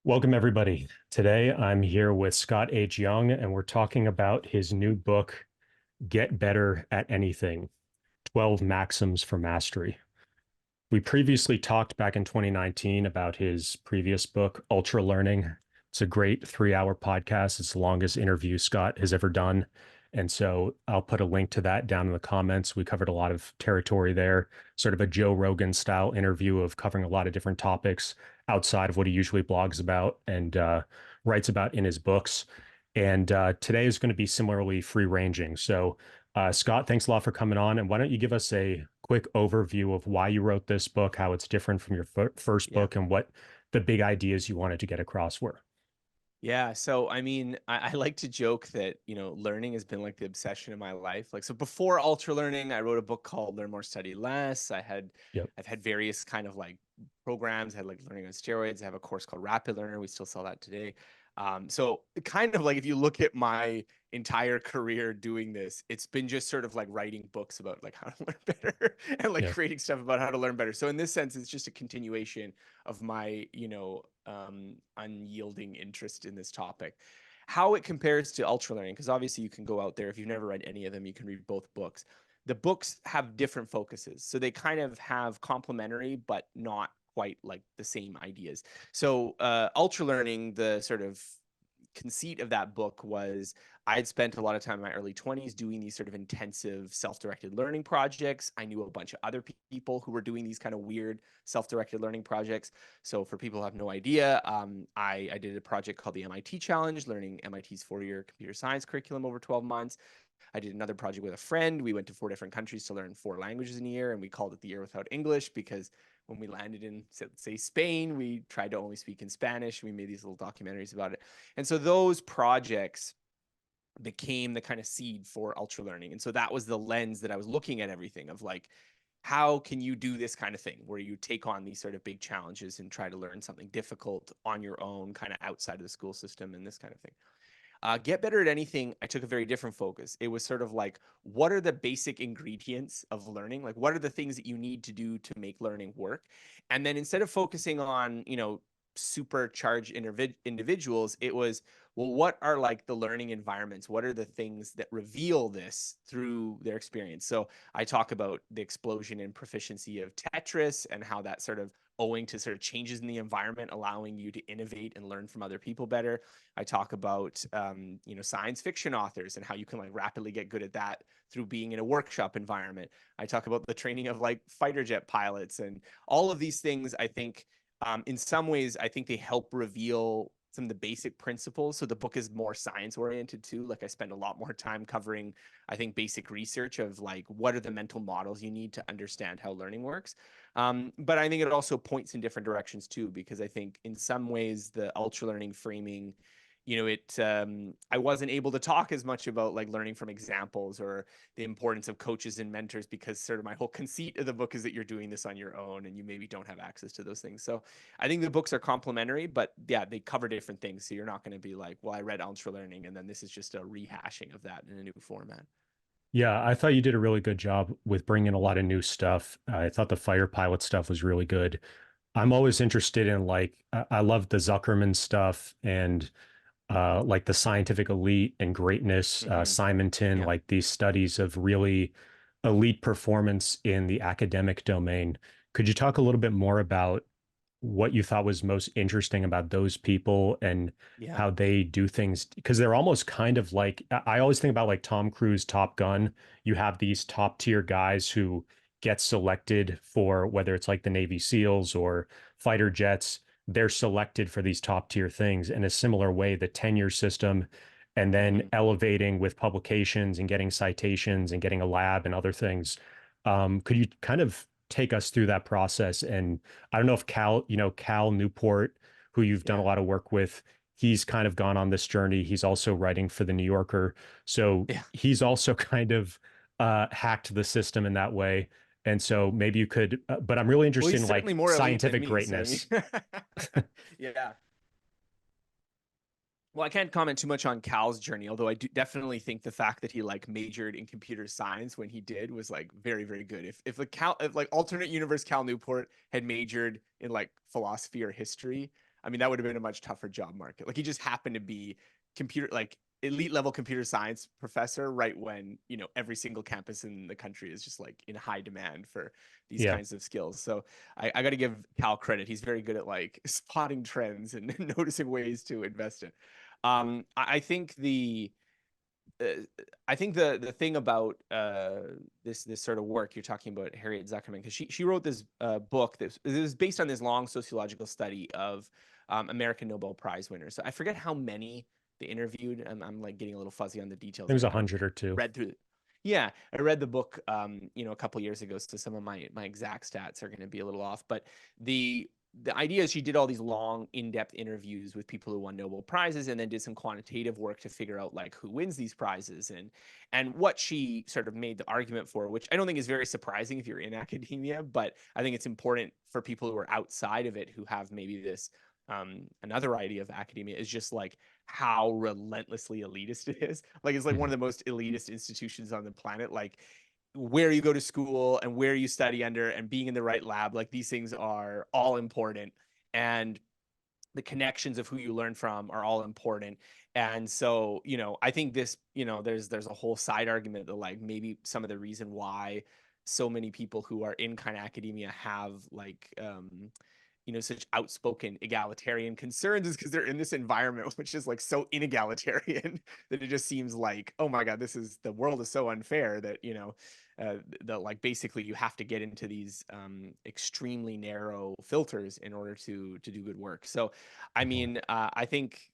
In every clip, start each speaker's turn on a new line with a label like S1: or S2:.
S1: Welcome, everybody. Today, I'm here with Scott H. Young, and we're talking about his new book, Get Better at Anything 12 Maxims for Mastery. We previously talked back in 2019 about his previous book, Ultra Learning. It's a great 3-hour podcast. It's the longest interview Scott has ever done. And so I'll put a link to that down in the comments. We covered a lot of territory there, sort of a Joe Rogan style interview of covering a lot of different topics outside of what he usually blogs about and writes about in his books. And today is going to be similarly free ranging. So, Scott, thanks a lot for coming on. And why don't you give us a quick overview of why you wrote this book, how it's different from your first
S2: Yeah.
S1: book, and what the big ideas you wanted to get across were?
S2: Yeah. So, I mean, I like to joke that, learning has been like the obsession of my life. Like, so before ultra learning, I wrote a book called Learn More, Study Less.
S1: Yep.
S2: I've had various kind of like programs. I had like learning on steroids. I have a course called Rapid Learner. We still sell that today. So kind of like if you look at my entire career doing this, it's been just sort of like writing books about like how to learn better and like
S1: Yeah.
S2: creating stuff about how to learn better. So in this sense, it's just a continuation of my, unyielding interest in this topic. How it compares to ultra learning, because obviously you can go out there, if you've never read any of them, you can read both books. The books have different focuses. So they kind of have complementary, but not quite like the same ideas. So ultra learning, the sort of conceit of that book was I had spent a lot of time in my early 20s doing these sort of intensive self-directed learning projects. I knew a bunch of other people who were doing these kind of weird self-directed learning projects. So for people who have no idea, I did a project called the MIT Challenge, learning MIT's 4-year computer science curriculum over 12 months. I did another project with a friend. We went to 4 different countries to learn 4 languages in a year, and we called it the Year Without English because when we landed in, say, Spain, we tried to only speak in Spanish. We made these little documentaries about it. And so those projects became the kind of seed for ultra learning. And so that was the lens that I was looking at everything of like, how can you do this kind of thing where you take on these sort of big challenges and try to learn something difficult on your own, kind of outside of the school system and this kind of thing. Get Better at Anything, I took a very different focus. It was sort of like, what are the basic ingredients of learning? Like, what are the things that you need to do to make learning work? And then instead of focusing on, supercharged individuals, it was, well, what are like the learning environments? What are the things that reveal this through their experience? So I talk about the explosion in proficiency of Tetris and how that sort of owing to sort of changes in the environment, allowing you to innovate and learn from other people better. I talk about science fiction authors and how you can like rapidly get good at that through being in a workshop environment. I talk about the training of like fighter jet pilots and all of these things. I think in some ways, I think they help reveal some of the basic principles. So the book is more science oriented too. Like I spend a lot more time covering, I think, basic research of like what are the mental models you need to understand how learning works. But I think it also points in different directions too, because I think in some ways the ultra learning framing, I wasn't able to talk as much about like learning from examples or the importance of coaches and mentors because sort of my whole conceit of the book is that you're doing this on your own and you maybe don't have access to those things. So I think the books are complementary, but yeah, they cover different things. So you're not going to be like, well, I read ultra learning and then this is just a rehashing of that in a new format.
S1: Yeah, I thought you did a really good job with bringing a lot of new stuff. I thought the fighter pilot stuff was really good. I'm always interested in like I love the Zuckerman stuff and like the scientific elite and greatness,
S2: Mm-hmm.
S1: Simonton,
S2: Yeah.
S1: like these studies of really elite performance in the academic domain. Could you talk a little bit more about what you thought was most interesting about those people and
S2: Yeah.
S1: how they do things? Because they're almost kind of like, I always think about like Tom Cruise, Top Gun. You have these top tier guys who get selected for whether it's like the Navy SEALs or fighter jets. They're selected for these top tier things in a similar way, the tenure system, and then
S2: Mm-hmm.
S1: elevating with publications and getting citations and getting a lab and other things. Could you kind of take us through that process? And I don't know if Cal Newport, who you've done a
S2: Yeah.
S1: lot of work with, he's kind of gone on this journey. He's also writing for the New Yorker. So
S2: Yeah.
S1: he's also kind of hacked the system in that way. And so maybe you could, but I'm really
S2: Well,
S1: interested
S2: he's
S1: in
S2: certainly
S1: like
S2: more elite than
S1: scientific
S2: me. So I mean,
S1: greatness.
S2: yeah. Well, I can't comment too much on Cal's journey, although I do definitely think the fact that he like majored in computer science when he did was like very, very good. If like alternate universe Cal Newport had majored in like philosophy or history, I mean, that would have been a much tougher job market. Like he just happened to be like elite level computer science professor right when, you know, every single campus in the country is just like in high demand for these
S1: Yeah.
S2: kinds of skills. So I got to give Cal credit. He's very good at like spotting trends and noticing ways to invest in. I think uh, I think the thing about this sort of work you're talking about, Harriet Zuckerman, because she wrote this book that is based on this long sociological study of American Nobel Prize winners. So I forget how many they interviewed. I'm like getting a little fuzzy on the details.
S1: It was
S2: I
S1: 100 or two.
S2: read through. Yeah, I read the book, you know, a couple years ago, so some of my exact stats are going to be a little off. But the idea is she did all these long, in-depth interviews with people who won Nobel Prizes, and then did some quantitative work to figure out like who wins these prizes and what she sort of made the argument for, which I don't think is very surprising if you're in academia, but I think it's important for people who are outside of it who have maybe this another idea of academia is just like how relentlessly elitist it is. Like it's like one of the most elitist institutions on the planet. Like where you go to school and where you study under and being in the right lab, like these things are all important. And the connections of who you learn from are all important. And so, you know, I think this, you know, there's a whole side argument that like maybe some of the reason why so many people who are in kind of academia have like you know, such outspoken egalitarian concerns is because they're in this environment which is like so inegalitarian that it just seems like, oh my God, the world is so unfair that, you know, that like basically you have to get into these extremely narrow filters in order to do good work. So, I mean, I think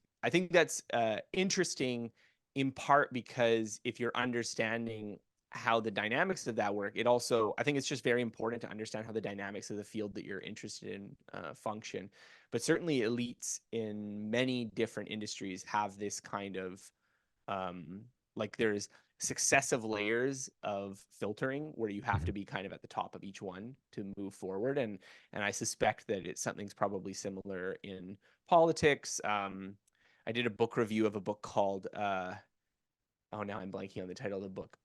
S2: that's interesting in part because if you're understanding how the dynamics of that work, it also, I think it's just very important to understand how the dynamics of the field that you're interested in function. But certainly elites in many different industries have this kind of like there's successive layers of filtering where you have to be kind of at the top of each one to move forward. And I suspect that it's something's probably similar in politics. I did a book review of a book called oh, now I'm blanking on the title of the book.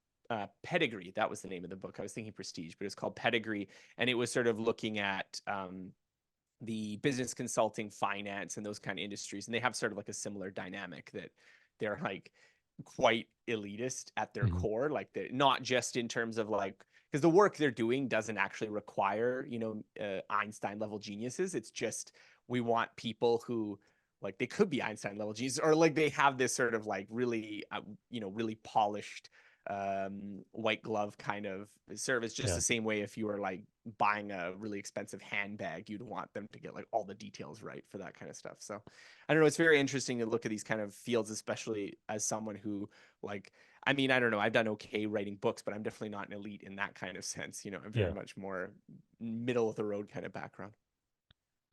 S2: Pedigree, that was the name of the book. I was thinking Prestige, but it's called Pedigree, and it was sort of looking at the business consulting, finance, and those kind of industries, and they have sort of like a similar dynamic that they're like quite elitist at their core, like they're not just in terms of like because the work they're doing doesn't actually require, you know, Einstein level geniuses. It's just we want people who like they could be Einstein level geniuses or like they have this sort of like really, you know, really polished white glove kind of service, just
S1: Yeah.
S2: the same way if you were like buying a really expensive handbag, you'd want them to get like all the details right for that kind of stuff. So I don't know, it's very interesting to look at these kind of fields, especially as someone who like, I mean, I don't know, I've done okay writing books, but I'm definitely not an elite in that kind of sense. You know, I'm very
S1: Yeah.
S2: much more middle of the road kind of background.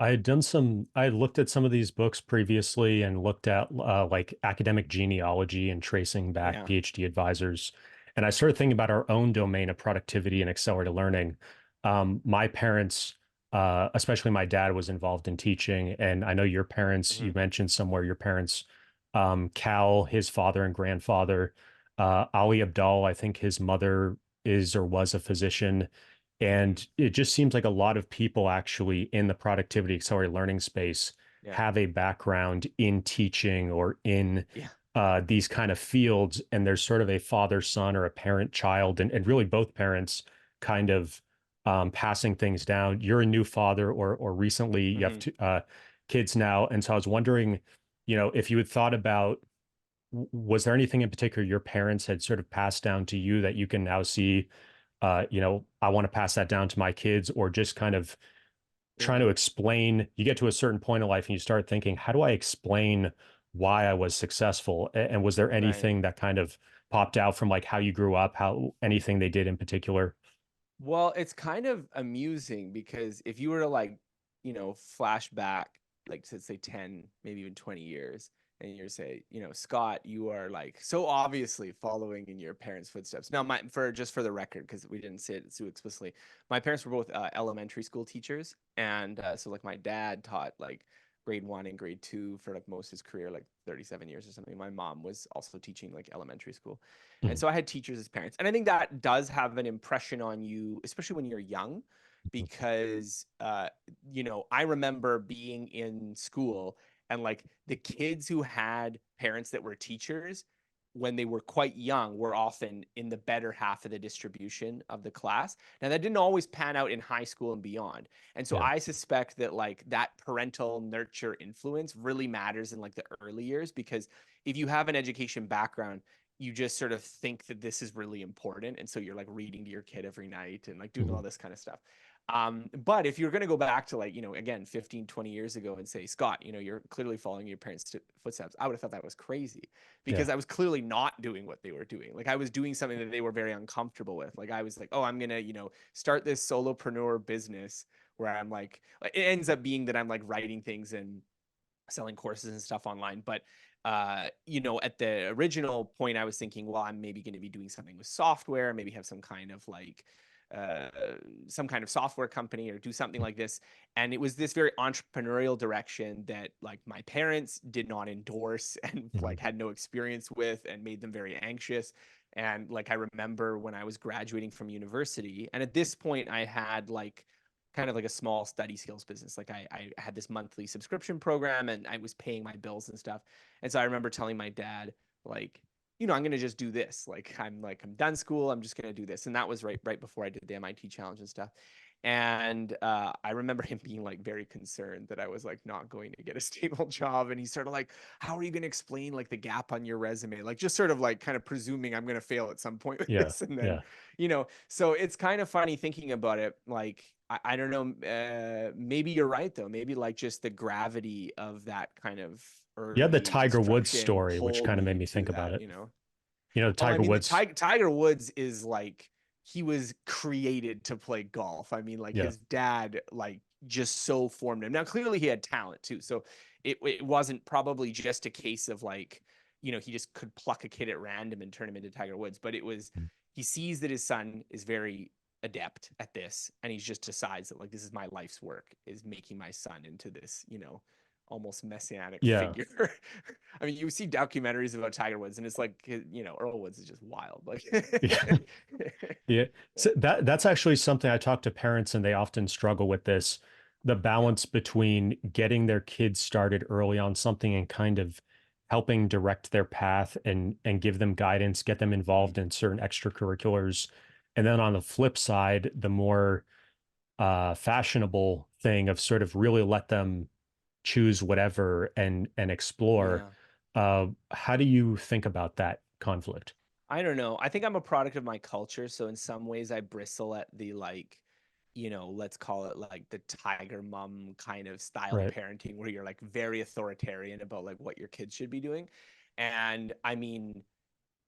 S1: I had looked at some of these books previously and looked at like academic genealogy and tracing back
S2: Yeah.
S1: PhD advisors. And I started thinking about our own domain of productivity and accelerated learning. My parents, especially my dad, was involved in teaching. And I know your parents,
S2: Mm-hmm.
S1: you mentioned somewhere your parents, Cal, his father and grandfather, Ali Abdaal, I think his mother is or was a physician.
S2: Mm-hmm.
S1: And it just seems like a lot of people actually in the productivity accelerated learning space
S2: Yeah.
S1: have a background in teaching or in
S2: Yeah.
S1: these kind of fields. And there's sort of a father son or a parent child, and really both parents kind of passing things down. You're a new father, or recently you have
S2: Mm-hmm.
S1: two, kids now. And so I was wondering, you know, if you had thought about, was there anything in particular your parents had sort of passed down to you that you can now see, you know, I want to pass that down to my kids, or just kind of trying
S2: Yeah.
S1: to explain, you get to a certain point in life and you start thinking, how do I explain why I was successful? And was there
S2: Right.
S1: anything that kind of popped out from like how you grew up, how anything they did in particular?
S2: Well, it's kind of amusing because if you were to like, you know, flash back like to say 10, maybe even 20 years, and you're say, you know, Scott, you are like so obviously following in your parents' footsteps. Now, my for just for the record, because we didn't say it too explicitly, my parents were both elementary school teachers, and so like my dad taught like grade 1 and grade 2 for like most of his career, like 37 years or something. My mom was also teaching like elementary school. And
S1: Mhm.
S2: so I had teachers as parents. And I think that does have an impression on you, especially when you're young, because you know, I remember being in school and like the kids who had parents that were teachers when they were quite young were often in the better half of the distribution of the class. Now that didn't always pan out in high school and beyond. And so
S1: Yeah.
S2: I suspect that like that parental nurture influence really matters in like the early years, because if you have an education background, you just sort of think that this is really important. And so you're like reading to your kid every night and like doing all
S1: Mhm.
S2: this kind of stuff. But if you're going to go back to like, you know, again, 15, 20 years ago and say, Scott, you know, you're clearly following your parents' footsteps, I would have thought that was crazy,
S1: Yeah.
S2: because I was clearly not doing what they were doing. Like I was doing something that they were very uncomfortable with. Like I was like, oh, I'm going to, you know, start this solopreneur business where I'm like, it ends up being that I'm like writing things and selling courses and stuff online. But you know, at the original point, I was thinking, well, I'm maybe going to be doing something with software, maybe have uh, some kind of software company or do something like this. And it was this very entrepreneurial direction that like my parents did not endorse and
S1: Mhm.
S2: like had no experience with and made them very anxious. And like I remember when I was graduating from university, and at this point I had like kind of like a small study skills business. Like I had this monthly subscription program and I was paying my bills and stuff. And so I remember telling my dad, like, you know, I'm gonna just do this. I'm done school. I'm just gonna do this. And that was right before I did the MIT challenge and stuff. And I remember him being like very concerned that I was like not going to get a stable job. And he's sort of like, how are you going to explain like the gap on your resume? Like just sort of like kind of presuming I'm going to fail at some point with
S1: Yeah.
S2: this. And then,
S1: Yeah.
S2: you know, so it's kind of funny thinking about it. Like, I don't know, maybe you're right though. Maybe like just the gravity of that kind of
S1: You had the
S2: early
S1: Tiger Woods
S2: instruction
S1: story, which
S2: pulled
S1: kind of made
S2: me
S1: me
S2: to
S1: think about
S2: that,
S1: it.
S2: you know?
S1: You know,
S2: Well, I
S1: Tiger
S2: mean, the
S1: Woods.
S2: Tiger Woods is like he was created to play golf. I mean, like
S1: Yeah.
S2: his dad, like just so formed him. Now, clearly, he had talent too, so it wasn't probably just a case of like, you know, he just could pluck a kid at random and turn him into Tiger Woods. But it was
S1: Mhm.
S2: he sees that his son is very adept at this, and he just decides that like this is my life's work, is making my son into this, you know, almost messianic
S1: Yeah.
S2: figure. I mean, you see documentaries about Tiger Woods, and it's like, you know, Earl Woods is just wild. Like,
S1: Yeah. Yeah. So that's actually something I talk to parents and they often struggle with this, the
S2: yeah,
S1: balance between getting their kids started early on something and kind of helping direct their path and give them guidance, get them
S2: mm-hmm.
S1: involved in certain extracurriculars. And then on the flip side, the more fashionable thing of sort of really let them choose whatever and explore.
S2: Yeah.
S1: How do you think about that conflict?
S2: I don't know. I think I'm a product of my culture, so in some ways, I bristle at the like, you know, let's call it like the tiger mom kind of style
S1: Right.
S2: parenting, where you're like very authoritarian about like what your kids should be doing. And I mean,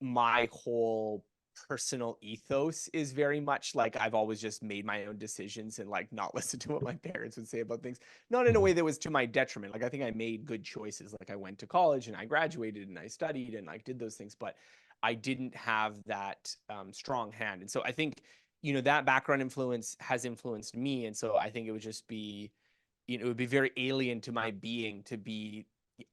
S2: my whole personal ethos is very much like I've always just made my own decisions and like not listened to what my parents would say about things, not in a
S1: Mhm.
S2: way that was to my detriment. Like I think I made good choices. Like I went to college and I graduated and I studied and like did those things, but I didn't have that strong hand. And so I think, you know, that background influence has influenced me. And so I think it would just be, you know, it would be very alien to my being to be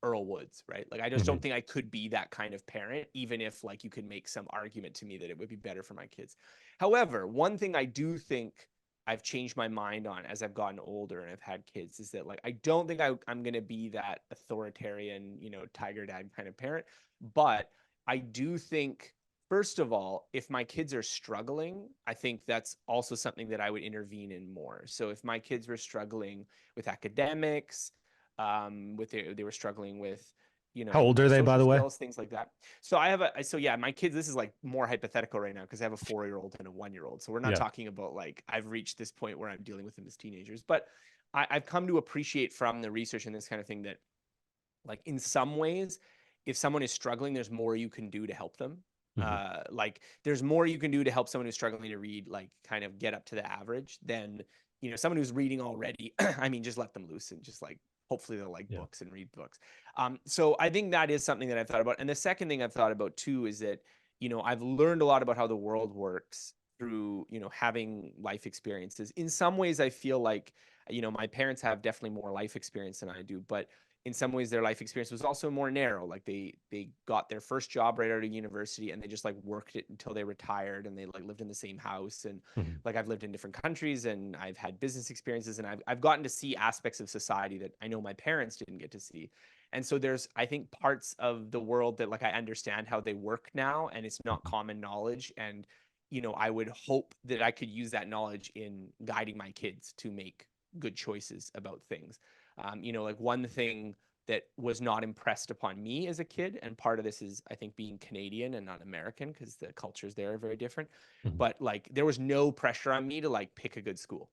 S2: Earl Woods, right? Like I just
S1: Mhm.
S2: don't think I could be that kind of parent, even if like you could make some argument to me that it would be better for my kids. However, one thing I do think I've changed my mind on as I've gotten older and I've had kids is that like I don't think I'm gonna be that authoritarian, you know, tiger dad kind of parent. But I do think, first of all, if my kids are struggling, I think that's also something that I would intervene in more. So if my kids were struggling with academics, they were struggling with, you
S1: How
S2: know,
S1: old are they, by
S2: social
S1: the way?
S2: skills, things like that. So I have so yeah, my kids, this is like more hypothetical right now because I have a 4-year old and a 1-year old. So we're not
S1: Yeah.
S2: talking about like I've reached this point where I'm dealing with them as teenagers, but I've come to appreciate from the research and this kind of thing that like in some ways, if someone is struggling, there's more you can do to help them.
S1: Mhm.
S2: Like there's more you can do to help someone who's struggling to read, like kind of get up to the average than, you know, someone who's reading already. I mean, just let them loose and just like hopefully they'll like
S1: Yeah.
S2: books and read books. So I think that is something that I've thought about. And the second thing I've thought about too is that, you know, I've learned a lot about how the world works through, you know, having life experiences. In some ways, I feel like, you know, my parents have definitely more life experience than I do, but in some ways their life experience was also more narrow. Like they got their first job right out of university and they just like worked it until they retired, and they like lived in the same house. And
S1: Mhm.
S2: like I've lived in different countries and I've had business experiences, and I've gotten to see aspects of society that I know my parents didn't get to see. And so there's, I think, parts of the world that like I understand how they work now, and it's not
S1: Mhm.
S2: common knowledge. And I would hope that I could use that knowledge in guiding my kids to make good choices about things. Like one thing that was not impressed upon me as a kid, and part of this is, I think, being Canadian and not American, because the cultures there are very different.
S1: Mhm.
S2: But like there was no pressure on me to like pick a good school.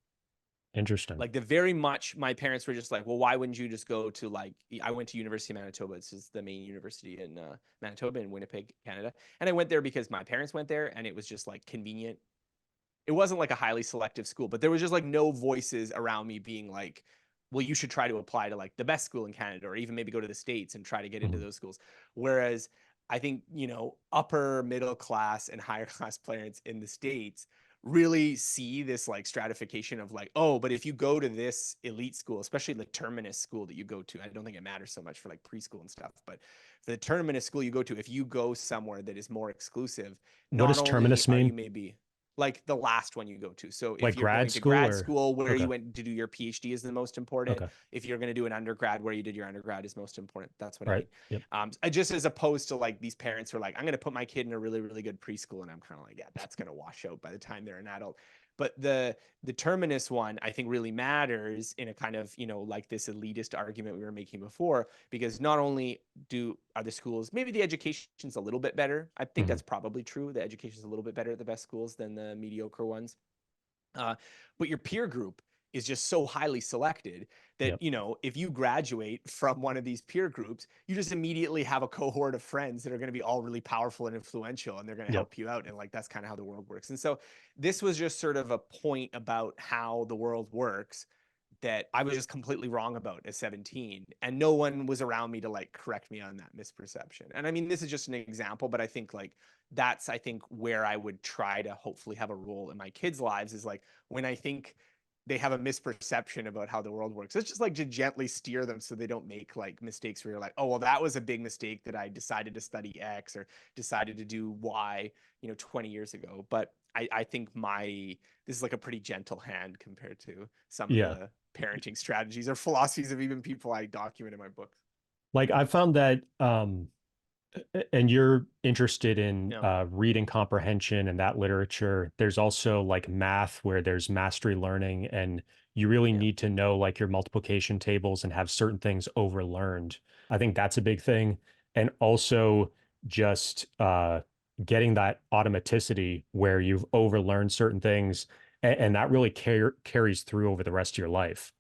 S1: Interesting.
S2: Like the very much my parents were just like, well, why wouldn't you just go to like, I went to University of Manitoba. This is the main university in Manitoba, in Winnipeg, Canada. And I went there because my parents went there and it was just like convenient. It wasn't like a highly selective school, but there was just like no voices around me being like, well, you should try to apply to like the best school in Canada, or even maybe go to the States and try to get into
S1: Mhm.
S2: those schools. Whereas I think, upper middle class and higher class parents in the States really see this like stratification of like, oh, but if you go to this elite school, especially the terminus school that you go to, I don't think it matters so much for like preschool and stuff, but for the terminus school you go to, if you go somewhere that is more exclusive,
S1: What
S2: not
S1: does
S2: only
S1: terminus
S2: are you
S1: mean?
S2: maybe like the last one you go to. So if
S1: Like
S2: you're
S1: grad
S2: going to
S1: school
S2: grad
S1: or?
S2: school, where
S1: Okay.
S2: you went to do your PhD is the most important.
S1: Okay.
S2: If you're going to do an undergrad, where you did your undergrad is most important. That's what I
S1: Right.
S2: mean.
S1: Yep.
S2: Just as opposed to like these parents who are like, I'm going to put my kid in a really, really good preschool. And I'm kind of like, yeah, that's going to wash out by the time they're an adult. But the terminus one, I think, really matters in a kind of, like this elitist argument we were making before, because not only are the schools, maybe the education's a little bit better. I think
S1: Mhm.
S2: that's probably true. The education's a little bit better at the best schools than the mediocre ones. Uh, but your peer group is just so highly selected that,
S1: Yep.
S2: if you graduate from one of these peer groups, you just immediately have a cohort of friends that are going to be all really powerful and influential, and they're going to
S1: Yep.
S2: help you out. And like, that's kind of how the world works. And so this was just sort of a point about how the world works that I was just completely wrong about at 17, and no one was around me to like correct me on that misperception. And I mean, this is just an example, but I think like that's, I think, where I would try to hopefully have a role in my kids' lives, is like when I think they have a misperception about how the world works, it's just like to gently steer them so they don't make like mistakes where you're like, oh, well, that was a big mistake that I decided to study X or decided to do Y, 20 years ago. But I think this is like a pretty gentle hand compared to some of
S1: Yeah.
S2: the parenting strategies or philosophies of even people I document in my books.
S1: Like I found that and you're interested in
S2: Yeah.
S1: reading comprehension and that literature. There's also like math where there's mastery learning, and you really
S2: Yeah.
S1: need to know like your multiplication tables and have certain things overlearned. I think that's a big thing. And also just getting that automaticity where you've overlearned certain things, and that really carries through over the rest of your life.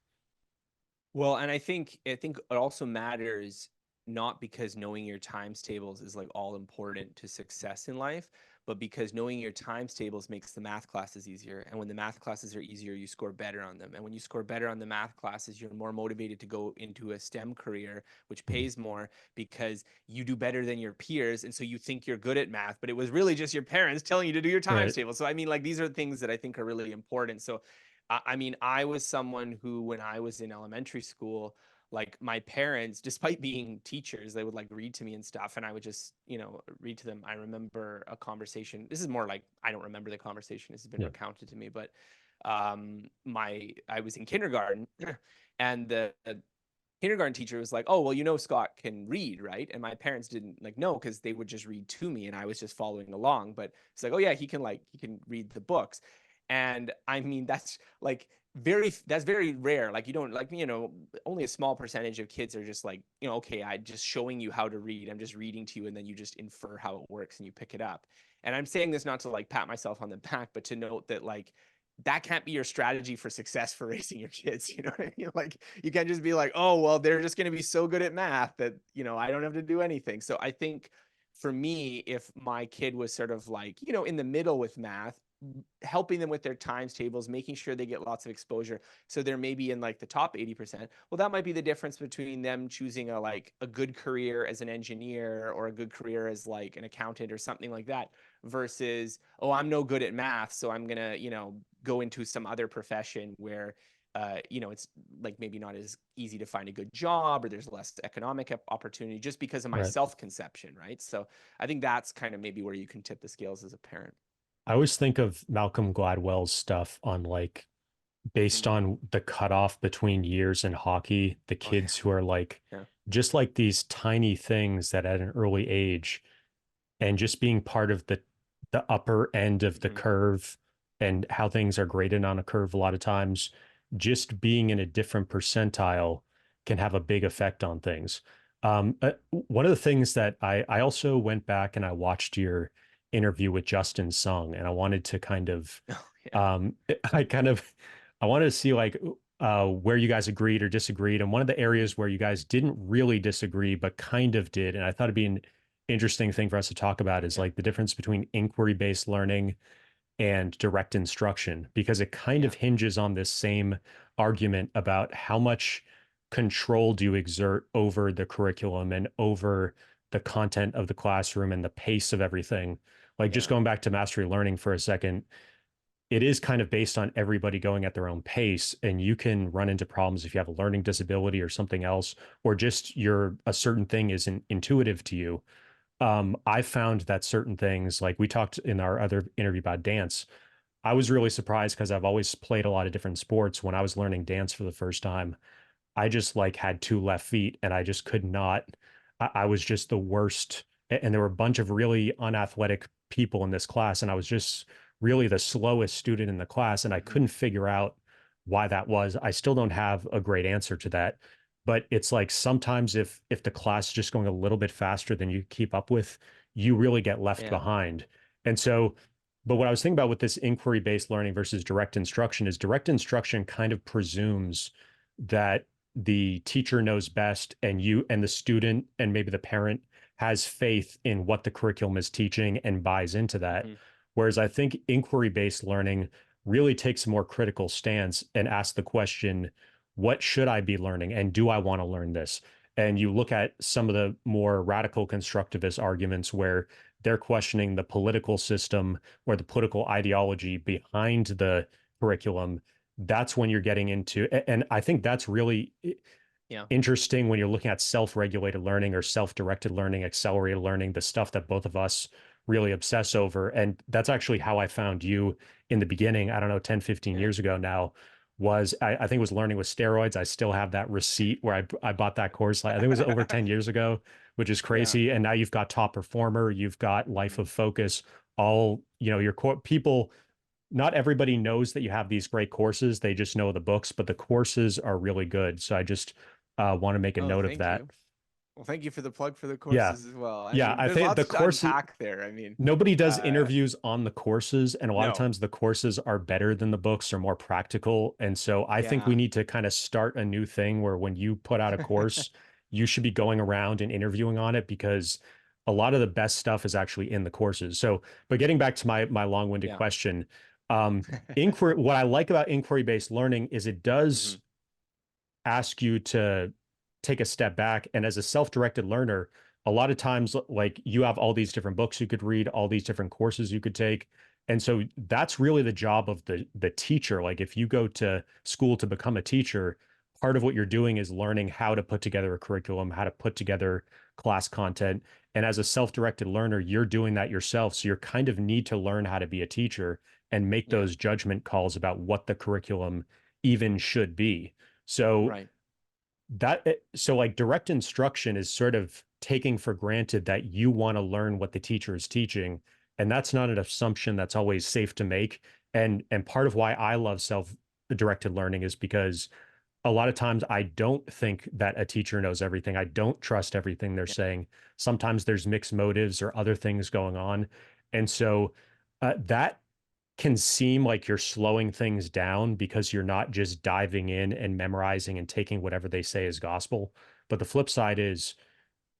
S2: Well, and I think it also matters, not because knowing your times tables is like all important to success in life, but because knowing your times tables makes the math classes easier. And when the math classes are easier, you score better on them. And when you score better on the math classes, you're more motivated to go into a STEM career, which
S1: Mhm.
S2: pays more because you do better than your peers. And so you think you're good at math, but it was really just your parents telling you to do your times
S1: Right.
S2: table. So I mean, like, these are things that I think are really important. So I mean, I was someone who, when I was in elementary school, like my parents, despite being teachers, they would like read to me and stuff, and I would just, read to them. I remember a conversation. This is more like, I don't remember the conversation. This has been
S1: Yeah.
S2: recounted to me, but I was in kindergarten, and the kindergarten teacher was like, "Oh, well, Scott can read, right?" And my parents didn't like know, because they would just read to me, and I was just following along. But it's like, "Oh yeah, he can read the books," and I mean that's like that's very rare. Like you don't like only a small percentage of kids are just like, okay, I just showing you how to read. I'm just reading to you, and then you just infer how it works and you pick it up. And I'm saying this not to like pat myself on the back, but to note that like that can't be your strategy for success for raising your kids. You know what I mean? Like you can't just be like, oh, well, they're just going to be so good at math that, I don't have to do anything. So I think for me, if my kid was sort of like, in the middle with math, helping them with their times tables, making sure they get lots of exposure, so they're maybe in like the top 80%, well, that might be the difference between them choosing a good career as an engineer, or a good career as like an accountant or something like that, versus, oh, I'm no good at math, so I'm gonna, go into some other profession where it's like maybe not as easy to find a good job, or there's less economic opportunity just because of my
S1: Right.
S2: self-conception, right? So I think that's kind of maybe where you can tip the scales as a parent.
S1: I always think of Malcolm Gladwell's stuff on like based
S2: Mm.
S1: on the cutoff between years in hockey, the
S2: Oh yeah,
S1: kids who are like
S2: yeah,
S1: just like these tiny things that at an early age and just being part of the upper end of the
S2: hmm
S1: curve and how things are graded on a curve a lot of times, just being in a different percentile can have a big effect on things. One of the things that I also went back and I watched your interview with Justin Sung, and I wanted to kind of
S2: oh yeah,
S1: um, I kind of I wanted to see like where you guys agreed or disagreed, and one of the
S2: hmm
S1: areas where you guys didn't really disagree but kind of did, and I thought it'd be an interesting thing for us to talk about is
S2: yeah,
S1: like the difference between inquiry-based learning and direct instruction, because it kind
S2: yeah,
S1: of hinges on this same argument about how much control do you exert over the curriculum and over the content of the classroom and the pace of everything. Like just
S2: yeah,
S1: going back to mastery learning for a second, it is kind of based on everybody going at their own pace, and you can run into problems if you have a learning disability or something else, or just your a certain thing isn't intuitive to you. I found that certain things, like we talked in our other interview about dance, I was really surprised because I've always played a lot of different sports. When I was learning dance for the first time, I just like had two left feet and I just could not. I was just the worst. And there were a bunch of really unathletic people in this class. And I was just really the slowest student in the class. And I
S2: hmm
S1: couldn't figure out why that was. I still don't have a great answer to that. But it's like sometimes if the class is just going a little bit faster than you keep up with, you really get left
S2: yeah,
S1: behind. And so, but what I was thinking about with this inquiry-based learning versus direct instruction is direct instruction kind of presumes that the teacher knows best and you and the student and maybe the parent has faith in what the curriculum is teaching and buys into that.
S2: hmm
S1: Whereas I think inquiry based learning really takes a more critical stance and asks the question, what should I be learning? And do I want to learn this? And you look at some of the more radical constructivist arguments where they're questioning the political system or the political ideology behind the curriculum. That's when you're getting into, and I think that's really
S2: yeah,
S1: interesting when you're looking at self-regulated learning or self-directed learning, accelerated learning, the stuff that both of us really obsess over. And that's actually how I found you in the beginning, I don't know, 10, 15
S2: yeah,
S1: years ago now, was I think it was learning with steroids. I still have that receipt where I bought that course. Like, I think it was over 10 years ago, which is
S2: yeah,
S1: crazy. And now you've got Top Performer, you've got Life
S2: hmm
S1: of Focus, all, your core people. Not everybody knows that you have these great courses. They just know the books, but the courses are really good. So I just want to make a
S2: oh,
S1: note of
S2: thank
S1: that.
S2: you. Well, thank you for the plug for the
S1: Yeah.
S2: courses as well. I
S1: Yeah.
S2: mean,
S1: I
S2: there's
S1: think the
S2: lots to
S1: courses,
S2: unpack there. I mean,
S1: nobody does
S2: uh,
S1: interviews on the courses, and a lot of
S2: no,
S1: times the courses are better than the books or more practical. And so I think we
S2: yeah,
S1: need to kind of start a new thing where when you put out a course, you should be going around and interviewing on it, because a lot of the best stuff is actually in the courses. So, but getting back to my long-winded
S2: yeah,
S1: question, inquiry, what I like about inquiry-based learning is it
S2: hmm
S1: does ask you to take a step back. And as a self-directed learner, a lot of times, like you have all these different books you could read, all these different courses you could take. And so that's really the job of the teacher. Like if you go to school to become a teacher, part of what you're doing is learning how to put together a curriculum, how to put together class content. And as a self-directed learner, you're doing that yourself. So you kind of need to learn how to be a teacher and make
S2: yeah,
S1: those judgment calls about what the curriculum even should be. So
S2: right,
S1: so like direct instruction is sort of taking for granted that you want to learn what the teacher is teaching, and that's not an assumption that's always safe to make. And part of why I love self-directed learning is because a lot of times I don't think that a teacher knows everything. I don't trust everything they're
S2: yeah,
S1: saying. Sometimes there's mixed motives or other things going on. And so that can seem like you're slowing things down because you're not just diving in and memorizing and taking whatever they say as gospel. But the flip side is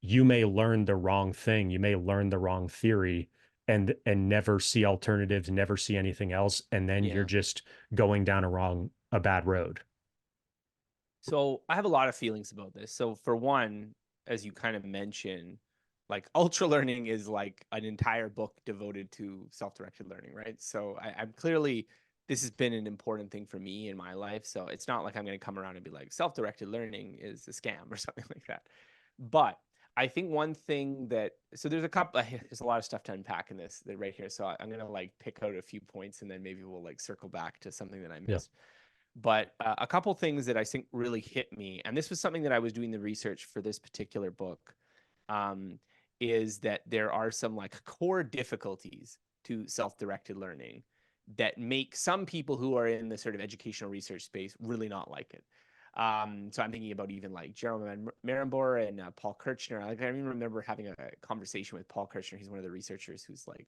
S1: you may learn the wrong thing. You may learn the wrong theory and never see alternatives, never see anything else. And then you're
S2: yeah.
S1: just going down a bad road.
S2: So I have a lot of feelings about this. So for one, as you kind of mentioned, like ultra learning is like an entire book devoted to self-directed learning, right? So I'm clearly this has been an important thing for me in my life. So it's not like I'm going to come around and be like, self-directed learning is a scam or something like that. But I think one thing that, so there's there's a lot of stuff to unpack in this right here. So I'm going to like pick out a few points and then maybe we'll like circle back to something that I
S1: Yeah.
S2: missed. But a couple things that I think really hit me, and this was something that I was doing the research for this particular book, um, is that there are some like core difficulties to self-directed learning that make some people who are in the sort of educational research space really not like it. So I'm thinking about even like Gerald Marambor and Paul Kirchner. Like I even remember having a conversation with Paul Kirchner. He's one of the researchers who's like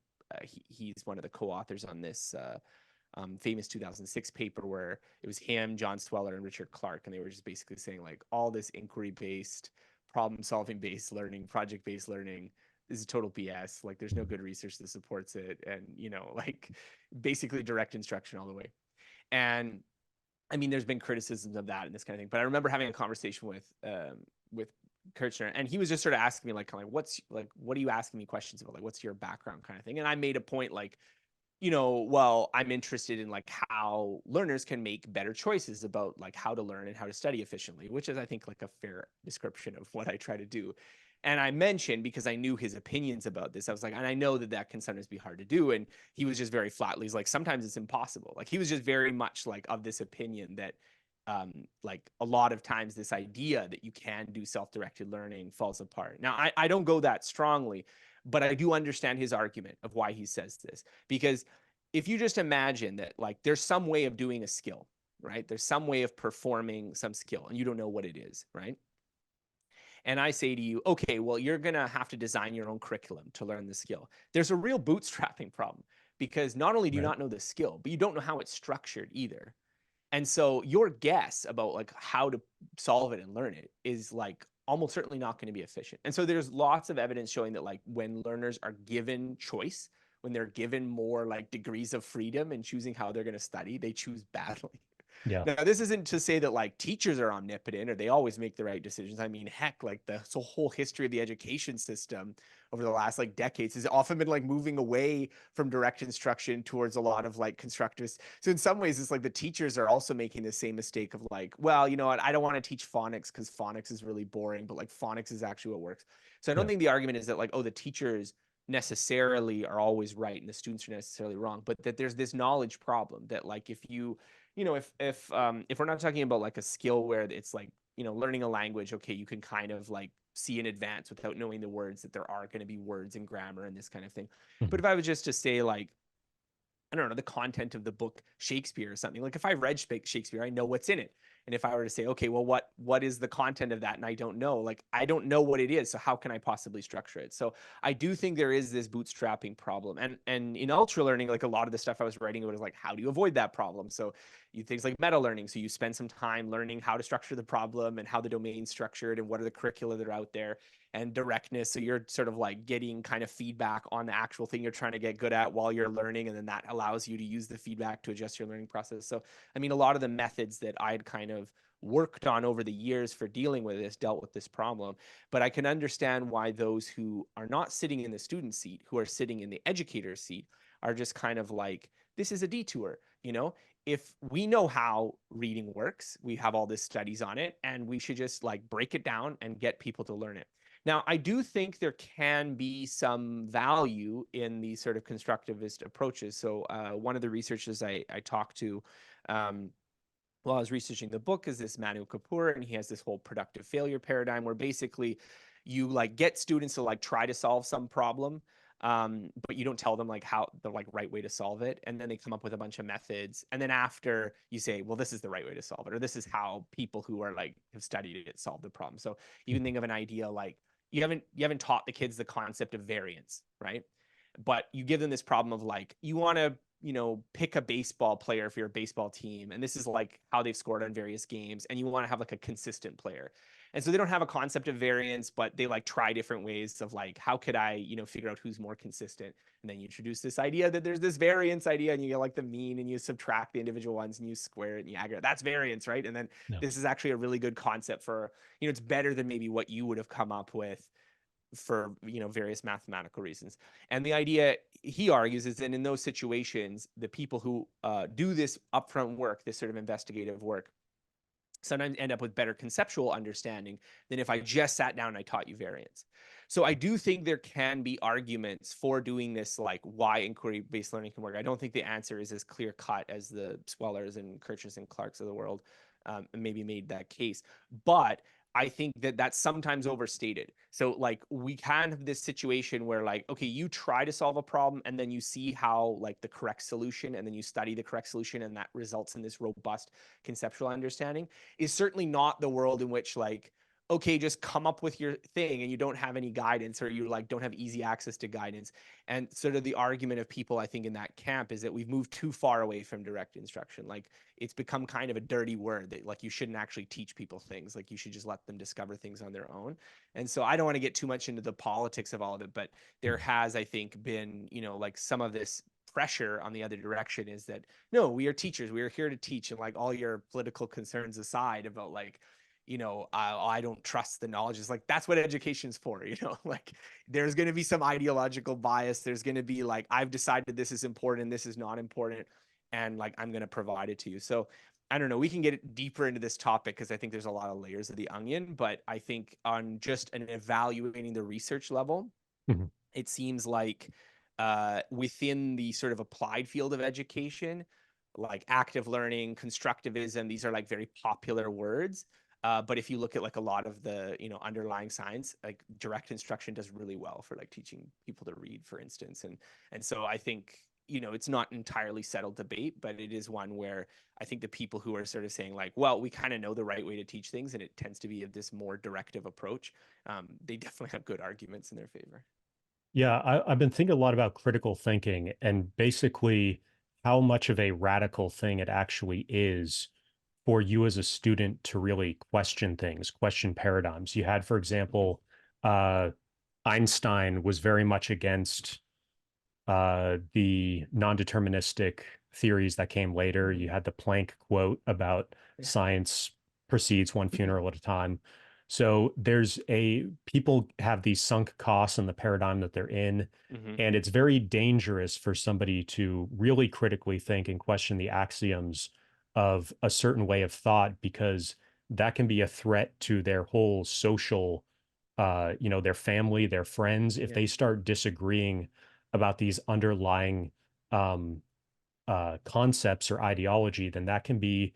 S2: he's one of the co-authors on this famous 2006 paper where it was him, John Sweller, and Richard Clark, and they were just basically saying like all this inquiry-based, problem-solving based learning, project-based learning is total BS. Like there's no good research that supports it, and like basically direct instruction all the way. And I mean, there's been criticisms of that and this kind of thing. But I remember having a conversation with Kirchner, and he was just sort of asking me like, kind of like, what are you asking me questions about? Like, what's your background kind of thing? And I made a point like, well, I'm interested in like how learners can make better choices about like how to learn and how to study efficiently, which is I think like a fair description of what I try to do. And I mentioned, because I knew his opinions about this, I was like, and I know that that can sometimes be hard to do. And he was just very flatly, he's like, sometimes it's impossible. Like he was just very much like of this opinion that like a lot of times this idea that you can do self-directed learning falls apart. Now, I don't go that strongly, but I do understand his argument of why he says this. Because if you just imagine that like there's some way of doing a skill, right? There's some way of performing some skill and you don't know what it is, right? And I say to you, okay, well, you're going to have to design your own curriculum to learn the skill. There's a real bootstrapping problem because not only do you
S1: Right.
S2: not know the skill, but you don't know how it's structured either. And so your guess about like how to solve it and learn it is like almost certainly not going to be efficient. And so there's lots of evidence showing that like when learners are given choice, when they're given more like degrees of freedom in choosing how they're going to study, they choose badly.
S1: Yeah.
S2: Now, this isn't to say that like teachers are omnipotent or they always make the right decisions. I mean, heck, like the whole history of the education system over the last like decades has often been like moving away from direct instruction towards a lot of like constructivist. So in some ways, it's like the teachers are also making the same mistake of like, well, you know what, I don't want to teach phonics because phonics is really boring, but like phonics is actually what works. So I don't
S1: Yeah.
S2: think the argument is that like, oh, the teachers necessarily are always right and the students are necessarily wrong, but that there's this knowledge problem that like if you if we're not talking about like a skill where it's like learning a language, okay, you can kind of like see in advance without knowing the words that there are going to be words and grammar and this kind of thing. But
S1: Mhm.
S2: if I was just to say like, I don't know, the content of the book Shakespeare or something, like if I read Shakespeare, I know what's in it. And if I were to say, okay, well, what is the content of that? And I don't know, like I don't know what it is. So how can I possibly structure it? So I do think there is this bootstrapping problem. And in ultra learning, like a lot of the stuff I was writing about is like, how do you avoid that problem? So you things like meta learning. So you spend some time learning how to structure the problem and how the domain's structured and what are the curricula that are out there, and directness. So you're sort of like getting kind of feedback on the actual thing you're trying to get good at while you're learning. And then that allows you to use the feedback to adjust your learning process. So, I mean, a lot of the methods that I'd kind of worked on over the years for dealing with this dealt with this problem. But I can understand why those who are not sitting in the student seat, who are sitting in the educator's seat, are just kind of like, this is a detour, if we know how reading works, we have all these studies on it, and we should just like break it down and get people to learn it. Now, I do think there can be some value in these sort of constructivist approaches. So one of the researchers I talked to while I was researching the book is this Manu Kapoor, and he has this whole productive failure paradigm where basically you like get students to like try to solve some problem, but you don't tell them like how the like right way to solve it, and then they come up with a bunch of methods, and then after you say, well, this is the right way to solve it, or this is how people who are like have studied it solve the problem. So you can think of an idea like you haven't taught the kids the concept of variance, right? But you give them this problem of like you want to pick a baseball player for your baseball team, and this is like how they've scored on various games, and you want to have like a consistent player. And so they don't have a concept of variance, but they like try different ways of like, how could I figure out who's more consistent? And then you introduce this idea that there's this variance idea, and you get like the mean, and you subtract the individual ones, and you square it, and you aggregate. That's variance, right? And then
S1: Yeah.
S2: this is actually a really good concept for it's better than maybe what you would have come up with for various mathematical reasons. And the idea he argues is that in those situations, the people who do this upfront work, this sort of investigative work, sometimes end up with better conceptual understanding than if I just sat down and I taught you variance. So I do think there can be arguments for doing this, like why inquiry-based learning can work. I don't think the answer is as clear cut as the Swellers and Kirchers and Clarks of the world maybe made that case. But I think that that's sometimes overstated. So like we can have this situation where like, okay, you try to solve a problem and then you see how like the correct solution, and then you study the correct solution, and that results in this robust conceptual understanding, is certainly not the world in which like, okay, just come up with your thing and you don't have any guidance, or you like don't have easy access to guidance. And sort of the argument of people, I think, in that camp is that we've moved too far away from direct instruction. Like it's become kind of a dirty word that like you shouldn't actually teach people things. Like you should just let them discover things on their own. And so I don't want to get too much into the politics of all of it, but there has, I think, been, like some of this pressure on the other direction is that, no, we are teachers, we are here to teach, and like all your political concerns aside about like, I don't trust the knowledge, is like, that's what education's for. Like there's going to be some ideological bias, there's going to be like, I've decided this is important, this is not important, and like I'm going to provide it to you. So I don't know, we can get deeper into this topic because I think there's a lot of layers of the onion, but I think on just an evaluating the research level,
S1: Mhm.
S2: it seems like within the sort of applied field of education, like active learning, constructivism, these are like very popular words. But if you look at like a lot of the underlying science, like direct instruction does really well for like teaching people to read, for instance. And so I think it's not entirely settled debate, but it is one where I think the people who are sort of saying like, well, we kind of know the right way to teach things, and it tends to be this more directive approach. They definitely have good arguments in their favor.
S1: Yeah, I've been thinking a lot about critical thinking and basically how much of a radical thing it actually is for you as a student to really question things, question paradigms. You had, for
S2: Mm-hmm.
S1: example, Einstein was very much against the non-deterministic theories that came later.
S2: Mm-hmm.
S1: You had the Planck quote about
S2: Yeah.
S1: science proceeds one funeral at a time. So people have these sunk costs in the paradigm that they're in.
S2: Mm-hmm.
S1: And it's very dangerous for somebody to really critically think and question the axioms of a certain way of thought, because that can be a threat to their whole social, their family, their friends. If
S2: Yeah.
S1: they start disagreeing about these underlying um, concepts or ideology, then that can be,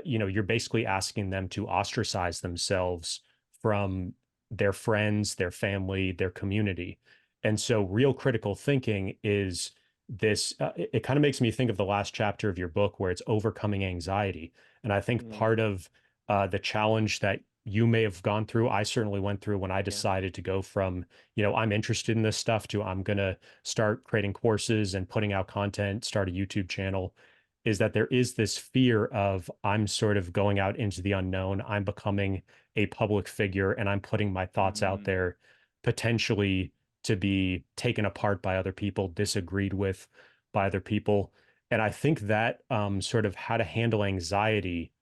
S1: you're basically asking them to ostracize themselves from their friends, their family, their community. And so, real critical thinking is this. It kind of makes me think of the last chapter of your book where it's overcoming anxiety. And I think
S2: Mm,
S1: part of the challenge that you may have gone through, I certainly went through when I
S2: yeah.
S1: decided to go from, I'm interested in this stuff to I'm going to start creating courses and putting out content, start a YouTube channel, is that there is this fear of I'm sort of going out into the unknown. I'm becoming a public figure and I'm putting my thoughts out
S2: Mm,
S1: there potentially to be taken apart by other people, disagreed with by other people. And I think that sort of how to handle anxiety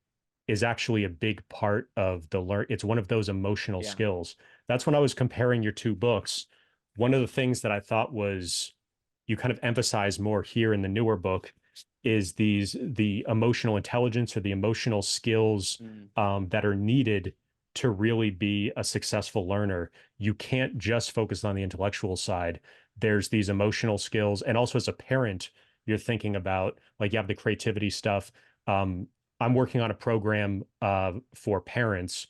S1: is actually a big part of the learn. It's one of those emotional
S2: yeah.
S1: skills. That's when I was comparing your two books. One of the things that I thought was you kind of emphasize more here in the newer book is the emotional intelligence or the emotional skills
S2: Mm,
S1: that are needed to really be a successful learner. You can't just focus on the intellectual side. There's these emotional skills, and also as a parent, you're thinking about like you have the creativity stuff. Um, I'm working on a program for parents,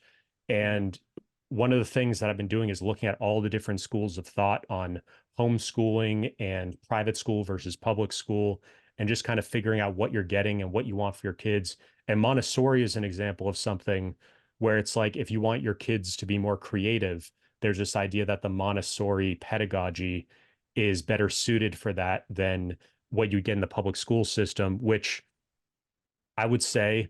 S2: mm-hmm.
S1: and one of the things that I've been doing is looking at all the different schools of thought on homeschooling and private school versus public school, and just kind of figuring out what you're getting and what you want for your kids. And Montessori is an example of something where it's like if you want your kids to be more creative, there's this idea that the Montessori pedagogy is better suited for that than what you get in the public school system, which I would say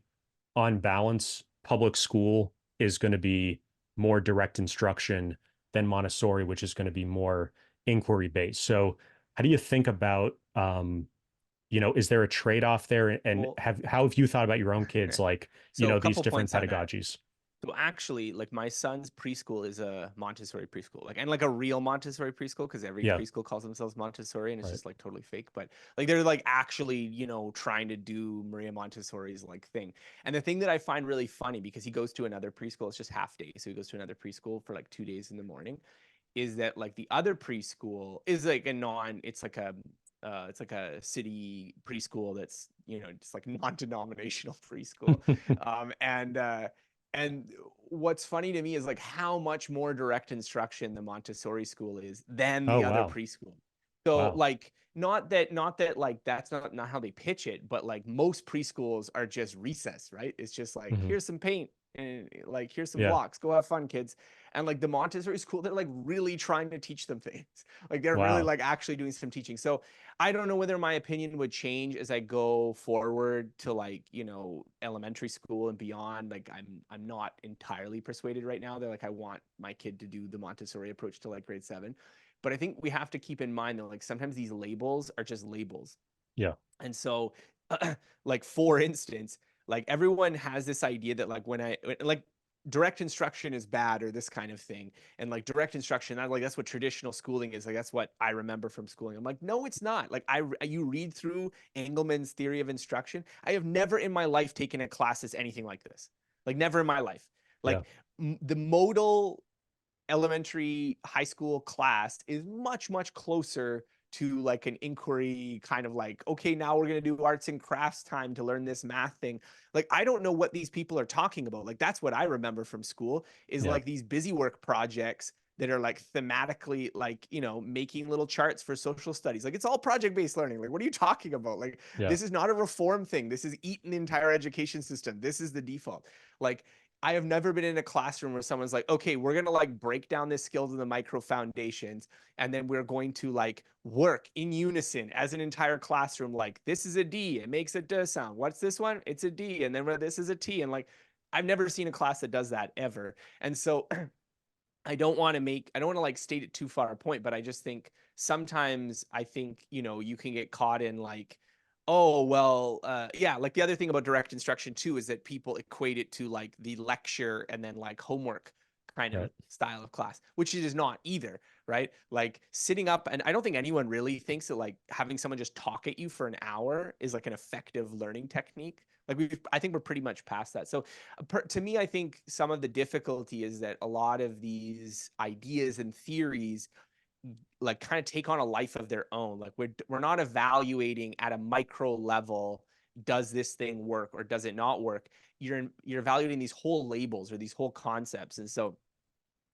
S1: on balance, public school is going to be more direct instruction than Montessori, which is going to be more inquiry based. So, how do you think about, is there a trade off there? And
S2: Well,
S1: how have you thought about your own kids, like,
S2: so a
S1: these
S2: couple
S1: different
S2: points on that.
S1: pedagogies?
S2: So actually, like my son's preschool is a Montessori preschool, like and like a real Montessori preschool because every
S1: Yeah,
S2: preschool calls themselves Montessori and it's
S1: right.
S2: just like totally fake. But like they're like actually, you know, trying to do Maria Montessori's like thing. And the thing that I find really funny because he goes to another preschool, it's just half day, so he goes to another preschool for like 2 days in the morning, is that like the other preschool is like a non, it's like a city preschool that's you know just like non-denominational preschool, and what's funny to me is like how much more direct instruction the Montessori school is than
S1: Oh,
S2: the other
S1: wow.
S2: preschool. So
S1: Wow.
S2: like not that like that's not how they pitch it, but like most preschools are just recess, right? It's just like
S1: Hmm.
S2: here's some paint and like here's some
S1: Yeah.
S2: blocks, go have fun, kids. And like the Montessori school, they're like really trying to teach them things. Like they're really
S1: Wow.
S2: like actually doing some teaching. So I don't know whether my opinion would change as I go forward to like, you know, elementary school and beyond. Like I'm not entirely persuaded right now that like I want my kid to do the Montessori approach to like grade 7. But I think we have to keep in mind that like sometimes these labels are just labels.
S1: Yeah.
S2: And so like for instance, like everyone has this idea that like when I like direct instruction is bad or this kind of thing, and like direct instruction that like that's what traditional schooling is, like that's what I remember from schooling. I'm like, no, it's not. Like you read through Engelman's theory of instruction, I have never in my life taken a class that's anything like this. Like never in my life.
S1: Yeah.
S2: Like the modal elementary high school class is much closer to like an inquiry kind of like, okay, now we're going to do arts and crafts time to learn this math thing. Like I don't know what these people are talking about. Like that's what I remember from school is
S1: Yeah.
S2: like these busy work projects that are like thematically like, you know, making little charts for social studies. Like it's all project based learning. Like what are you talking about? Like
S1: Yeah.
S2: this is not a reform thing. This is eat an entire education system. This is the default. Like I have never been in a classroom where someone's like, okay, we're going to like break down the skills of the micro foundations. And then we're going to like work in unison as an entire classroom. Like this is a D, it makes a D sound. What's this one? It's a D. And then this is a T. And like, I've never seen a class that does that ever. And so I don't want to like state it too far a point, but I just think sometimes I think, you know, you can get caught in like, oh, well, yeah, like the other thing about direct instruction too is that people equate it to like the lecture and then like homework kind of
S1: Right.
S2: style of class, which it is not either, right? Like sitting up, and I don't think anyone really thinks that like having someone just talk at you for an hour is like an effective learning technique. Like I think we're pretty much past that. So to me, I think some of the difficulty is that a lot of these ideas and theories like kind of take on a life of their own. Like we're not evaluating at a micro level, does this thing work or does it not work? You're evaluating these whole labels or these whole concepts. And so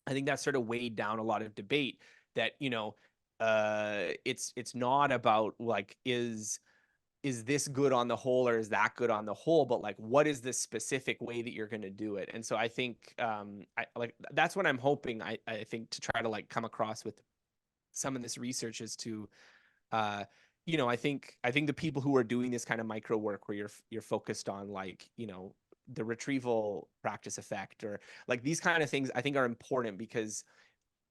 S2: I think that sort of weighed down a lot of debate that, you know, it's not about like is this good on the whole or is that good on the whole, but like what is the specific way that you're going to do it. And so I think I like that's what I'm hoping I think to try to like come across with some of this research is to uh you know, I think the people who are doing this kind of micro work where you're focused on like, you know, the retrieval practice effect or like these kind of things I think are important because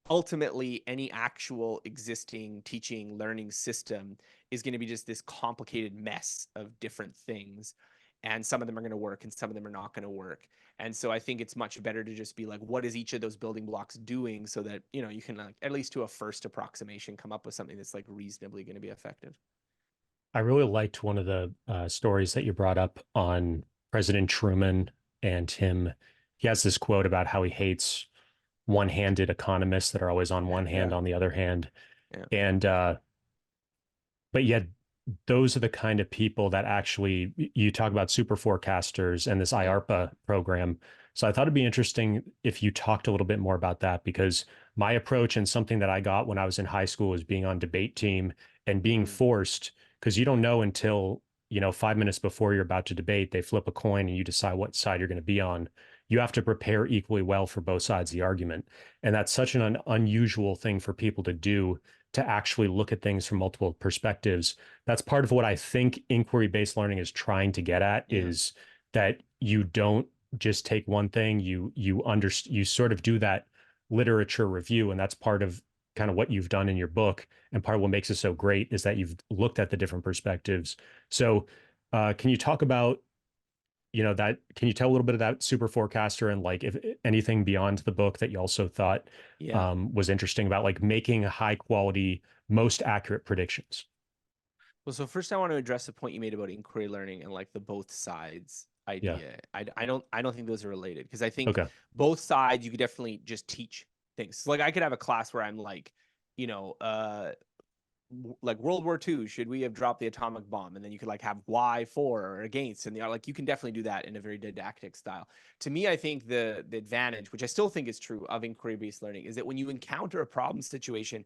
S2: ultimately any actual existing teaching learning system is going to be just this complicated mess of different things, and some of them are going to work and some of them are not going to work. And so I think it's much better to just be like, what is each of those building blocks doing, so that, you know, you can like at least to a first approximation come up with something that's like reasonably going to be effective.
S1: I really liked one of the stories that you brought up on President Truman and him. He has this quote about how he hates one-handed economists that are always on one hand,
S2: Yeah,
S1: on the other hand.
S2: yeah,
S1: And but yet those are the kind of people that actually you talk about Superforecasters and this
S2: yeah.
S1: IARPA program. So I thought it'd be interesting if you talked a little bit more about that, because my approach and something that I got when I was in high school was being on debate team and being
S2: Mm-hmm.
S1: forced, because you don't know until, 5 minutes before you're about to debate, they flip a coin and you decide what side you're going to be on. You have to prepare equally well for both sides of the argument. And that's such an unusual thing for people to do, to actually look at things from multiple perspectives. That's part of what I think inquiry-based learning is trying to get at,
S2: Yeah,
S1: is that you don't just take one thing, you sort of do that literature review, and that's part of kind of what you've done in your book. And part of what makes it so great is that you've looked at the different perspectives. So can you talk about that, can you tell a little bit about Superforecaster and like if anything beyond the book that you also thought
S2: Yeah.
S1: was interesting about like making high quality, most accurate predictions?
S2: Well, so first I want to address the point you made about inquiry learning and like the both sides
S1: Yeah.
S2: idea. I don't think those are related because I think
S1: Okay.
S2: both sides you could definitely just teach things. So, like I could have a class where I'm like, you know, like World War II, should we have dropped the atomic bomb? And then you could like have why for or against, and like you can definitely do that in a very didactic style. To me, I think the advantage, which I still think is true of inquiry based learning, is that when you encounter a problem situation,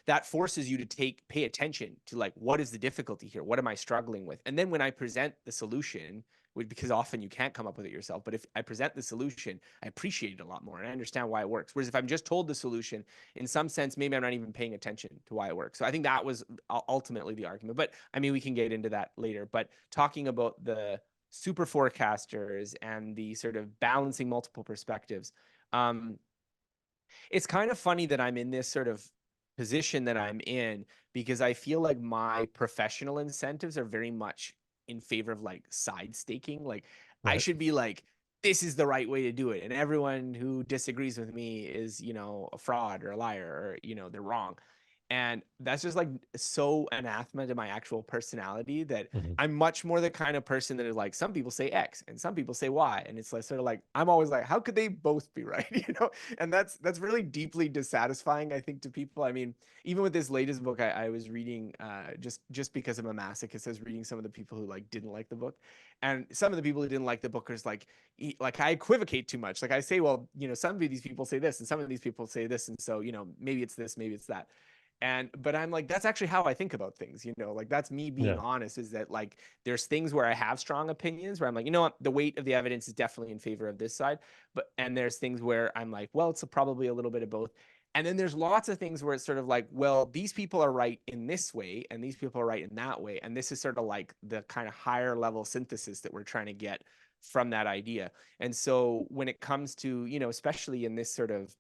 S2: that forces you to pay attention to like what is the difficulty here, what am I struggling with, and then when I present the solution, because often you can't come up with it yourself. But if I present the solution, I appreciate it a lot more and I understand why it works. Whereas if I'm just told the solution, in some sense, maybe I'm not even paying attention to why it works. So I think that was ultimately the argument. But I mean, we can get into that later. But talking about the super forecasters and the sort of balancing multiple perspectives, um, it's kind of funny that I'm in this sort of position that I'm in because I feel like my professional incentives are very much in favor of like side staking. Like I
S1: Right.
S2: should be like, this is the right way to do it. And everyone who disagrees with me is, a fraud or a liar or, they're wrong. And that's just like so anathema to my actual personality that
S1: Mhm.
S2: I'm much more the kind of person that is like, some people say X and some people say Y. And it's like sort of like, I'm always like, how could they both be right? And that's really deeply dissatisfying, I think, to people. I mean, even with this latest book I was reading, just because I'm a masochist, I was reading some of the people who like didn't like the book. And some of the people who didn't like the book is like I equivocate too much. Like I say, well, some of these people say this and some of these people say this. And so, maybe it's this, maybe it's that. But I'm like, that's actually how I think about things, like that's me being
S1: Yeah.
S2: honest, is that like there's things where I have strong opinions where I'm like, you know what, the weight of the evidence is definitely in favor of this side. And there's things where I'm like, well, it's probably a little bit of both. And then there's lots of things where it's sort of like, well, these people are right in this way and these people are right in that way. And this is sort of like the kind of higher level synthesis that we're trying to get from that idea. And so when it comes to, especially in this sort of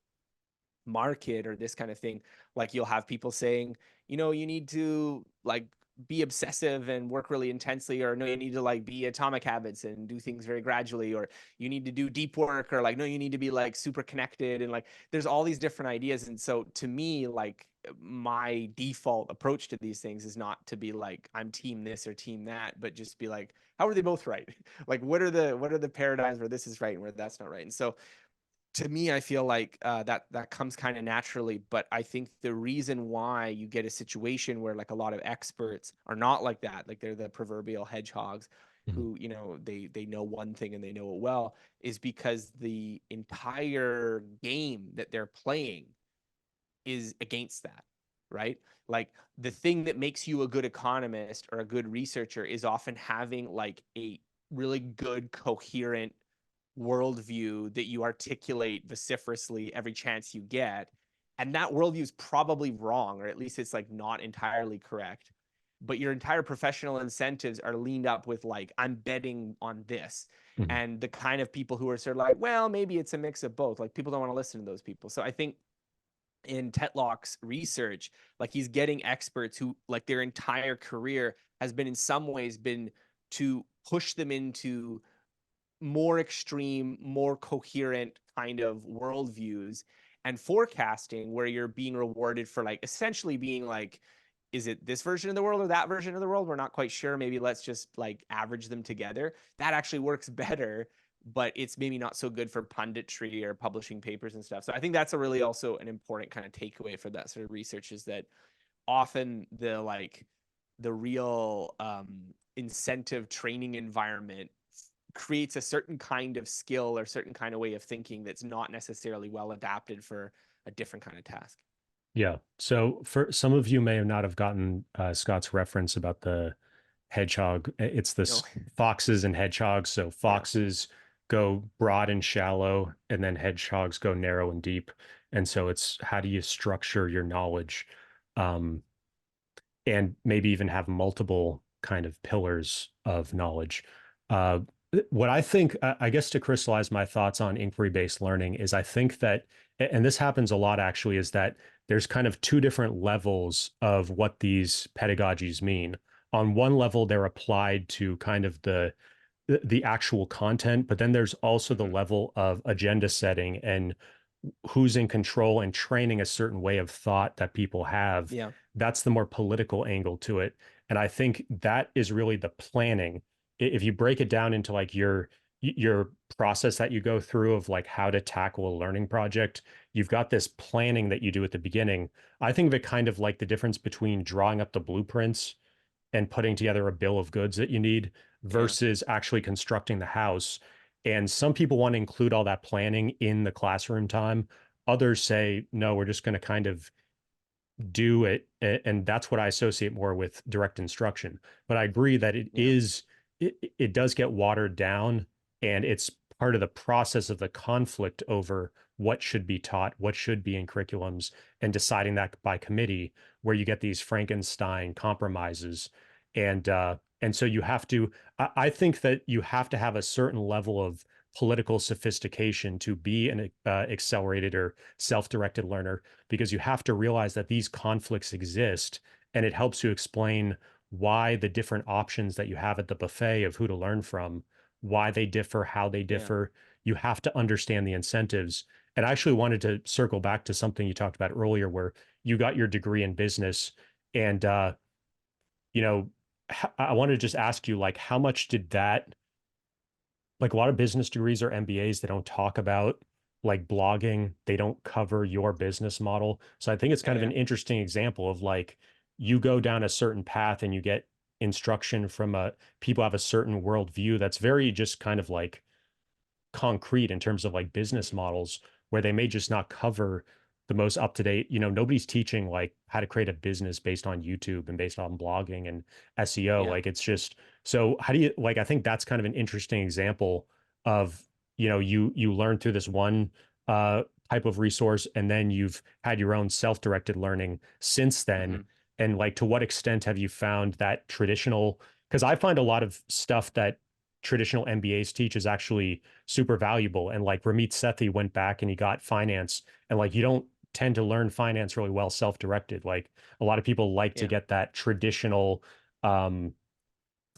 S2: market or this kind of thing, like you'll have people saying, you need to like be obsessive and work really intensely, or no, you need to like be atomic habits and do things very gradually, or you need to do deep work, or like no, you need to be like super connected, and like there's all these different ideas. And so to me, like my default approach to these things is not to be like I'm team this or team that, but just be like, how are they both right? Like what are the paradigms where this is right and where that's not right? And so to me, I feel like that comes kind of naturally. But I think the reason why you get a situation where like a lot of experts are not like that, like they're the proverbial hedgehogs
S1: Mhm.
S2: who, they know one thing and they know it well, is because the entire game that they're playing is against that, right? Like the thing that makes you a good economist or a good researcher is often having like a really good, coherent worldview that you articulate vociferously every chance you get. And that worldview is probably wrong, or at least it's like not entirely correct. But your entire professional incentives are leaned up with like, I'm betting on this.
S1: Mhm.
S2: And the kind of people who are sort of like, well, maybe it's a mix of both. Like people don't want to listen to those people. So I think in Tetlock's research, like he's getting experts who like their entire career has been in some ways been to push them into more extreme, more coherent kind of worldviews, and forecasting where you're being rewarded for like essentially being like, is it this version of the world or that version of the world? We're not quite sure. Maybe let's just like average them together. That actually works better, but it's maybe not so good for punditry or publishing papers and stuff. So I think that's a really also an important kind of takeaway for that sort of research, is that often the real incentive training environment creates a certain kind of skill or certain kind of way of thinking that's not necessarily well adapted for a different kind of task.
S1: Yeah. So for some of you may not have gotten Scott's reference about the hedgehog. It's
S2: No,
S1: this foxes and hedgehogs. So
S2: yeah,
S1: foxes go broad and shallow, and then hedgehogs go narrow and deep. And so it's how do you structure your knowledge, um, and maybe even have multiple kind of pillars of knowledge. Uh, what I think, I guess, to crystallize my thoughts on inquiry-based learning is I think that, and this happens a lot actually, is that there's kind of two different levels of what these pedagogies mean. On one level, they're applied to kind of the actual content, but then there's also the
S2: Mhm.
S1: level of agenda setting and who's in control and training a certain way of thought that people have.
S2: Yeah.
S1: That's the more political angle to it. And I think that is really the planning. If you break it down into like your process that you go through of like how to tackle a learning project, you've got this planning that you do at the beginning. I think of it kind of like the difference between drawing up the blueprints and putting together a bill of goods that you need
S2: Yeah.
S1: versus actually constructing the house. And some people want to include all that planning in the classroom time. Others say, no, we're just going to kind of do it. And that's what I associate more with direct instruction. But I agree that
S2: Yeah.
S1: it does get watered down, and it's part of the process of the conflict over what should be taught, what should be in curriculums, and deciding that by committee, where you get these Frankenstein compromises. And so you have to, I think that you have to have a certain level of political sophistication to be an accelerated or self-directed learner, because you have to realize that these conflicts exist, and it helps you explain why the different options that you have at the buffet of who to learn from, why they differ, how they
S2: Yeah.
S1: differ. You have to understand the incentives. And I actually wanted to circle back to something you talked about earlier, where you got your degree in business. And, you know, I wanted to just ask you, like, how much did that, like a lot of business degrees or MBAs, they don't talk about like blogging, they don't cover your business model. So I think it's
S2: Yeah.
S1: kind of
S2: Yeah.
S1: an interesting example of like you go down a certain path and you get instruction from a people have a certain worldview that's very just kind of like concrete in terms of like business models, where they may just not cover the most up to date. Nobody's teaching like how to create a business based on YouTube and based on blogging and SEO.
S2: Yeah.
S1: Like it's just so how do you like I think that's kind of an interesting example of, you learn through this one uh type of resource, and then you've had your own self-directed learning since then.
S2: Mhm.
S1: And like to what extent have you found that traditional, because I find a lot of stuff that traditional MBAs teach is actually super valuable. And like Ramit Sethi went back and he got finance, and like you don't tend to learn finance really well self-directed. Like a lot of people like to
S2: Yeah.
S1: get that traditional um,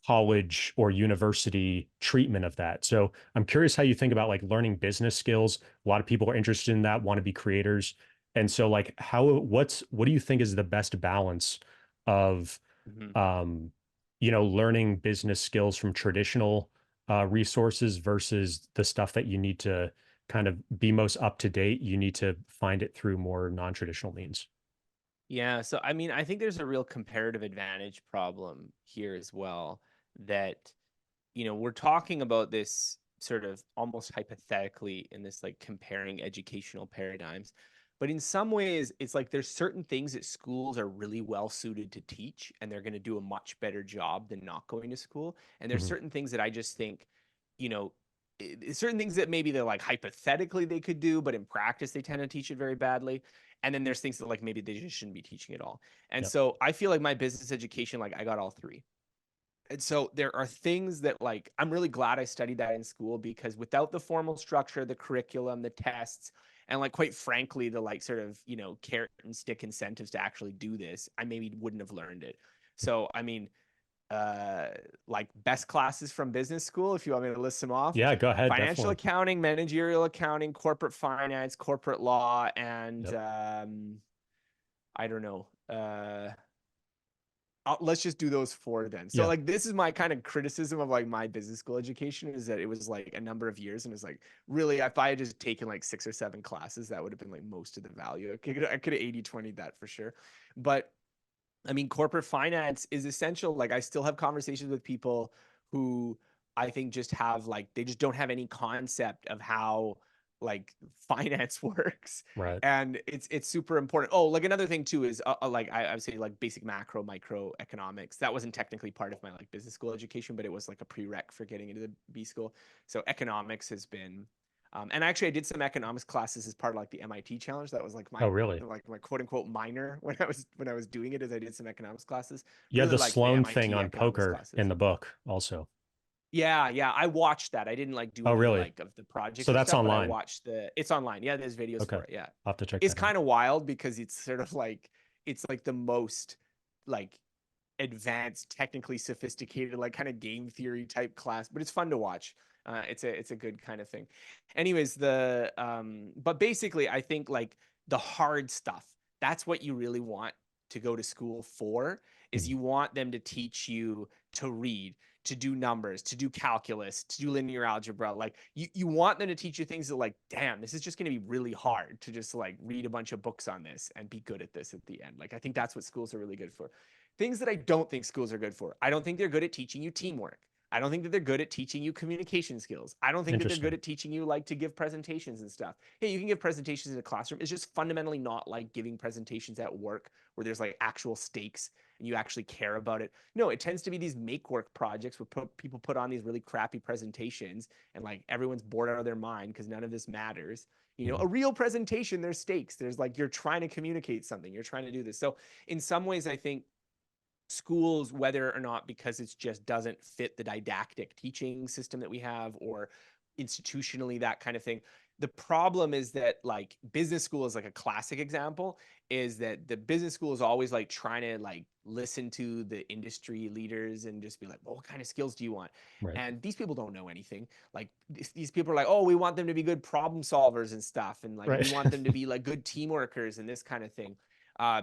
S1: college or university treatment of that. So I'm curious how you think about like learning business skills. A lot of people are interested in that, want to be creators. And so like what do you think is the best balance of
S2: Mhm.
S1: um, learning business skills from traditional resources versus the stuff that you need to kind of be most up to date? You need to find it through more non-traditional means.
S2: Yeah, so I mean, I think there's a real comparative advantage problem here as well, that we're talking about this sort of almost hypothetically in this like comparing educational paradigms. But in some ways, it's like there's certain things that schools are really well suited to teach, and they're going to do a much better job than not going to school. And there's
S1: Mhm.
S2: certain things that I just think, you know, certain things that maybe they're like hypothetically they could do, but in practice they tend to teach it very badly. And then there's things that like maybe they just shouldn't be teaching at all. And
S1: Yep.
S2: so I feel like my business education, like I got all three. And so there are things that like I'm really glad I studied that in school, because without the formal structure, the curriculum, the tests, and like quite frankly, the like sort of, carrot and stick incentives to actually do this, I maybe wouldn't have learned it. So I mean, uh like best classes from business school, if you want me to list them off:
S1: Yeah, go ahead,
S2: financial
S1: definitely.
S2: accounting, managerial accounting, corporate finance, corporate law, and
S1: Yep.
S2: I don't know, let's just do those four then. So
S1: Yeah.
S2: like this is my kind of criticism of like my business school education, is that it was like a number of years, and it's like really if I had just taken like 6 or 7 classes, that would have been like most of the value. I could have 80/20 that for sure. But I mean, corporate finance is essential. Like I still have conversations with people who I think just have like they just don't have any concept of how like finance works.
S1: Right.
S2: And it's super important. Oh, like another thing too is like I would say like basic macro micro economics. That wasn't technically part of my like business school education, but it was like a prereq for getting into the B school. So economics has been and actually, I did some economics classes as part of like the MIT challenge. That was
S1: Oh, really?
S2: like my quote unquote minor when I was doing it. Is I did some economics classes.
S1: You had
S2: Really
S1: the
S2: liked the
S1: Sloan thing
S2: MIT
S1: on
S2: economics
S1: poker in
S2: classes.
S1: the book also.
S2: Yeah, yeah, I watched that. I didn't like do
S1: Oh,
S2: any
S1: really?
S2: like of the projects
S1: So
S2: or
S1: that's
S2: stuff, but I
S1: online.
S2: watched the. It's online. Yeah, there's videos
S1: Okay.
S2: for it. Yeah,
S1: I'll have to check
S2: it's
S1: that out.
S2: kind of wild because it's sort of like it's like the most like advanced, technically sophisticated, like kind of game theory type class, but it's fun to watch. It's a good kind of thing. Anyways, but basically, I think like the hard stuff, that's what you really want to go to school for, is
S1: Mhm.
S2: you want them to teach you to read, to do numbers, to do calculus, to do linear algebra. Like you want them to teach you things that like, damn, this is just going to be really hard to just like read a bunch of books on this and be good at this at the end. Like I think that's what schools are really good for. Things that I don't think schools are good for. I don't think they're good at teaching you teamwork. I don't think that they're good at teaching you communication skills. I don't think that they're good
S1: Interesting.
S2: at teaching you like to give presentations and stuff. Hey, you can give presentations in a classroom. It's just fundamentally not like giving presentations at work where there's like actual stakes and you actually care about it. No, it tends to be these make work projects where people put on these really crappy presentations and like everyone's bored out of their mind because none of this matters. A
S1: Mhm.
S2: real presentation, there's stakes. There's like you're trying to communicate something. You're trying to do this. So in some ways, I think schools, whether or not because it just doesn't fit the didactic teaching system that we have or institutionally, that kind of thing. The problem is that like business school is like a classic example, is that the business school is always like trying to like listen to the industry leaders and just be like, well, what kind of skills do you want?
S1: Right.
S2: And these people don't know anything. Like these people are like, oh, we want them to be good problem solvers and stuff. And like, we
S1: Right.
S2: want them to be like good team workers and this kind of thing.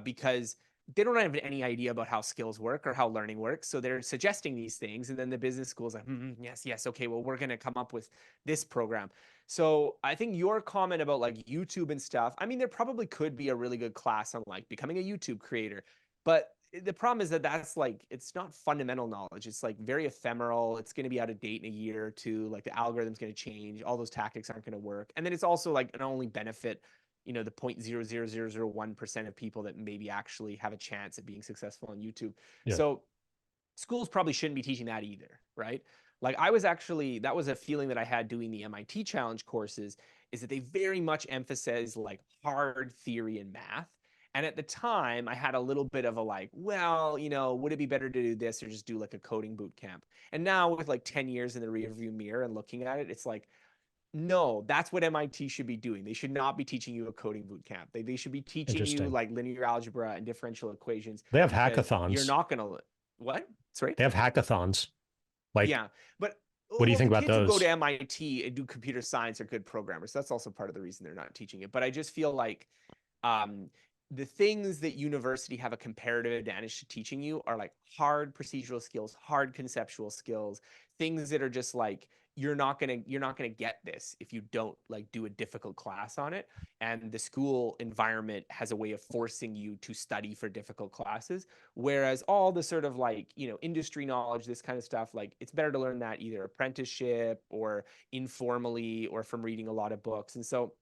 S2: Because they don't have any idea about how skills work or how learning works. So they're suggesting these things. And then the business school is like, yes, yes. Okay, well, we're going to come up with this program. So I think your comment about like YouTube and stuff, I mean, there probably could be a really good class on like becoming a YouTube creator. But the problem is that that's like, it's not fundamental knowledge. It's like very ephemeral. It's going to be out of date in a year or two. Like the algorithm's going to change. All those tactics aren't going to work. And then it's also like an only benefit the 0.00001% of people that maybe actually have a chance at being successful on YouTube.
S1: Yeah.
S2: So schools probably shouldn't be teaching that either, right? Like I was actually, that was a feeling that I had doing the MIT challenge courses, is that they very much emphasize like hard theory and math. And at the time, I had a little bit of a like, well, would it be better to do this or just do like a coding boot camp? And now with like 10 years in the rearview mirror and looking at it, it's like, no, that's what MIT should be doing. They should not be teaching you a coding boot camp. They should be teaching you
S1: Interesting.
S2: like linear algebra and differential equations,
S1: They have
S2: because you're
S1: hackathons.
S2: not going to, what? Sorry?
S1: They have hackathons. Like,
S2: Yeah. But,
S1: what do you
S2: well,
S1: think
S2: the
S1: about
S2: kids who go to
S1: those?
S2: MIT and do computer science are good programmers. That's also part of the reason they're not teaching it. But I just feel like um, the things that university have a comparative advantage to teaching you are like hard procedural skills, hard conceptual skills, things that are just like you're not gonna get this if you don't like do a difficult class on it. And the school environment has a way of forcing you to study for difficult classes, whereas all the sort of like industry knowledge, this kind of stuff, like it's better to learn that either apprenticeship or informally or from reading a lot of books. And so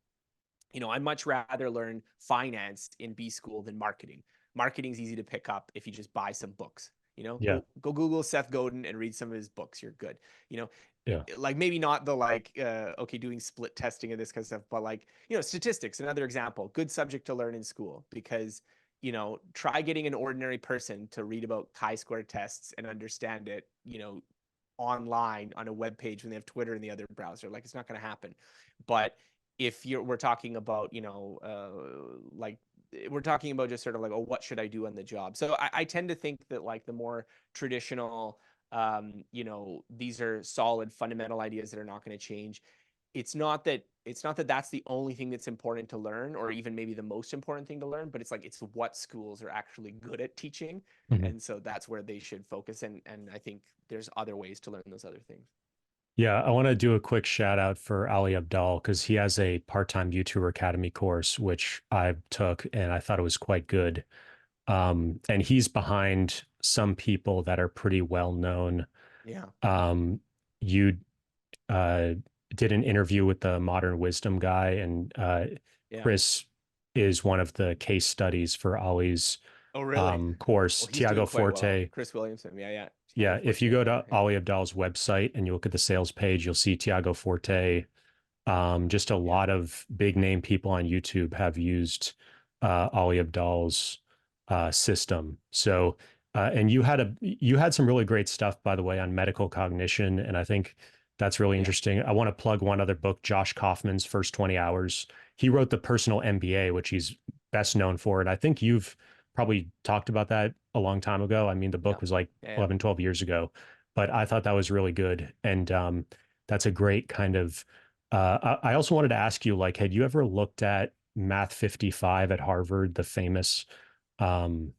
S2: I'd much rather learn finance in B school than marketing. Marketing's easy to pick up if you just buy some books.
S1: Yeah.
S2: Go Google Seth Godin and read some of his books. You're good. You know,
S1: Yeah.
S2: like maybe not the like okay, doing split testing and this kind of stuff, but like statistics. Another example, good subject to learn in school, because try getting an ordinary person to read about chi-square tests and understand it. Online on a web page when they have Twitter in the other browser. Like it's not going to happen. But if we're talking about, like we're talking about just sort of like, oh, what should I do on the job? So I tend to think that like the more traditional, these are solid fundamental ideas that are not going to change. It's not that that's the only thing that's important to learn, or even maybe the most important thing to learn, but it's like it's what schools are actually good at teaching.
S1: Mhm.
S2: And so that's where they should focus. And I think there's other ways to learn those other things.
S1: Yeah, I want to do a quick shout out for Ali Abdaal because he has a part-time YouTuber Academy course which I took and I thought it was quite good. And he's behind some people that are pretty well known.
S2: Yeah.
S1: You uh, did an interview with the Modern Wisdom guy, and
S2: Yeah.
S1: Chris is one of the case studies for Ali's
S2: Oh, really?
S1: course.
S2: Well, he's doing
S1: Tiago
S2: quite well.
S1: Forte.
S2: Chris Williamson. Yeah, yeah. Tiago
S1: Yeah, if you
S2: Forte.
S1: go
S2: Yeah,
S1: to
S2: yeah.
S1: Ali Abdal's website and you look at the sales page, you'll see Tiago Forte. Just a
S2: Yeah.
S1: lot of big name people on YouTube have used Ali Abdal's system. So, and you had some really great stuff, by the way, on medical cognition, and I think that's really
S2: Yeah.
S1: interesting. I want to plug one other book, Josh Kaufman's First 20 Hours. He wrote the Personal MBA, which he's best known for, and I think you've probably talked about that a long time ago. I mean, the
S2: Yeah.
S1: book was like
S2: Yeah.
S1: 11, 12 years ago, but I thought that was really good. And that's a great kind of, I also wanted to ask you, like, had you ever looked at Math 55 at Harvard, the famous, um,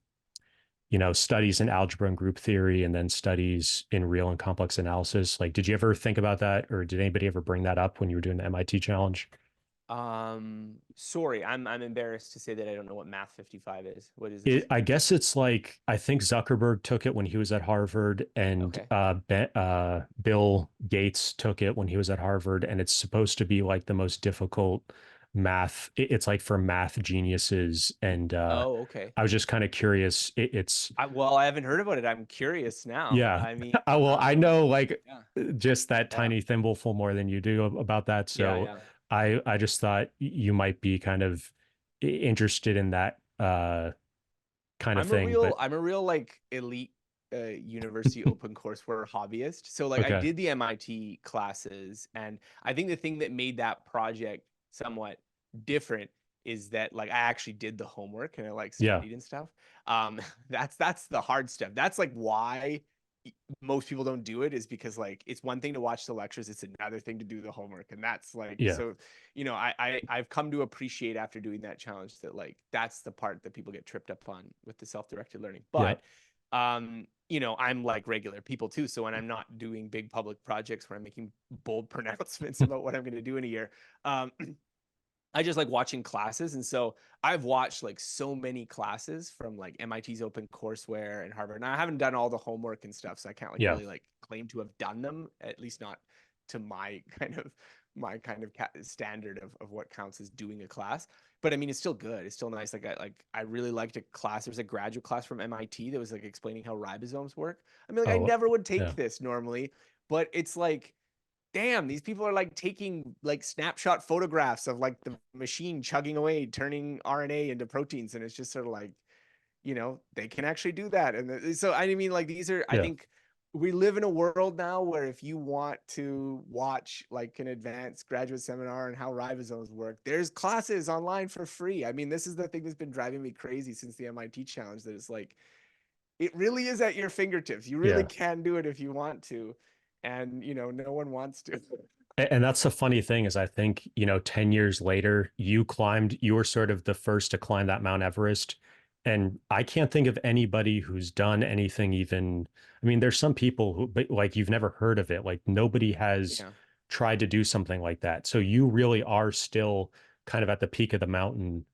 S1: studies in algebra and group theory, and then studies in real and complex analysis? Like, did you ever think about that, or did anybody ever bring that up when you were doing the MIT challenge?
S2: Sorry, I'm embarrassed to say that I don't know what Math 55 is. What is this?
S1: I guess it's like, I think Zuckerberg took it when he was at Harvard, and
S2: Okay.
S1: Bill Gates took it when he was at Harvard, and it's supposed to be like the most difficult math. It's like for math geniuses, and
S2: Oh, okay.
S1: I was just kind of curious. It's
S2: Well, I haven't heard about it. I'm curious now.
S1: Yeah.
S2: I mean,
S1: Well, I know like
S2: yeah,
S1: just that
S2: yeah,
S1: tiny thimbleful more than you do about that.
S2: yeah,
S1: So
S2: yeah.
S1: I just thought you might be kind of interested in that kind of thing. But
S2: I'm a real like elite university open courseware hobbyist. So like I
S1: okay.
S2: did the MIT classes, and I think the thing that made that project somewhat different is that like I actually did the homework and I like
S1: Yeah.
S2: studied and stuff. That's the hard stuff. That's like why most people don't do it, is because like it's one thing to watch the lectures, it's another thing to do the homework. And that's like,
S1: Yeah.
S2: so I've come to appreciate after doing that challenge that like that's the part that people get tripped up on with the self-directed learning.
S1: Yeah.
S2: But I'm like regular people too, so when I'm not doing big public projects where I'm making bold pronouncements about what I'm going to do in a year, um I just like watching classes. And so I've watched like so many classes from like MIT's open courseware and Harvard. And I haven't done all the homework and stuff, so I can't like
S1: Yeah.
S2: really like claim to have done them, at least not to my kind of standard of what counts as doing a class. But I mean, it's still good. It's still nice. I really liked a class. There was a graduate class from MIT that was like explaining how ribosomes work. I mean, like I
S1: Oh,
S2: never would
S1: yeah.
S2: take this normally, but it's like damn, these people are like taking like snapshot photographs of like the machine chugging away, turning RNA into proteins. And it's just sort of like, they can actually do that. And so, I mean, like I
S1: Yeah.
S2: think we live in a world now where if you want to watch like an advanced graduate seminar on how ribosomes work, there's classes online for free. I mean, this is the thing that's been driving me crazy since the MIT challenge, that it's like, it really is at your fingertips. You really
S1: Yeah.
S2: can do it if you want to. And, no one wants to.
S1: And that's the funny thing is I think, 10 years later, you were sort of the first to climb that Mount Everest. And I can't think of anybody who's done anything even, I mean, there's some people who, but like you've never heard of it. Like nobody has
S2: Yeah.
S1: tried to do something like that. So you really are still kind of at the peak of the mountain.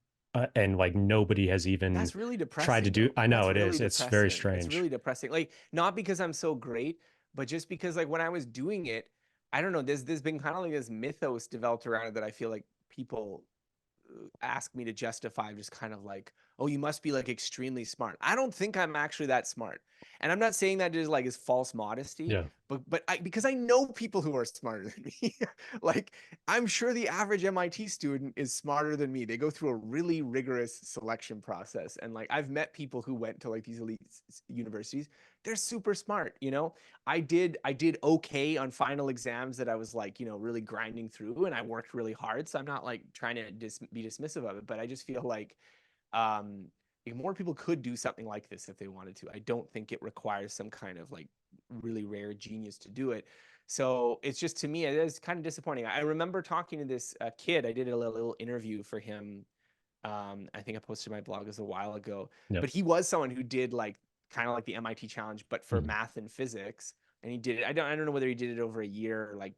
S1: And like nobody has even
S2: That's really
S1: tried to
S2: depressing
S1: do.
S2: though.
S1: I know
S2: That's
S1: it
S2: really
S1: is. It's very
S2: depressing. It's
S1: strange.
S2: really depressing. Like not because I'm so great, but just because like when I was doing it, I don't know, there's been kind of like this mythos developed around it that I feel like people ask me to justify, just kind of like, oh, you must be like extremely smart. I don't think I'm actually that smart. And I'm not saying that is like is false modesty,
S1: Yeah.
S2: but because I know people who are smarter than me. Like I'm sure the average MIT student is smarter than me. They go through a really rigorous selection process. And like I've met people who went to like these elite universities. They're super smart, I did okay on final exams that I was like, really grinding through, and I worked really hard. So I'm not like trying to be dismissive of it, but I just feel um like more people could do something like this if they wanted to. I don't think it requires some kind of like really rare genius to do it. So it's just, to me, it is kind of disappointing. I remember talking to this kid. I did a little interview for him. I think I posted my blog as a while ago,
S1: Yeah.
S2: but he was someone who did like kind of like the MIT challenge, but for
S1: Mhm.
S2: math and physics. And he did it. I don't know whether he did it over a year, or like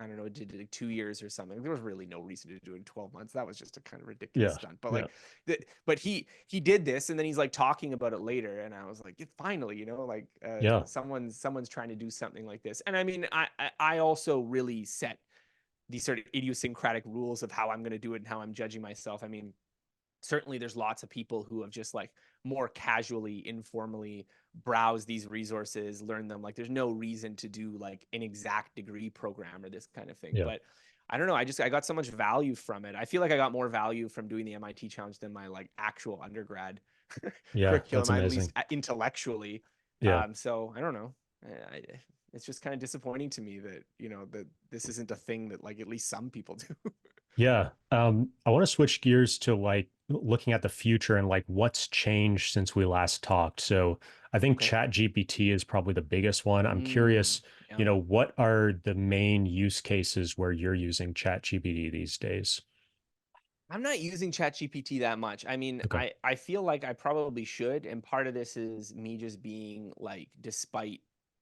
S2: I don't know, did it like 2 years or something. There was really no reason to do it in 12 months. That was just a kind of ridiculous
S1: Yeah.
S2: stunt. But
S1: Yeah.
S2: like but he did this, and then he's like talking about it later, and I was like, finally, like
S1: Yeah.
S2: someone's trying to do something like this. And I mean, I also really set these sort of idiosyncratic rules of how I'm going to do it and how I'm judging myself. I mean, certainly there's lots of people who have just like more casually, informally browse these resources, learn them. Like there's no reason to do like an exact degree program or this kind of thing.
S1: Yeah.
S2: But I don't know, I got so much value from it. I feel like I got more value from doing the MIT challenge than my like actual undergrad
S1: Yeah. That's
S2: curriculum, at least
S1: amazing.
S2: intellectually.
S1: Yeah.
S2: So I don't know. I, it's just kind of disappointing to me that that this isn't a thing that like at least some people do.
S1: Yeah. I want to switch gears to like looking at the future and like what's changed since we last talked. So I think
S2: Okay.
S1: ChatGPT is probably the biggest one. I'm
S2: Mm,
S1: curious,
S2: yeah.
S1: what are the main use cases where you're using ChatGPT these days?
S2: I'm not using ChatGPT that much. I mean,
S1: Okay.
S2: I feel like I probably should, and part of this is me just being like, despite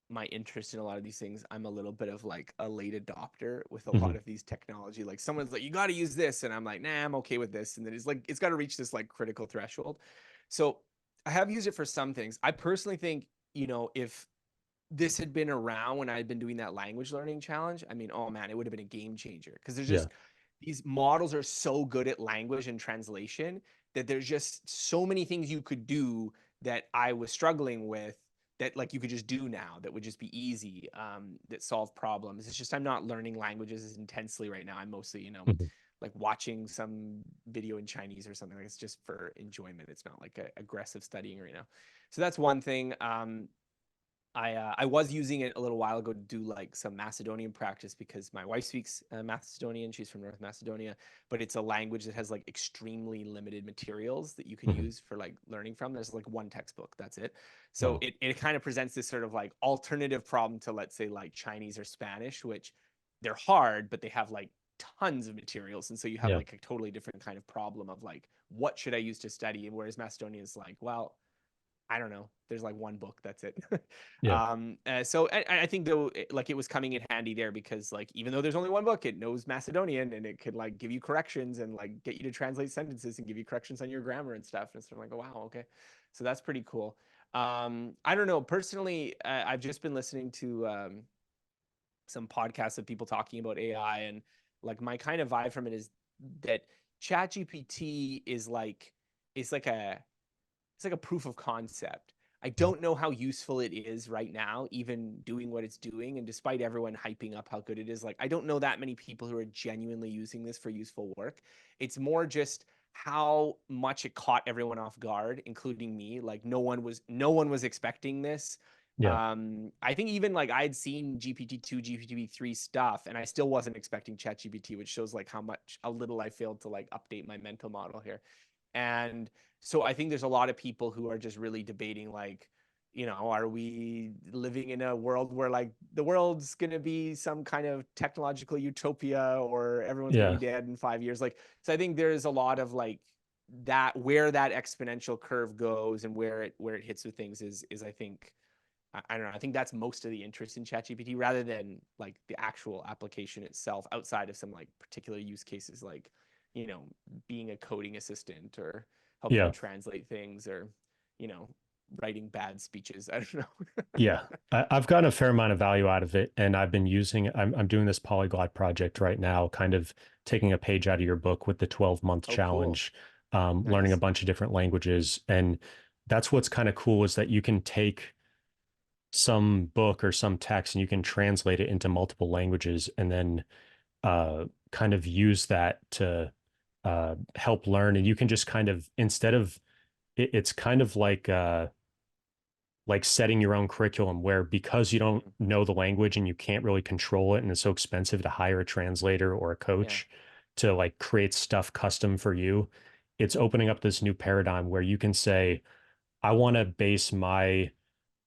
S2: my interest in a lot of these things, I'm a little bit of like a late adopter with a lot
S1: Hmm.
S2: of these technology. Like someone's like, you got to use this, and I'm like, nah, I'm okay with this, and then it's like it's got to reach this like critical threshold. So I have used it for some things. I personally think, if this had been around when I'd been doing that language learning challenge, I mean, oh man, it would have been a game changer because there's
S1: Yeah.
S2: just these models are so good at language and translation that there's just so many things you could do that I was struggling with that like you could just do now that would just be easy, that solve problems. It's just I'm not learning languages as intensely right now. I'm mostly,
S1: Mhm.
S2: like watching some video in Chinese or something. Like it's just for enjoyment. It's not like aggressive studying right now. So that's one thing. I was using it a little while ago to do like some Macedonian practice because my wife speaks Macedonian. She's from North Macedonia, but it's a language that has like extremely limited materials that you can
S1: Mhm.
S2: use for like learning from. There's like one textbook, that's it. So
S1: Wow.
S2: it kind of presents this sort of like alternative problem to, let's say, like Chinese or Spanish, which they're hard, but they have like tons of materials. And so you have
S1: Yeah.
S2: like a totally different kind of problem of like, what should I use to study? And whereas Macedonian is like, well, I don't know. There's like one book. That's it.
S1: Yeah.
S2: So I think though, like it was coming in handy there because like even though there's only one book, it knows Macedonian and it could like give you corrections and like get you to translate sentences and give you corrections on your grammar and stuff. And so I'm like, oh wow, okay. So that's pretty cool. I don't know. Personally, I've just been listening to some podcasts of people talking about AI, and like my kind of vibe from it is that ChatGPT is like a proof of concept. I
S1: Mhm.
S2: don't know how useful it is right now, even doing what it's doing. And despite everyone hyping up how good it is, like I don't know that many people who are genuinely using this for useful work. It's more just how much it caught everyone off guard, including me. Like no one was expecting this.
S1: Yeah.
S2: I think even like I had seen GPT-2, GPT-3 stuff, and I still wasn't expecting ChatGPT, which shows like how little I failed to like update my mental model here. And so I think there's a lot of people who are just really debating like, are we living in a world where like the world's going to be some kind of technological utopia or everyone's going to
S1: Yeah.
S2: be dead in 5 years? Like, so I think there's a lot of like that where that exponential curve goes and where it hits with things is I think I don't know. I think that's most of the interest in ChatGPT rather than like the actual application itself outside of some like particular use cases like, you know, being a coding assistant or helping you
S1: Yeah.
S2: translate things or, you know, writing bad speeches. I don't know.
S1: Yeah, I've gotten a fair amount of value out of it, and I've been using. I'm doing this polyglot project right now, kind of taking a page out of your book with the 12-month
S2: Oh, cool.
S1: challenge, learning a
S2: Nice.
S1: bunch of different languages, and that's what's kind of cool is that you can take some book or some text and you can translate it into multiple languages, and then kind of use that to help learn. And you can just kind of instead of it's kind of like setting your own curriculum where because you don't
S2: Mhm.
S1: know the language and you can't really control it and it's so expensive to hire a translator or a
S2: Yeah.
S1: coach to like create stuff custom for you, it's opening up this new paradigm where you can say, I want to base my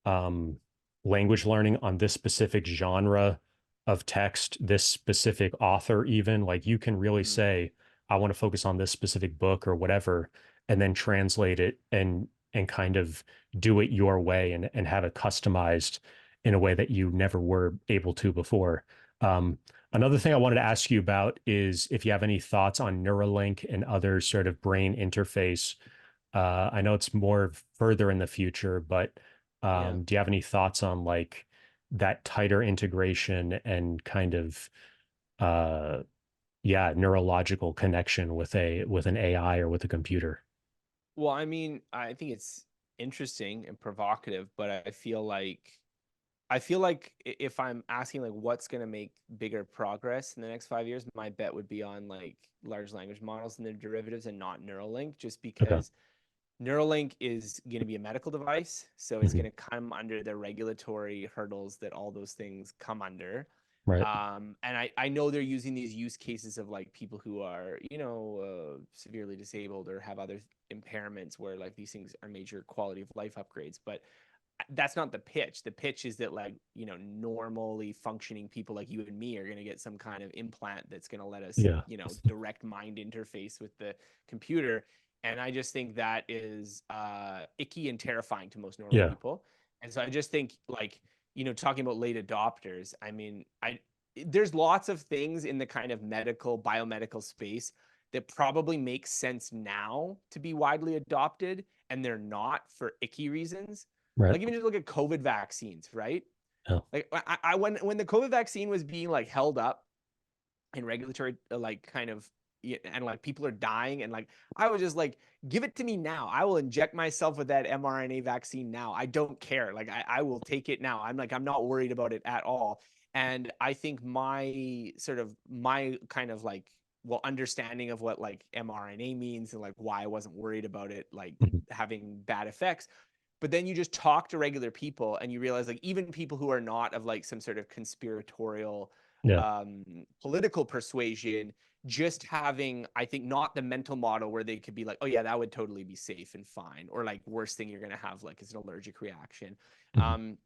S1: um, language learning on this specific genre of text, this specific author, even like you can really
S2: Mhm.
S1: say, I want to focus on this specific book or whatever, and then translate it and kind of do it your way and have it customized in a way that you never were able to before. Another thing I wanted to ask you about is if you have any thoughts on Neuralink and other sort of brain interface. I know it's more further in the future, but
S2: Yeah.
S1: do you have any thoughts on like that tighter integration and kind of uh, yeah, neurological connection with an AI or with a computer?
S2: Well, I mean, I think it's interesting and provocative, but I feel like if I'm asking like what's going to make bigger progress in the next 5 years, my bet would be on like large language models and their derivatives and not Neuralink, just
S1: Okay.
S2: because Neuralink is going to be a medical device. So it's
S1: Hmm.
S2: going to come under the regulatory hurdles that all those things come under.
S1: Right.
S2: And I know they're using these use cases of like people who are, severely disabled or have other impairments where like these things are major quality of life upgrades. But that's not the pitch. The pitch is that like, normally functioning people like you and me are going to get some kind of implant that's going to let us,
S1: Yeah.
S2: direct mind interface with the computer. And I just think that is icky and terrifying to most normal
S1: Yeah.
S2: people. And so I just think like, talking about late adopters, I mean, there's lots of things in the kind of biomedical space that probably make sense now to be widely adopted, and they're not for icky reasons.
S1: Right.
S2: Like even just look at COVID vaccines, right?
S1: Yeah.
S2: Like when the COVID vaccine was being like held up in regulatory like kind of, and like people are dying, and like I was just like, give it to me now. I will inject myself with that mRNA vaccine now. I don't care. Like I will take it now. I'm not worried about it at all. And I think my kind of like, well, understanding of what like mRNA means and like why I wasn't worried about it like
S1: Mhm.
S2: having bad effects. But then you just talk to regular people and you realize like even people who are not of like some sort of conspiratorial
S1: Yeah.
S2: political persuasion, just having, I think, not the mental model where they could be like, oh yeah, that would totally be safe and fine, or like worst thing you're going to have like is an allergic reaction.
S1: Mhm.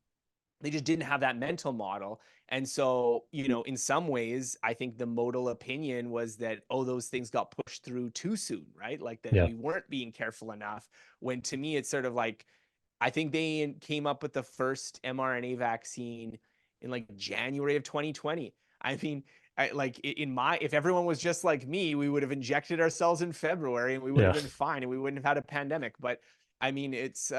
S2: They just didn't have that mental model. And so, in some ways, I think the modal opinion was that, oh, those things got pushed through too soon, right? Like that
S1: Yeah.
S2: we weren't being careful enough. When to me, it's sort of like, I think they came up with the first mRNA vaccine in like January of 2020. I mean, if everyone was just like me, we would have injected ourselves in February and we would have
S1: Yeah.
S2: been fine and we wouldn't have had a pandemic. But I mean, it's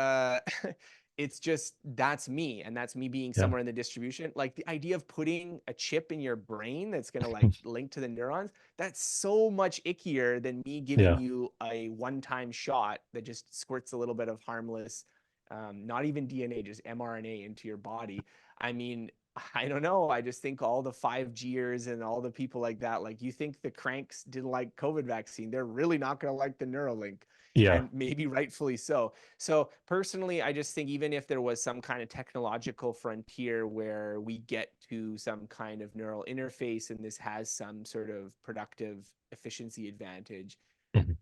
S2: it's just, that's me, and that's me being
S1: Yeah.
S2: somewhere in the distribution. Like the idea of putting a chip in your brain that's going to like link to the neurons, that's so much ickier than me giving
S1: Yeah.
S2: you a one-time shot that just squirts a little bit of harmless, not even DNA, just mRNA into your body. I mean, I don't know. I just think all the 5Gers and all the people like that, like you think the cranks didn't like COVID vaccine, they're really not going to like the Neuralink,
S1: Yeah.
S2: and maybe rightfully so. So personally, I just think even if there was some kind of technological frontier where we get to some kind of neural interface and this has some sort of productive efficiency advantage,
S1: Mhm.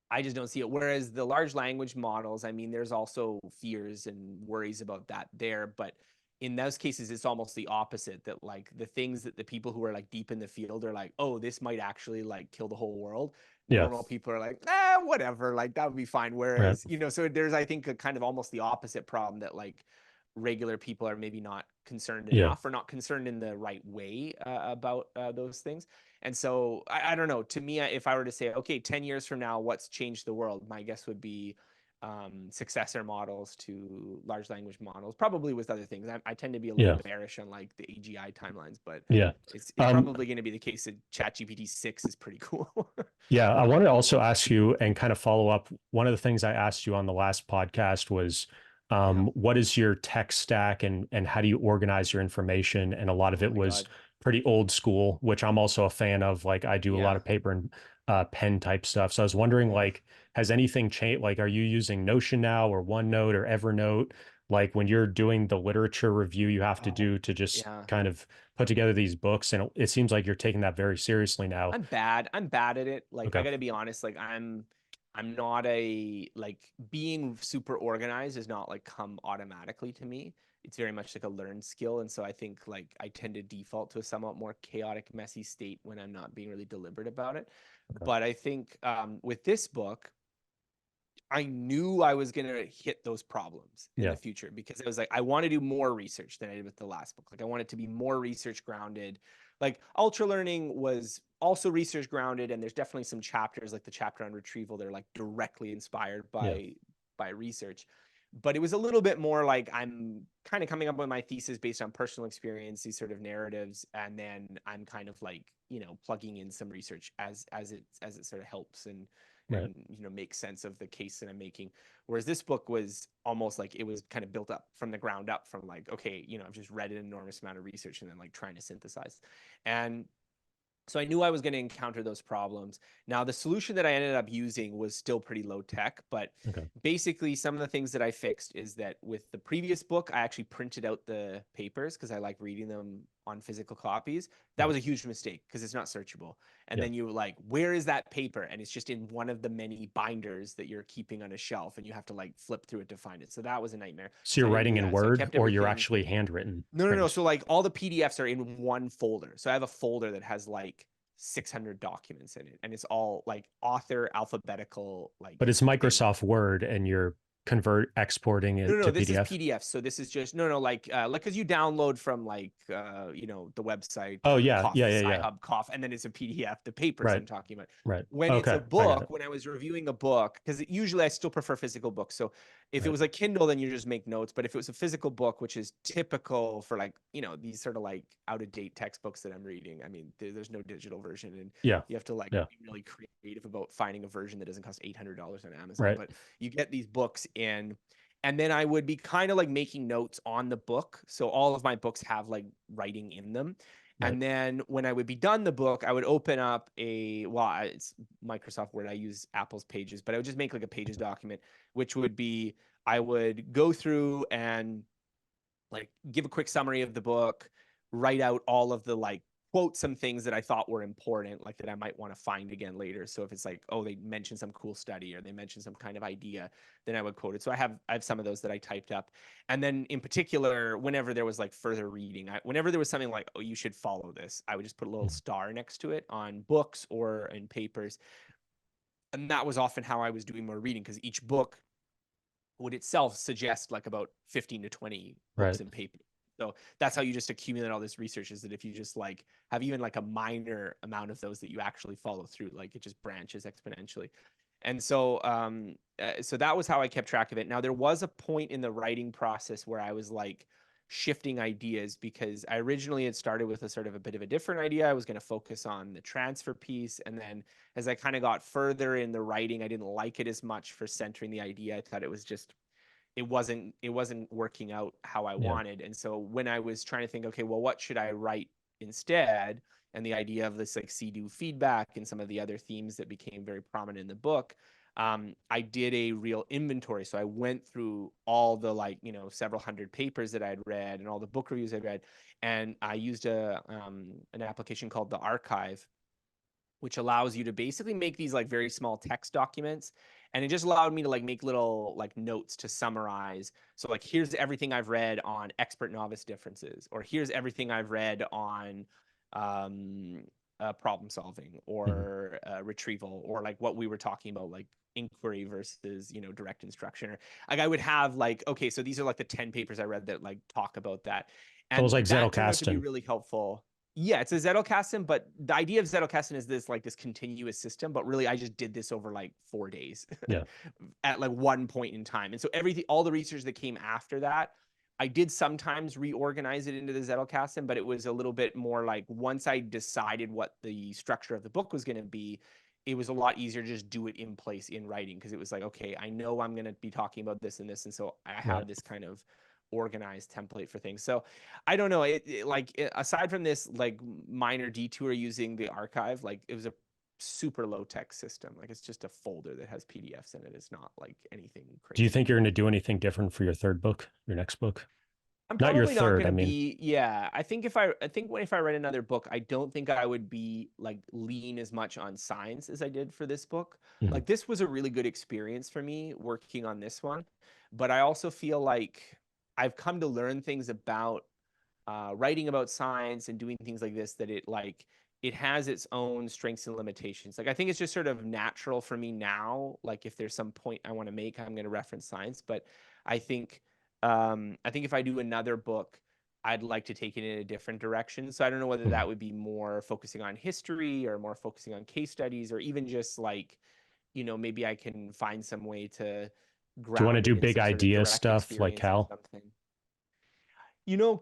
S2: I just don't see it. Whereas the large language models, I mean, there's also fears and worries about that there. But in those cases, it's almost the opposite, that like the things that the people who are like deep in the field are like, oh, this might actually like kill the whole world.
S1: Yeah.
S2: Normal people are like, whatever, like that would be fine.
S1: Right.
S2: Whereas, so there's, I think, a kind of almost the opposite problem, that like regular people are maybe not concerned
S1: Yeah.
S2: enough or not concerned in the right way about those things. And so I don't know. To me, if I were to say, okay, 10 years from now, what's changed the world? My guess would be successor models to large language models, probably with other things. I tend to be a little
S1: Yeah.
S2: bearish on like the AGI timelines, but
S1: Yeah.
S2: it's
S1: Um,
S2: probably going to be the case that ChatGPT 6 is pretty cool.
S1: yeah. I wanted to also ask you and kind of follow up. One of the things I asked you on the last podcast was,
S2: Yeah.
S1: what is your tech stack and how do you organize your information? And a lot of
S2: Oh
S1: it
S2: my
S1: was
S2: God.
S1: pretty old school, which I'm also a fan of. Like I do a lot
S2: Yeah.
S1: of paper and pen type stuff. So I was wondering,
S2: Oh,
S1: like, has anything changed? Like, are you using Notion now or OneNote or Evernote? Like when you're doing the literature review you have to
S2: oh,
S1: do to just
S2: yeah.
S1: kind of put together these books, and it seems like you're taking that very seriously now.
S2: I'm bad. I'm bad at it. Like I
S1: Okay.
S2: got to be honest, like I'm not a, like, being super organized is not like come automatically to me. It's very much like a learned skill, and so I think like I tend to default to a somewhat more chaotic, messy state when I'm not being really deliberate about it.
S1: Okay.
S2: But I think with this book, I knew I was going to hit those problems in
S1: Yeah.
S2: the future, because I was like, I want to do more research than I did with the last book. Like, I want it to be more research grounded. Like, ultra learning was also research grounded, and there's definitely some chapters, like the chapter on retrieval, they're like directly inspired
S1: Yeah.
S2: by research. But it was a little bit more like I'm kind of coming up with my thesis based on personal experience, these sort of narratives, and then I'm kind of like, plugging in some research as it sort of helps
S1: Right.
S2: and make sense of the case that I'm making. Whereas this book was almost like it was kind of built up from the ground up, from like, okay, I've just read an enormous amount of research and then like trying to synthesize. And so I knew I was going to encounter those problems. Now, the solution that I ended up using was still pretty low tech, but
S1: Okay.
S2: basically some of the things that I fixed is that with the previous book, I actually printed out the papers because I like reading them on physical copies. That was a huge mistake because it's not searchable. And
S1: Yeah.
S2: then you're like, where is that paper? And it's just in one of the many binders that you're keeping on a shelf, and you have to like flip through it to find it. So that was a nightmare.
S1: So
S2: So
S1: you're
S2: I didn't
S1: writing
S2: do
S1: in
S2: that. So I
S1: Word
S2: kept
S1: or you're
S2: everything.
S1: actually handwritten
S2: No.
S1: things?
S2: So like all the PDFs are in one folder. So I have a folder that has like 600 documents in it, and it's all like author alphabetical like
S1: But it's
S2: thing.
S1: Microsoft Word and you're exporting it
S2: No,
S1: to
S2: this is
S1: PDF.
S2: PDF. So this is just like because you download from like the website
S1: Oh yeah,
S2: Cough
S1: yeah, yeah, yeah.
S2: Sci-Hub Cough, and then it's a PDF. The papers
S1: Right,
S2: I'm talking about.
S1: right.
S2: When it's a
S1: Okay, I got
S2: book,
S1: it.
S2: when I was reviewing a book, because usually I still prefer physical books. So if it
S1: Right.
S2: was a Kindle, then you just make notes. But if it was a physical book, which is typical for like these sort of like out of date textbooks that I'm reading, I mean, there's no digital version, and
S1: Yeah,
S2: you have to like
S1: yeah.
S2: be really creative about finding a version that doesn't cost $800 on Amazon.
S1: Right,
S2: But you get these books in. And then I would be kind of like making notes on the book. So all of my books have like writing in them.
S1: right.
S2: And then when I would be done the book, I would open up it's Microsoft Word. I use Apple's Pages, but I would just make like a Pages document, which would be, I would go through and like give a quick summary of the book, write out all of the like quote some things that I thought were important, like that I might want to find again later. So if it's like, oh, they mentioned some cool study or they mentioned some kind of idea, then I would quote it. So I have some of those that I typed up. And then in particular, whenever there was like further reading, whenever there was something like, oh, you should follow this, I would just put a little
S1: Mhm.
S2: star next to it on books or in papers. And that was often how I was doing more reading, because each book would itself suggest like about 15 to 20 books
S1: Right.
S2: and papers. So that's how you just accumulate all this research, is that if you just like have even like a minor amount of those that you actually follow through, like it just branches exponentially. And so that was how I kept track of it. Now there was a point in the writing process where I was like shifting ideas, because I originally had started with a sort of a bit of a different idea. I was going to focus on the transfer piece, and then as I kind of got further in the writing, I didn't like it as much for centering the idea. I thought it wasn't working out how I
S1: Yeah.
S2: wanted. And so when I was trying to think, okay, well, what should I write instead? And the idea of this like see-do feedback and some of the other themes that became very prominent in the book, I did a real inventory. So I went through all the like several hundred papers that I'd read and all the book reviews I'd read, and I used an application called the Archive, which allows you to basically make these like very small text documents. And it just allowed me to like make little like notes to summarize. So like, here's everything I've read on expert novice differences, or here's everything I've read on um, problem solving
S1: Mhm.
S2: or retrieval, or like what we were talking about, like inquiry versus direct instruction. Or like I would have like, okay, so these are like the 10 papers I read that like talk about that.
S1: So it was
S2: And
S1: like
S2: that turned out to be
S1: Zettelkasten.
S2: really helpful. Yeah, it's a Zettelkasten, but the idea of Zettelkasten is this continuous system. But really, I just did this over like 4 days
S1: Yeah.
S2: at like one point in time. And so all the research that came after that, I did sometimes reorganize it into the Zettelkasten, but it was a little bit more like, once I decided what the structure of the book was going to be, it was a lot easier to just do it in place in writing, because it was like, okay, I know I'm going to be talking about this and this, and so I
S1: Right.
S2: have this kind of organized template for things. So I don't know. Aside from this like minor detour using the Archive, like it was a super low tech system. Like it's just a folder that has PDFs in it. It's not like anything
S1: Do you think
S2: crazy.
S1: you're going to do anything different for your third book, your next book?
S2: I'm
S1: Not your
S2: probably not
S1: third,
S2: going
S1: I
S2: to
S1: mean.
S2: be, yeah. If I read another book, I don't think I would be like lean as much on science as I did for this book.
S1: Mhm.
S2: Like this was a really good experience for me working on this one, but I also feel like I've come to learn things about writing about science and doing things like this, that it has its own strengths and limitations. Like I think it's just sort of natural for me now. Like if there's some point I want to make, I'm going to reference science. But I think if I do another book, I'd like to take it in a different direction. So I don't know whether
S1: Mhm.
S2: that would be more focusing on history or more focusing on case studies, or even just like, maybe I can find some way to
S1: Do you want to
S2: ground
S1: do
S2: it in
S1: big
S2: some sort of
S1: idea
S2: direct
S1: stuff like
S2: experience or
S1: Cal?
S2: something.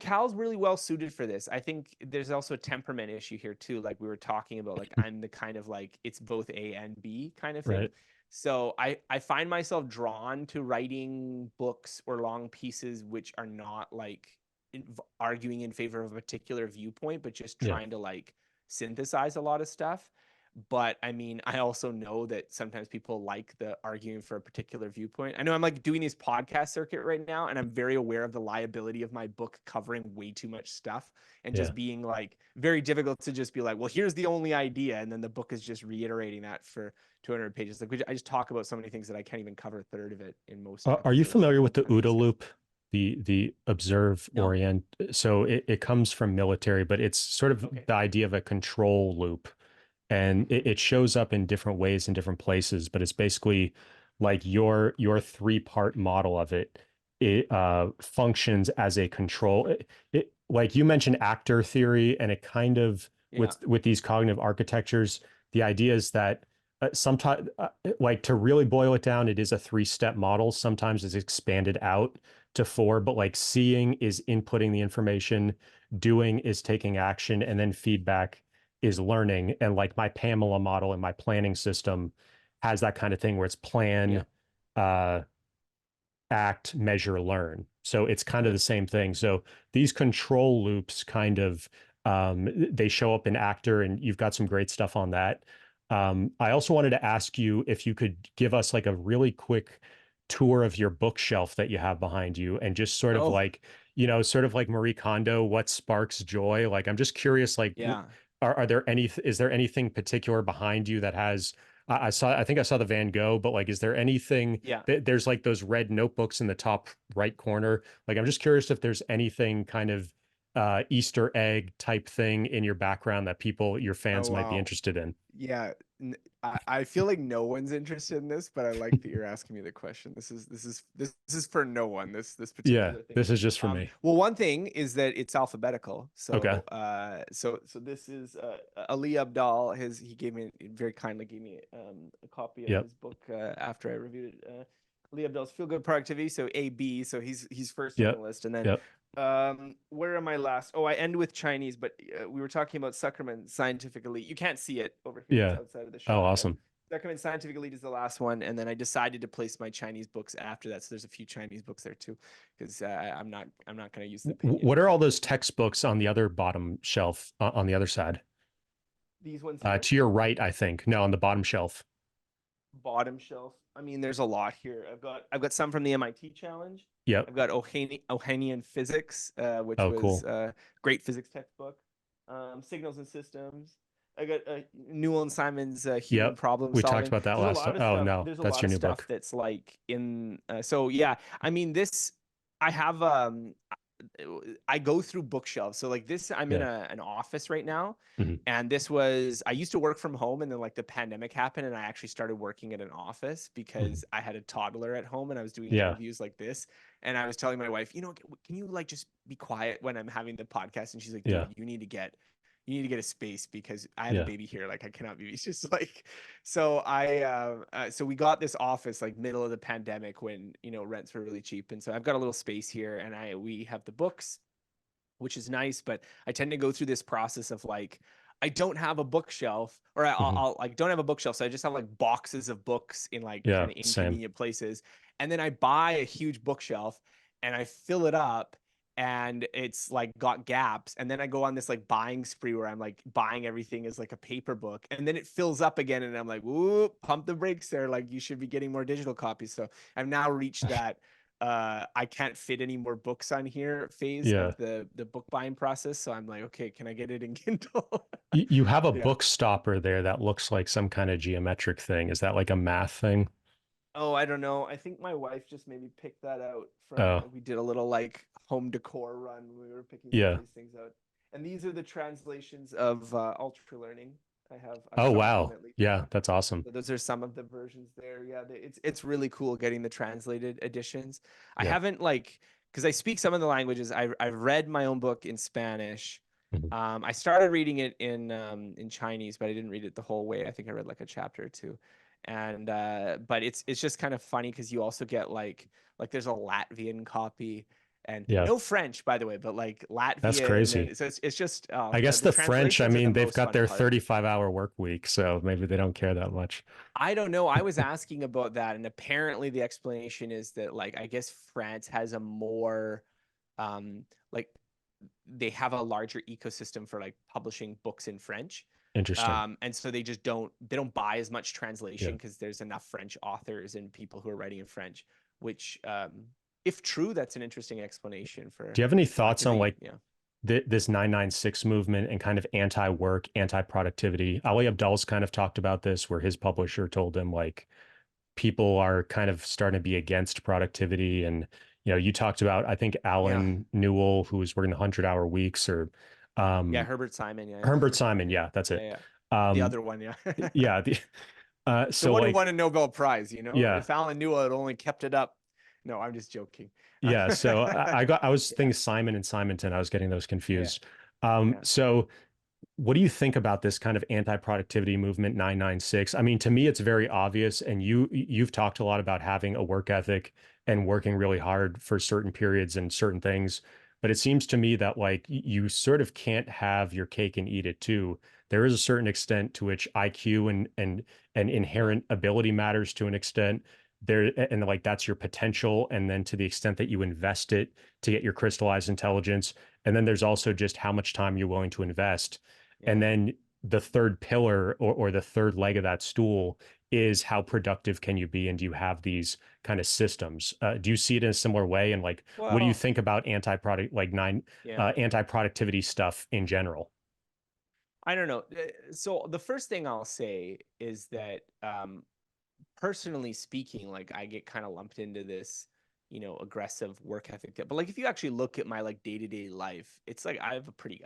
S2: Cal's really well suited for this. I think there's also a temperament issue here too. Like we were talking about, like I'm the kind of like it's both A and B kind of thing.
S1: Right.
S2: So I find myself drawn to writing books or long pieces which are not like arguing in favor of a particular viewpoint, but just
S1: Yeah.
S2: trying to like synthesize a lot of stuff. But I mean, I also know that sometimes people like the arguing for a particular viewpoint. I know I'm like doing this podcast circuit right now, and I'm very aware of the liability of my book covering way too much stuff and
S1: Yeah.
S2: just being like very difficult to just be like, well, here's the only idea. And then the book is just reiterating that for 200 pages. Like I just talk about so many things that I can't even cover a third of it in most
S1: Are you
S2: episodes. So
S1: familiar with
S2: I'm
S1: the
S2: kind of
S1: OODA
S2: discussing.
S1: loop? The observe,
S2: No.
S1: orient. So it comes from military, but it's sort of
S2: Okay.
S1: the idea of a control loop. And
S2: Mm-hmm.
S1: it shows up in different ways in different places, but it's basically like your three-part model of it. It functions as a control. Like you mentioned actor theory, and it kind of
S2: Yeah.
S1: with these cognitive architectures, the idea is that sometimes, like to really boil it down, it is a three-step model. Sometimes it's expanded out to four, but like seeing is inputting the information, doing is taking action, and then feedback is learning. And like my Pamela model and my planning system has that kind of thing where it's
S2: Yeah.
S1: plan, uh, act, measure, learn. So it's kind of
S2: Yeah.
S1: the same thing. So these control loops kind of they show up in Actor, and you've got some great stuff on that. I also wanted to ask you if you could give us like a really quick tour of your bookshelf that you have behind you, and just sort of
S2: Oh,
S1: like, sort of like Marie Kondo, what sparks joy? Like, I'm just curious, like,
S2: yeah.
S1: are there is there anything particular behind you that has, I think I saw the Van Gogh, but like, is there anything
S2: Yeah.
S1: there's like those red notebooks in the top right corner. Like, I'm just curious if there's anything kind of Easter egg type thing in your background that your
S2: Oh,
S1: fans might be
S2: wow.
S1: interested in.
S2: Yeah, I feel like no one's interested in this, but I like that you're asking me the question. This is for no one. This
S1: Yeah,
S2: particular thing.
S1: this is just for me.
S2: Well, one thing is that it's alphabetical.
S1: Okay.
S2: So this is Ali Abdaal. He gave me very kindly gave me a copy of
S1: Yep.
S2: his book after I reviewed it. Ali Abdaal's Feel Good Productivity. So AB. So he's first on the
S1: Yep.
S2: list, and then
S1: Yep.
S2: where am I last? Oh, I end with Chinese, but we were talking about Zuckerman Scientific Elite. You can't see it over here; it's
S1: Yeah.
S2: outside of the
S1: Oh,
S2: shot. But
S1: awesome.
S2: Zuckerman Scientific Elite is the last one, and then I decided to place my Chinese books after that. So there's a few Chinese books there too, because I'm not going to use the pinyin.
S1: What are all those textbooks on the other bottom shelf on the other side?
S2: These ones here,
S1: To your right, I think. No, on the bottom shelf.
S2: bottom shelf. I mean, there's a lot here. I've got some from the MIT challenge.
S1: Yep.
S2: I've got Ohanian Physics, which
S1: Oh,
S2: was
S1: cool.
S2: a great physics textbook. Signals and Systems. I got Newell and Simon's Human
S1: Yep.
S2: Problem
S1: We talked
S2: Solving.
S1: about that
S2: There's a
S1: last time.
S2: lot of
S1: Oh,
S2: stuff.
S1: no,
S2: There's a
S1: that's
S2: lot
S1: your
S2: of
S1: new
S2: stuff
S1: book.
S2: that's like in. So yeah, I mean this. I have I go through bookshelves. So like this, I'm in
S1: Yeah.
S2: an office right now,
S1: Mhm.
S2: and I used to work from home, and then like the pandemic happened, and I actually started working at an office
S1: Mhm.
S2: because I had a toddler at home, and I was doing
S1: Yeah.
S2: interviews like this, and I was telling my wife, can you like just be quiet when I'm having the podcast? And she's like,
S1: Yeah.
S2: dude, you need to get a space because I have a
S1: Yeah.
S2: baby here. Like I cannot be. It's just like, so we got this office like middle of the pandemic when rents were really cheap, and so I've got a little space here, and we have the books, which is nice, but I tend to go through this process of like I don't have a bookshelf, or
S1: Mhm.
S2: I'll like don't have a bookshelf, so I just have like boxes of books in like
S1: Yeah.
S2: kind of
S1: Same.
S2: inconvenient places, and then I buy a huge bookshelf and I fill it up, and it's like got gaps, and then I go on this like buying spree where I'm like buying everything as like a paper book, and then it fills up again, and I'm like, whoop, pump the brakes there, like you should be getting more digital copies. So I've now reached that I can't fit any more books on here phase
S1: Yeah.
S2: of the book buying process. So I'm like, okay, can I get it in Kindle?
S1: You have a
S2: Yeah.
S1: book stopper there that looks like some kind of geometric thing. Is that like a math thing?
S2: Oh, I don't know. I think my wife just maybe picked that out from
S1: Oh,
S2: we did a little like home decor run. We were picking some of
S1: yeah.
S2: these things out. And these are the translations of ultra learning. I've
S1: Oh,
S2: some of them
S1: wow.
S2: at least.
S1: Yeah, that's awesome.
S2: So those are some of the versions there. Yeah, it's really cool getting the translated editions. I
S1: Yeah.
S2: haven't like because I speak some of the languages. I've read my own book in Spanish.
S1: Mhm.
S2: I started reading it in Chinese, but I didn't read it the whole way. I think I read like a chapter or two. And but it's just kind of funny because you also get like there's a Latvian copy and
S1: Yeah,
S2: no French by the way, but like
S1: that's
S2: Latvia and
S1: crazy.
S2: then so it's just
S1: I guess
S2: the
S1: the French, I
S2: translations are the
S1: mean, they've
S2: most
S1: got
S2: fun
S1: their
S2: part.
S1: 35-hour work week, so maybe they don't care that much.
S2: I don't know. I was asking about that, and apparently the explanation is that like I guess France has a more like they have a larger ecosystem for like publishing books in French.
S1: Interesting.
S2: And so they don't buy as much translation
S1: Yeah.
S2: because there's enough French authors and people who are writing in French, which, if true, that's an interesting explanation
S1: Do
S2: for
S1: you have any thoughts on
S2: productivity.
S1: like
S2: Yeah.
S1: this 996 movement and kind of anti-work, anti-productivity? Ali Abdaal's kind of talked about this, where his publisher told him like people are kind of starting to be against productivity. And you talked about, I think,
S2: Yeah.
S1: Alan Newell, who was working 100-hour weeks, or
S2: Yeah.
S1: um,
S2: Herbert Simon. Yeah.
S1: Herbert Simon. Yeah, that's
S2: Yeah.
S1: it.
S2: Yeah. The
S1: Um,
S2: other one. Yeah.
S1: yeah.
S2: The
S1: So
S2: one who
S1: like,
S2: won a Nobel Prize,
S1: yeah,
S2: if Alan Newell had only kept it up. No, I'm just joking.
S1: yeah. So I was
S2: Yeah.
S1: thinking Simon and Simonton. I was getting those
S2: Yeah.
S1: confused.
S2: Yeah.
S1: So what do you think about this kind of anti-productivity movement 996? I mean, to me, it's very obvious, and you've talked a lot about having a work ethic and working really hard for certain periods and certain things. But it seems to me that like you sort of can't have your cake and eat it too. There is a certain extent to which IQ and
S2: Yeah.
S1: inherent ability matters to an extent. There and like that's your potential, and then to the extent that you invest it to get your crystallized intelligence, and then there's also just how much time you're willing to invest. And
S2: Yeah.
S1: then the third pillar, or the third leg of that stool, is how productive can you be, and do you have these kind of systems? Do you see it in a similar way? And like, what do you
S2: Well,
S1: think about
S2: yeah.
S1: anti-productivity stuff in general?
S2: I don't know. So the first thing I'll say is that, personally speaking, like I get kind of lumped into this, aggressive work ethic. But like if you actually look at my like day-to-day life, it's like I have a pretty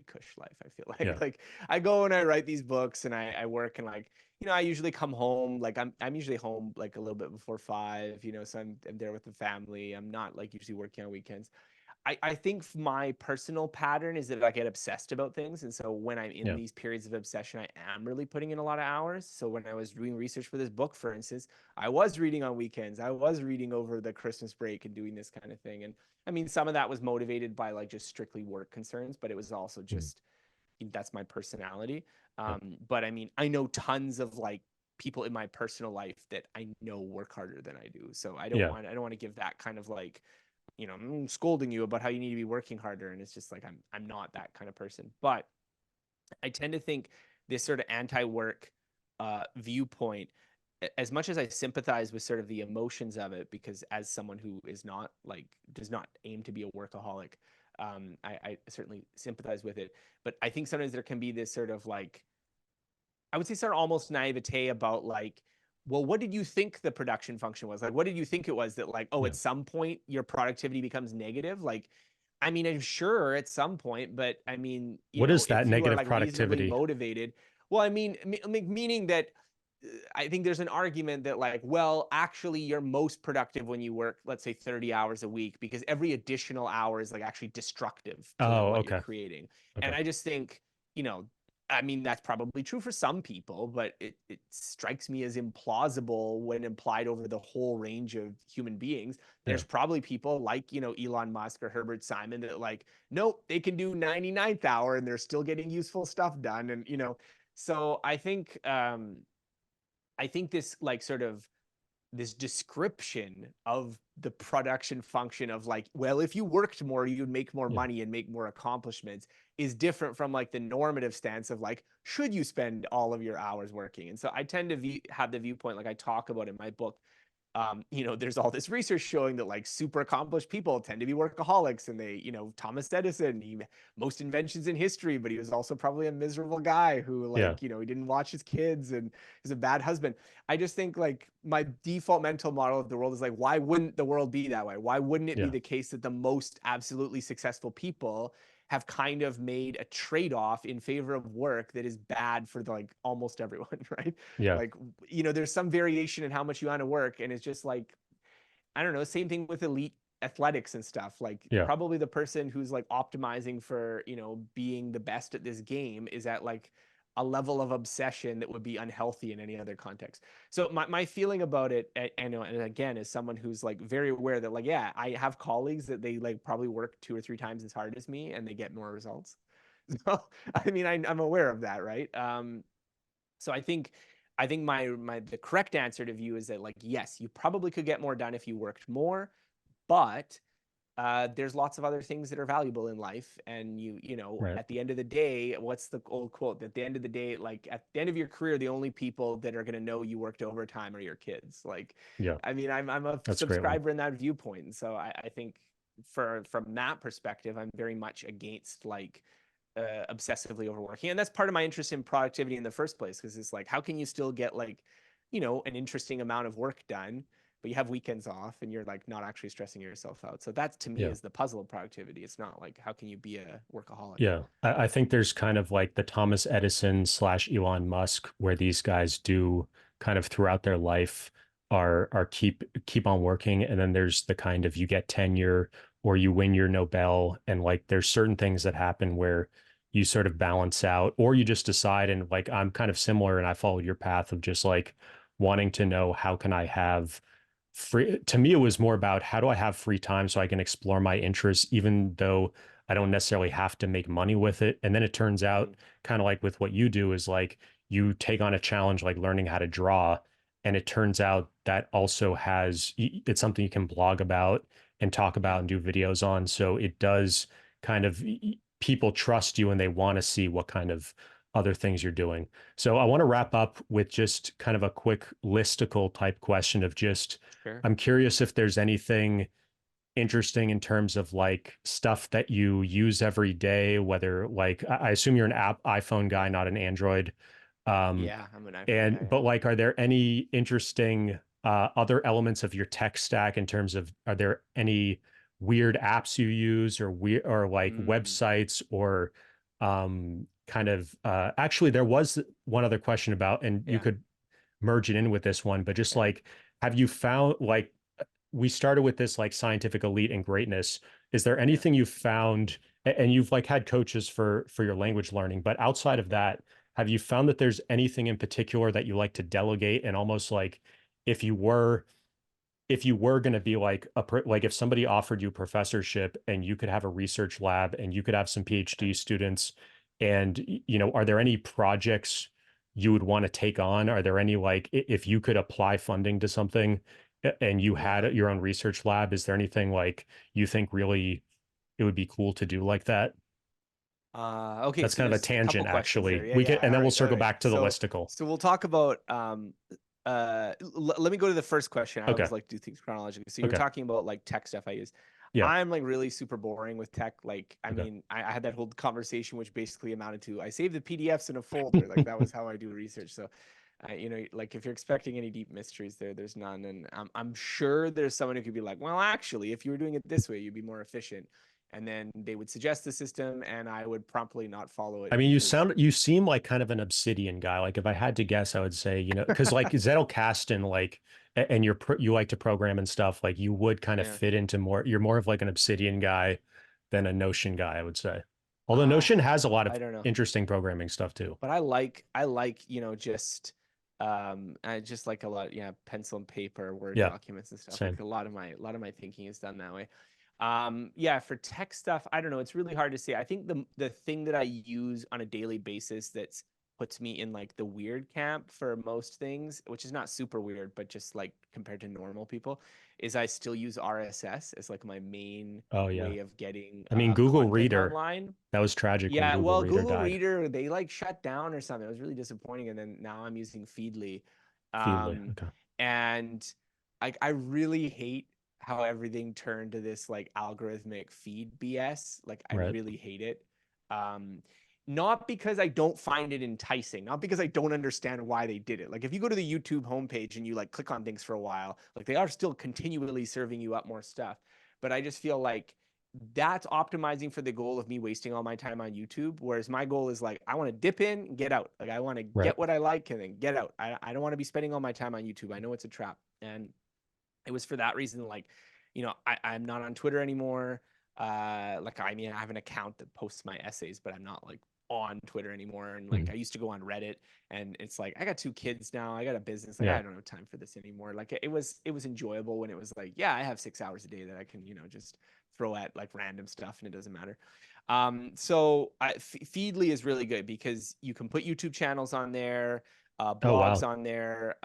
S2: cush life, I feel like.
S1: Yeah,
S2: Like I go and I write these books and I work, and like, I usually come home, like I'm usually home like a little bit before 5, so I'm there with the family. I'm not like usually working on weekends. I think my personal pattern is that I get obsessed about things. And so when I'm in
S1: yeah,
S2: these periods of obsession, I am really putting in a lot of hours. So when I was doing research for this book, for instance, I was reading on weekends. I was reading over the Christmas break and doing this kind of thing. And I mean, some of that was motivated by like just strictly work concerns, but it was also
S1: mm,
S2: just, that's my personality.
S1: yeah,
S2: But I mean, I know tons of like people in my personal life that I know work harder than I do. So
S1: yeah,
S2: I don't want to give that kind of like, scolding you about how you need to be working harder. And it's just like, I'm not that kind of person. But I tend to think this sort of anti-work viewpoint, as much as I sympathize with sort of the emotions of it, because as someone who is not like, does not aim to be a workaholic, I certainly sympathize with it. But I think sometimes there can be this sort of like, I would say sort of almost naivete about like, well, what did you think the production function was? Like, what did you think it was that like, oh,
S1: yeah.
S2: at some point your productivity becomes negative? Like, I mean, I'm sure at some point, but I mean,
S1: What is that
S2: if you are
S1: negative
S2: like reasonably
S1: productivity?
S2: motivated, well, I mean, meaning that, I think there's an argument that like, well, actually you're most productive when you work, let's say 30 hours a week, because every additional hour is like actually destructive to like
S1: Oh,
S2: what you're
S1: okay,
S2: creating.
S1: okay,
S2: And I just think, you know, I mean, that's probably true for some people, but it strikes me as implausible when implied over the whole range of human beings.
S1: yeah,
S2: There's probably people like, Elon Musk or Herbert Simon that like, nope, they can do 99th hour and they're still getting useful stuff done. And, so I think this like sort of this description of the production function of like, well, if you worked more, you'd make more
S1: yeah,
S2: money and make more accomplishments, is different from like the normative stance of like, should you spend all of your hours working? And so I tend to have the viewpoint, like I talk about in my book, there's all this research showing that like super accomplished people tend to be workaholics, and they, Thomas Edison, he most inventions in history, but he was also probably a miserable guy who
S1: yeah,
S2: like, he didn't watch his kids and is a bad husband. I just think like my default mental model of the world is like, why wouldn't the world be that way? Why wouldn't it be
S1: yeah,
S2: the case that the most absolutely successful people have kind of made a trade-off in favor of work that is bad for the, like almost everyone, right?
S1: yeah,
S2: Like, there's some variation in how much you want to work, and it's just like, I don't know, same thing with elite athletics and stuff. Like
S1: yeah,
S2: probably the person who's like optimizing for, being the best at this game is at like a level of obsession that would be unhealthy in any other context. So my feeling about it, and again, as someone who's like very aware that like, yeah, I have colleagues that they like probably work 2 or 3 times as hard as me and they get more results. So I mean, I'm aware of that, right? So I think my the correct answer to view is that like, yes, you probably could get more done if you worked more, but there's lots of other things that are valuable in life. And you know,
S1: Right.
S2: at the end of the day, what's the old quote? At the end of the day, like at the end of your career, the only people that are going to know you worked overtime are your kids. Like,
S1: Yeah.
S2: I mean, I'm a
S1: That's a great one.
S2: subscriber in that viewpoint. And so I think from that perspective, I'm very much against like obsessively overworking. And that's part of my interest in productivity in the first place, because it's like, how can you still get like, you know, an interesting amount of work done, but you have weekends off and you're like not actually stressing yourself out. So that to me
S1: Yeah.
S2: is the puzzle of productivity. It's not like how can you be a workaholic?
S1: Yeah. I think there's kind of like the Thomas Edison slash Elon Musk, where these guys do kind of throughout their life are keep on working. And then there's the kind of you get tenure or you win your Nobel. And like there's certain things that happen where you sort of balance out, or you just decide, and like I'm kind of similar and I followed your path of just like wanting to know how can I have free. To me, it was more about how do I have free time so I can explore my interests, even though I don't necessarily have to make money with it. And then it turns
S2: Mm-hmm.
S1: out, kind of like with what you do, is like you take on a challenge like learning how to draw. And it turns out that also has, it's something you can blog about and talk about
S2: Yeah.
S1: and do videos on. So it does kind of, people trust you and they want to see what kind of other things you're doing. So I want to wrap up with just kind of a quick listicle type question of just,
S2: Sure.
S1: I'm curious if there's anything interesting in terms of like stuff that you use every day, whether like I assume you're an app iPhone guy, not an Android. Um,
S2: Yeah, I'm an iPhone
S1: and
S2: guy. Yeah.
S1: but like, are there any interesting other elements of your tech stack in terms of are there any weird apps you use or weird or like
S2: Mm,
S1: websites or kind of actually there was one other question about, and you
S2: yeah.
S1: could merge it in with this one, but just
S2: Okay.
S1: like, have you found like we started with this like scientific elite and greatness. Is there
S2: Yeah.
S1: anything you've found, and you've like had coaches for your language learning, but outside of
S2: Yeah.
S1: that, have you found that there's anything in particular that you like to delegate and almost like if you were if you were going to be like like if somebody offered you a professorship and you could have a research lab and you could have some
S2: Yeah.
S1: PhD students and you know, are there any projects you would want to take on? Are there any like if you could apply funding to something and you
S2: Yeah.
S1: had your own research lab, is there anything like you think really it would be cool to do like that?
S2: Okay,
S1: That's
S2: so
S1: kind of a
S2: there's a couple
S1: tangent
S2: questions there.
S1: actually.
S2: Yeah,
S1: We could,
S2: yeah.
S1: and then
S2: All
S1: we'll
S2: right, all
S1: circle
S2: right.
S1: back to the listicle.
S2: So we'll talk about let me go to the first question. I
S1: Okay.
S2: always like to do things chronologically. So you were
S1: Okay.
S2: talking about like tech stuff I use.
S1: Yeah.
S2: I'm like really super boring with tech. Like, I
S1: Okay.
S2: mean, I had that whole conversation, which basically amounted to I save the PDFs in a folder. Like that was how I do research. So, you know, like if you're expecting any deep mysteries there, there's none. And I'm sure there's someone who could be like, well, actually, if you were doing it this way, you'd be more efficient. And then they would suggest the system, and I would promptly not follow it
S1: I mean,
S2: because
S1: you seem like kind of an obsidian guy. Like if I had to guess, I would say, you know, because like Zettelkasten, like, and you like to program and stuff, like you would kind of
S2: yeah.
S1: fit into more, you're more of like an obsidian guy than a Notion guy, I would say. Although
S2: Uh,
S1: Notion has a lot of
S2: I don't know.
S1: interesting programming stuff too.
S2: But I like, you know, I just like a lot, yeah, pencil and paper, Word
S1: Yeah,
S2: documents and stuff.
S1: same.
S2: Like a lot of my thinking is done that way. Yeah, for tech stuff, I don't know. It's really hard to say. I think the thing that I use on a daily basis that's puts me in like the weird camp for most things, which is not super weird, but just like compared to normal people, is I still use RSS as like my main
S1: Oh yeah.
S2: way of getting
S1: I mean, Google
S2: content
S1: Reader,
S2: online.
S1: that was tragic when
S2: Yeah,
S1: Google
S2: well,
S1: Reader
S2: Google
S1: died.
S2: Reader, they like shut down or something. It was really disappointing. And then now I'm using Feedly.
S1: Feedly.
S2: Um,
S1: Okay.
S2: and I really hate how everything turned to this like algorithmic feed BS. Like I
S1: Right.
S2: really hate it. Um, not because I don't find it enticing, not because I don't understand why they did it. Like if you go to the YouTube homepage and you like click on things for a while, like they are still continually serving you up more stuff. But I just feel like that's optimizing for the goal of me wasting all my time on YouTube. Whereas my goal is like, I want to dip in and get out. Like, I want to
S1: Right.
S2: get what I like and then get out. I don't want to be spending all my time on YouTube. I know it's a trap. And it was for that reason, like, you know, I'm not on Twitter anymore. Like, I mean, I have an account that posts my essays, but I'm not like on Twitter anymore. And like,
S1: Mhm.
S2: I used to go on Reddit, and it's like, I got two kids now. I got a business. Like,
S1: Yeah.
S2: I don't have time for this anymore. Like, it was enjoyable when it was like, yeah, I have 6 hours a day that I can, you know, just throw at like random stuff and it doesn't matter. So Feedly is really good because you can put YouTube channels on there.
S1: Oh,
S2: blogs
S1: wow.
S2: on there.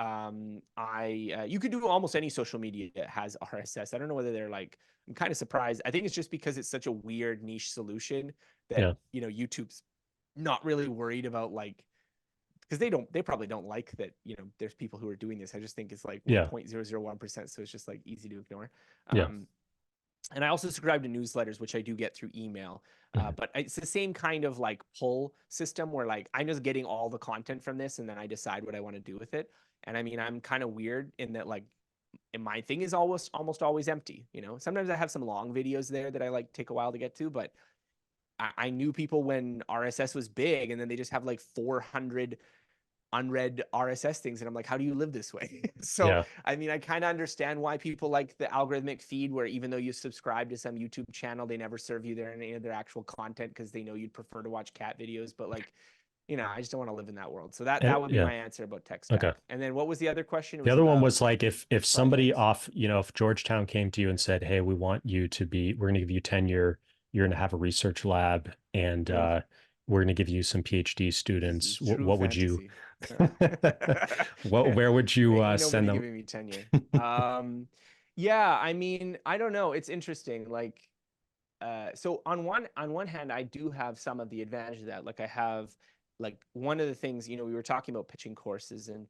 S2: You could do almost any social media that has RSS. I don't know whether they're like, I'm kind of surprised. I think it's just because it's such a weird niche solution that,
S1: Yeah.
S2: YouTube's not really worried about like, because they probably don't like that, there's people who are doing this. I just think it's like we're
S1: Yeah.
S2: 0.001%, so it's just like easy to ignore.
S1: Yeah.
S2: Um, and I also subscribe to newsletters, which I do get through email.
S1: Mhm.
S2: But it's the same kind of like pull system where like I'm just getting all the content from this and then I decide what I want to do with it. And I mean, I'm kind of weird in that like and my thing is almost always empty. Sometimes I have some long videos there that I like take a while to get to, but I knew people when RSS was big and then they just have like 400 unread RSS things. And I'm like, how do you live this way? So,
S1: Yeah.
S2: I mean, I kind of understand why people like the algorithmic feed, where even though you subscribe to some YouTube channel, they never serve you any of their actual content because they know you'd prefer to watch cat videos. But like, I just don't want to live in that world. So that would be
S1: Yeah.
S2: my answer about tech
S1: Okay.
S2: stack. And then what was the other question? It
S1: The
S2: was
S1: other one
S2: about
S1: was like if somebody
S2: projects.
S1: off, if Georgetown came to you and said, "Hey, we want you to be, we're going to give you tenure, you're going to have a research lab, and
S2: Oof,
S1: we're going to give you some PhD
S2: this is
S1: students,"
S2: true
S1: what would you,
S2: fantasy.
S1: where would you
S2: Ain't
S1: send
S2: nobody
S1: them?
S2: giving me tenure. Yeah, I mean, I don't know. It's interesting. Like, so on one hand, I do have some of the advantage of that. Like I have like one of the things, we were talking about pitching courses, and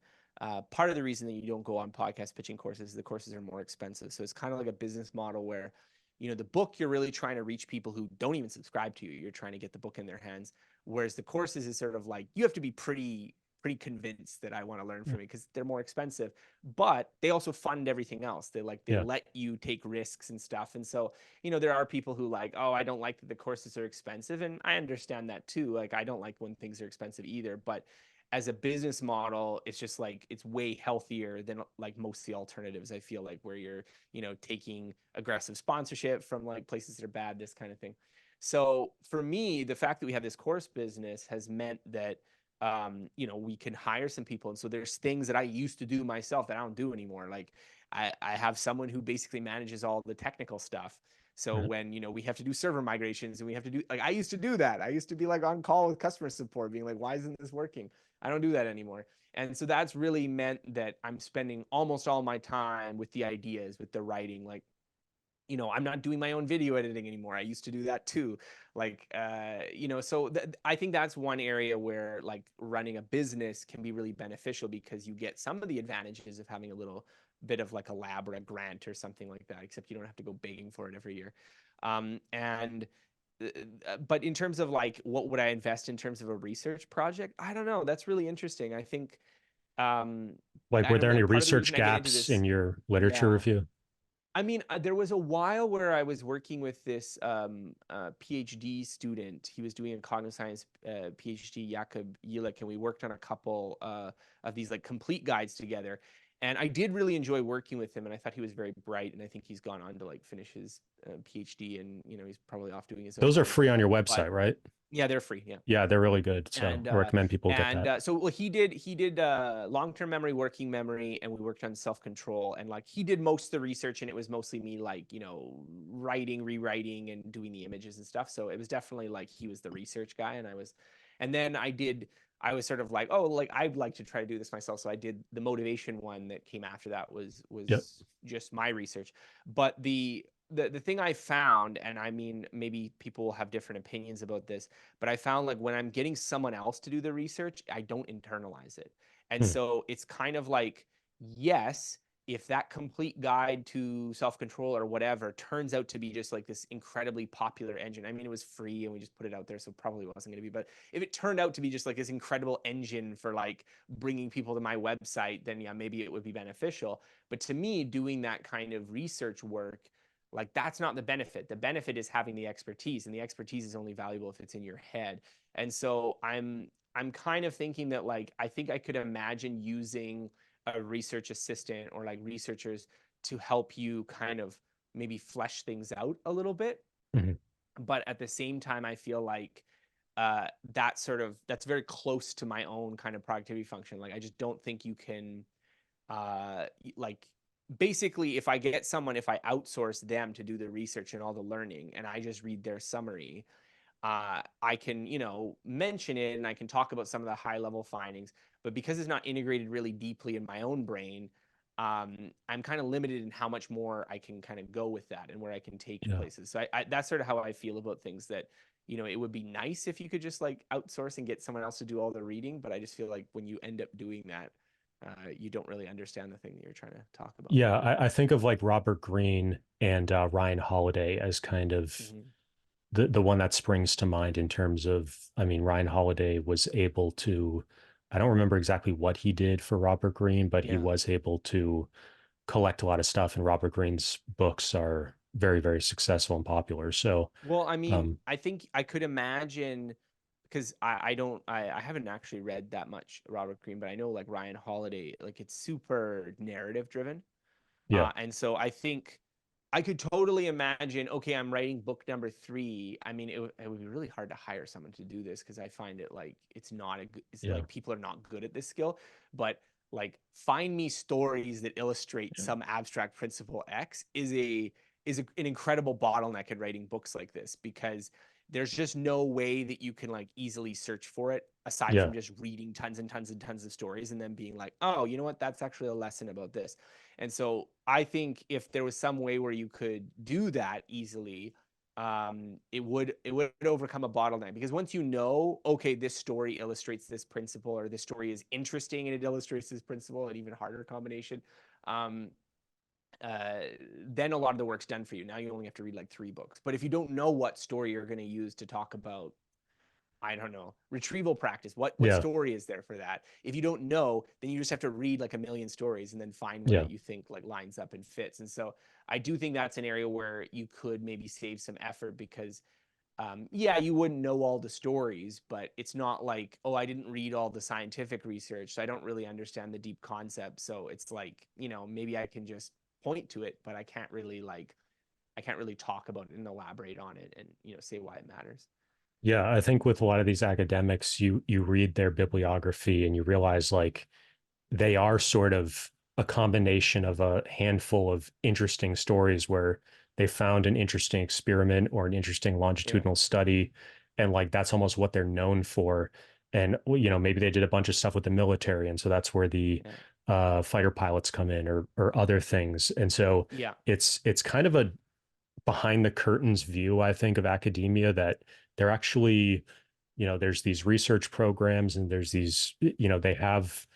S2: part of the reason that you don't go on podcast pitching courses is the courses are more expensive. So it's kind of like a business model where, the book, you're really trying to reach people who don't even subscribe to you. You're trying to get the book in their hands. Whereas the courses is sort of like you have to be pretty convinced that I want to learn from you because they're more expensive, but they also fund everything else. They
S1: Yeah.
S2: let you take risks and stuff. And so, there are people who like, oh, I don't like that the courses are expensive. And I understand that too. Like, I don't like when things are expensive either. But as a business model, it's just like, it's way healthier than like most of the alternatives, I feel like, where you're, taking aggressive sponsorship from like places that are bad, this kind of thing. So for me, the fact that we have this course business has meant that we can hire some people. And so there's things that I used to do myself that I don't do anymore. Like I have someone who basically manages all the technical stuff. So
S1: Mhm.
S2: when, we have to do server migrations and we have to do, like, I used to do that. I used to be like on call with customer support being like, why isn't this working? I don't do that anymore. And so that's really meant that I'm spending almost all my time with the ideas, with the writing. Like, I'm not doing my own video editing anymore. I used to do that too. Like, so I think that's one area where like running a business can be really beneficial because you get some of the advantages of having a little bit of like a lab or a grant or something like that, except you don't have to go begging for it every year. And but in terms of like, what would I invest in terms of a research project? I don't know. That's really interesting. I think, um,
S1: Like,
S2: I
S1: were
S2: don't
S1: there
S2: know.
S1: any
S2: Part of the
S1: research
S2: reason I get into
S1: gaps in
S2: this,
S1: your literature
S2: yeah.
S1: review?
S2: I mean, there was a while where I was working with this PhD student. He was doing a cognitive science PhD, Jakob Yilik, and we worked on a couple of these like complete guides together. And I did really enjoy working with him, and I thought he was very bright. And I think he's gone on to like finish his PhD, and he's probably off doing his own
S1: Those are
S2: thing.
S1: free on your
S2: But
S1: website, right?
S2: yeah, they're free. Yeah.
S1: Yeah, they're really good. So
S2: and
S1: I
S2: uh
S1: recommend people get
S2: and
S1: that.
S2: so well, he did long-term memory, working memory, and we worked on self-control. And like he did most of the research, and it was mostly me like writing, rewriting, and doing the images and stuff. So it was definitely like he was the research guy, and then I was sort of like, oh, like I'd like to try to do this myself. So I did the motivation one that came after that
S1: Yep.
S2: was just my research. But the thing I found, and I mean, maybe people will have different opinions about this, but I found like when I'm getting someone else to do the research, I don't internalize it. And
S1: Hmm.
S2: so it's kind of like, yes, if that complete guide to self-control or whatever turns out to be just like this incredibly popular engine. I mean, it was free and we just put it out there, so probably wasn't going to be, but if it turned out to be just like this incredible engine for like bringing people to my website, then yeah, maybe it would be beneficial. But to me, doing that kind of research work, like that's not the benefit. The benefit is having the expertise, and the expertise is only valuable if it's in your head. And so I'm kind of thinking that like I think I could imagine using a research assistant or like researchers to help you kind of maybe flesh things out a little bit.
S1: Mhm.
S2: But at the same time, I feel like that's very close to my own kind of productivity function. Like I just don't think you can like basically if I outsource them to do the research and all the learning and I just read their summary, I can, mention it and I can talk about some of the high level findings, but because it's not integrated really deeply in my own brain, I'm kind of limited in how much more I can kind of go with that and where I can take
S1: Yeah.
S2: places. So that's sort of how I feel about things, that, it would be nice if you could just like outsource and get someone else to do all the reading. But I just feel like when you end up doing that, you don't really understand the thing that you're trying to talk about.
S1: Yeah, I think of like Robert Greene and Ryan Holiday as kind of
S2: Mm-hmm.
S1: the one that springs to mind in terms of, I mean, Ryan Holiday was able to, I don't remember exactly what he did for Robert Greene, but he
S2: Yeah.
S1: was able to collect a lot of stuff, and Robert Greene's books are very, very successful and popular. So,
S2: Well, I mean,
S1: um,
S2: I think I could imagine, because I haven't actually read that much Robert Greene, but I know like Ryan Holiday, like it's super narrative driven.
S1: yeah,
S2: And so I think I could totally imagine, okay, I'm writing book number 3. I mean, it would be really hard to hire someone to do this because I find it like it's not a good, it's
S1: yeah,
S2: like people are not good at this skill. But like, find me stories that illustrate
S1: yeah,
S2: some abstract principle X an incredible bottleneck in writing books like this, because there's just no way that you can like easily search for it aside
S1: yeah,
S2: from just reading tons and tons and tons of stories and then being like, oh, you know what, that's actually a lesson about this. And so I think if there was some way where you could do that easily, it would overcome a bottleneck, because once you know, okay, this story illustrates this principle, or this story is interesting and it illustrates this principle, an even harder combination. Um, uh, then a lot of the work's done for you. Now you only have to read like 3 books. But if you don't know what story you're going to use to talk about, I don't know, retrieval practice, what
S1: yeah,
S2: story is there for that? If you don't know, then you just have to read like a million stories and then find one
S1: yeah,
S2: that you think like lines up and fits. And so I do think that's an area where you could maybe save some effort, because yeah, you wouldn't know all the stories, but it's not like, oh, I didn't read all the scientific research, so I don't really understand the deep concepts. So it's like, maybe I can just point to it, but I can't really talk about it and elaborate on it and, say why it matters.
S1: yeah. I think with a lot of these academics, you read their bibliography and you realize like they are sort of a combination of a handful of interesting stories where they found an interesting experiment or an interesting
S2: Yeah.
S1: longitudinal study, and like that's almost what they're known for. And maybe they did a bunch of stuff with the military, and so that's where the
S2: Yeah.
S1: fighter pilots come in, or other things. And so
S2: Yeah.
S1: it's kind of a behind the curtains view, I think, of academia, that they're actually, there's these research programs and there's these, they have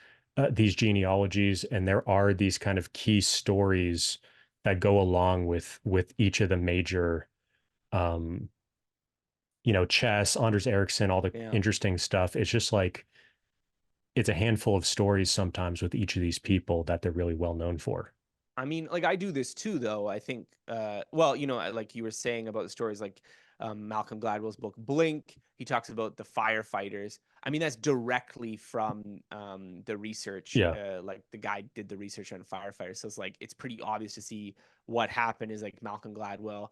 S1: these genealogies, and there are these kind of key stories that go along with each of the major, um, Chess, Anders Ericsson, all the
S2: Yeah.
S1: interesting stuff. It's just like it's a handful of stories sometimes with each of these people that they're really well known for.
S2: I mean, like I do this too, though. I think, well, like you were saying about the stories, like Malcolm Gladwell's book Blink. He talks about the firefighters. I mean, that's directly from the research.
S1: Yeah,
S2: Like the guy did the research on firefighters, so it's like it's pretty obvious to see what happened. Is like Malcolm Gladwell,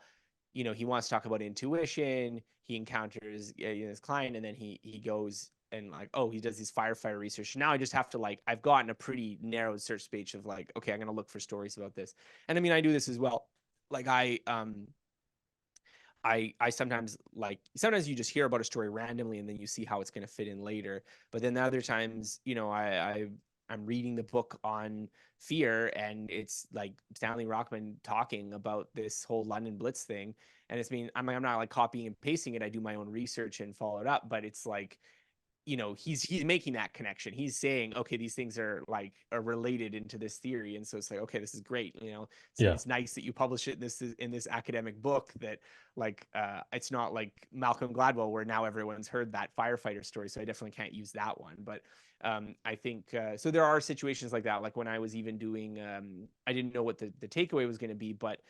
S2: he wants to talk about intuition. He encounters his client, and then he goes and like, oh, he does these firefighter research. Now I just have to like, I've gotten a pretty narrow search space of like, okay, I'm gonna look for stories about this. And I mean, I do this as well. Like I sometimes you just hear about a story randomly and then you see how it's going to fit in later. But then the other times, I'm reading the book on fear, and it's like Stanley Rockman talking about this whole London Blitz thing. And I'm not like copying and pasting it. I do my own research and follow it up, but it's like, he's making that connection. He's saying, okay, these things are related into this theory. And so it's like, okay, this is great.
S1: yeah,
S2: It's nice that you publish it in this academic book, that like it's not like Malcolm Gladwell where now everyone's heard that firefighter story, so I definitely can't use that one. But I think so there are situations like that, like when I was even doing I didn't know what the takeaway was going to be, but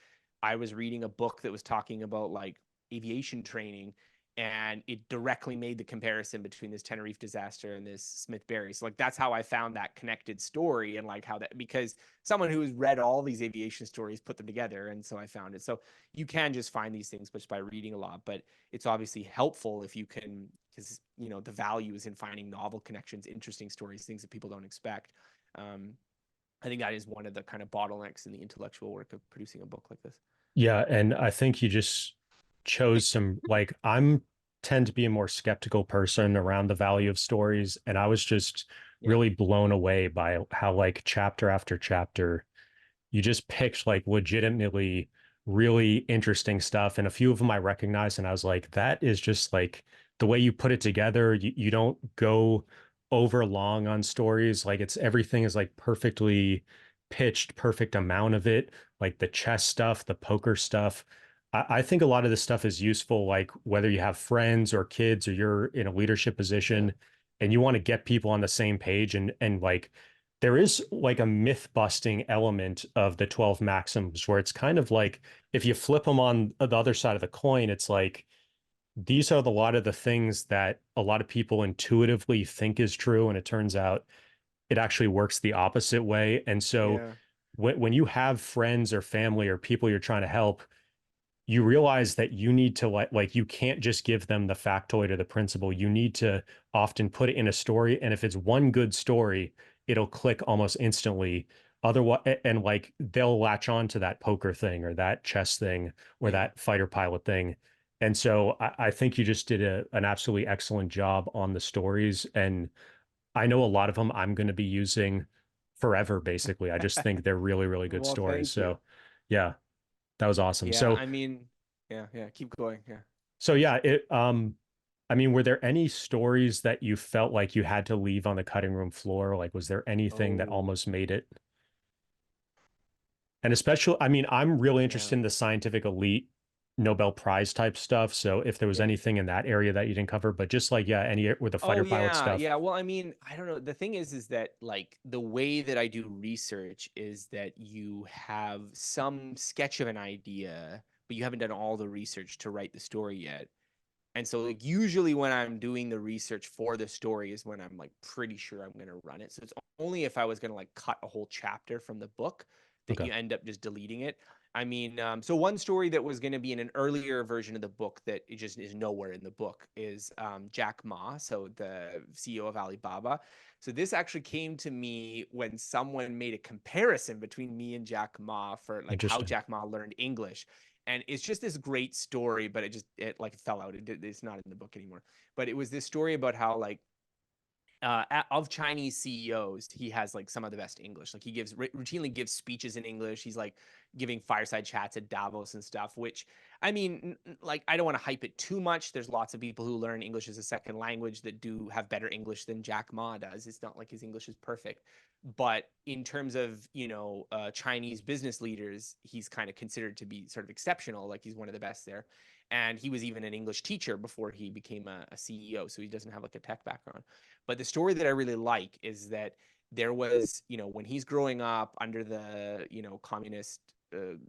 S2: I was reading a book that was talking about like aviation training, and it directly made the comparison between this Tenerife disaster and this Smith Berry. So like that's how I found that connected story, and like how that, because someone who's read all these aviation stories put them together, and so I found it. So you can just find these things just by reading a lot, but it's obviously helpful if you can, because the value is in finding novel connections, interesting stories, things that people don't expect. Um, I think that is one of the kind of bottlenecks in the intellectual work of producing a book like this.
S1: yeah. And I think you just chose some, like, I'm tend to be a more skeptical person around the value of stories, and I was just
S2: Yeah.
S1: really blown away by how like chapter after chapter you just picked like legitimately really interesting stuff. And a few of them I recognized, and I was like, that is just like the way you put it together. You don't go over long on stories. Like it's everything is like perfectly pitched, perfect amount of it, like the chess stuff, the poker stuff. I think a lot of this stuff is useful, like whether you have friends or kids or you're in a leadership
S2: Yeah.
S1: position and you want to get people on the same page and like there is like a myth busting element of the 12 maxims where it's kind of like if you flip them on the other side of the coin, it's like these are a lot of the things that a lot of people intuitively think is true. And it turns out it actually works the opposite way. And so
S2: Yeah.
S1: when you have friends or family or people you're trying to help, you realize that you need to like you can't just give them the factoid or the principle. You need to often put it in a story. And if it's one good story, it'll click almost instantly. Otherwise, and like they'll latch on to that poker thing or that chess thing or
S2: Yeah.
S1: that fighter pilot thing. And so I think you just did an absolutely excellent job on the stories. And I know a lot of them I'm going to be using forever, basically. I just think they're really, really good
S2: Well,
S1: stories.
S2: thank you.
S1: So yeah, that was awesome.
S2: Yeah,
S1: So
S2: I mean, yeah, yeah, keep going. Yeah.
S1: So yeah, I mean, were there any stories that you felt like you had to leave on the cutting room floor? Like, was there anything that
S2: Oh,
S1: almost made it? And especially, I mean, I'm really
S2: yeah.
S1: interested in the scientific elite Nobel Prize type stuff. So if there was
S2: Yeah.
S1: anything in that area that you didn't cover, but just like, yeah, any with the
S2: Oh
S1: fighter pilot
S2: yeah,
S1: stuff.
S2: yeah. Well, I mean, I don't know. The thing is that like the way that I do research is that you have some sketch of an idea, but you haven't done all the research to write the story yet. And so like usually when I'm doing the research for the story is when I'm like pretty sure I'm going to run it. So it's only if I was going to like cut a whole chapter from the book that
S1: Okay.
S2: you end up just deleting it. I mean, so one story that was going to be in an earlier version of the book that it just is nowhere in the book is Jack Ma, so the CEO of Alibaba. So this actually came to me when someone made a comparison between me and Jack Ma for like how
S1: Interesting.
S2: Jack Ma learned English, and it's just this great story, but it like fell out. It's not in the book anymore, but it was this story about how like of Chinese CEOs, he has like some of the best English. Like he routinely gives speeches in English. He's like giving fireside chats at Davos and stuff, which I mean, like I don't want to hype it too much. There's lots of people who learn English as a second language that do have better English than Jack Ma does. It's not like his English is perfect. But in terms of, Chinese business leaders, he's kind of considered to be sort of exceptional. Like he's one of the best there. And he was even an English teacher before he became a CEO. So he doesn't have like a tech background. But the story that I really like is that there was, when he's growing up under the, communist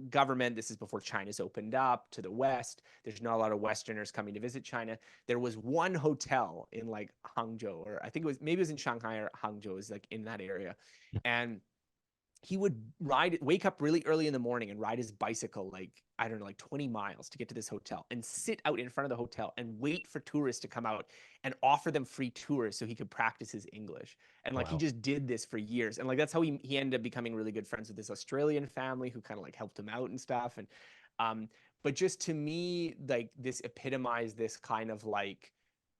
S2: government, this is before China's opened up to the West. There's not a lot of Westerners coming to visit China. There was one hotel in like Hangzhou, or I think maybe it was in Shanghai or Hangzhou, is like in that area. And he would wake up really early in the morning and ride his bicycle, like, I don't know, like 20 miles to get to this hotel and sit out in front of the hotel and wait for tourists to come out and offer them free tours so he could practice his English. And like he
S1: Wow.
S2: just did this for years. And like that's how he ended up becoming really good friends with this Australian family who kind of like helped him out and stuff. And um, but just to me, like this epitomized this kind of like,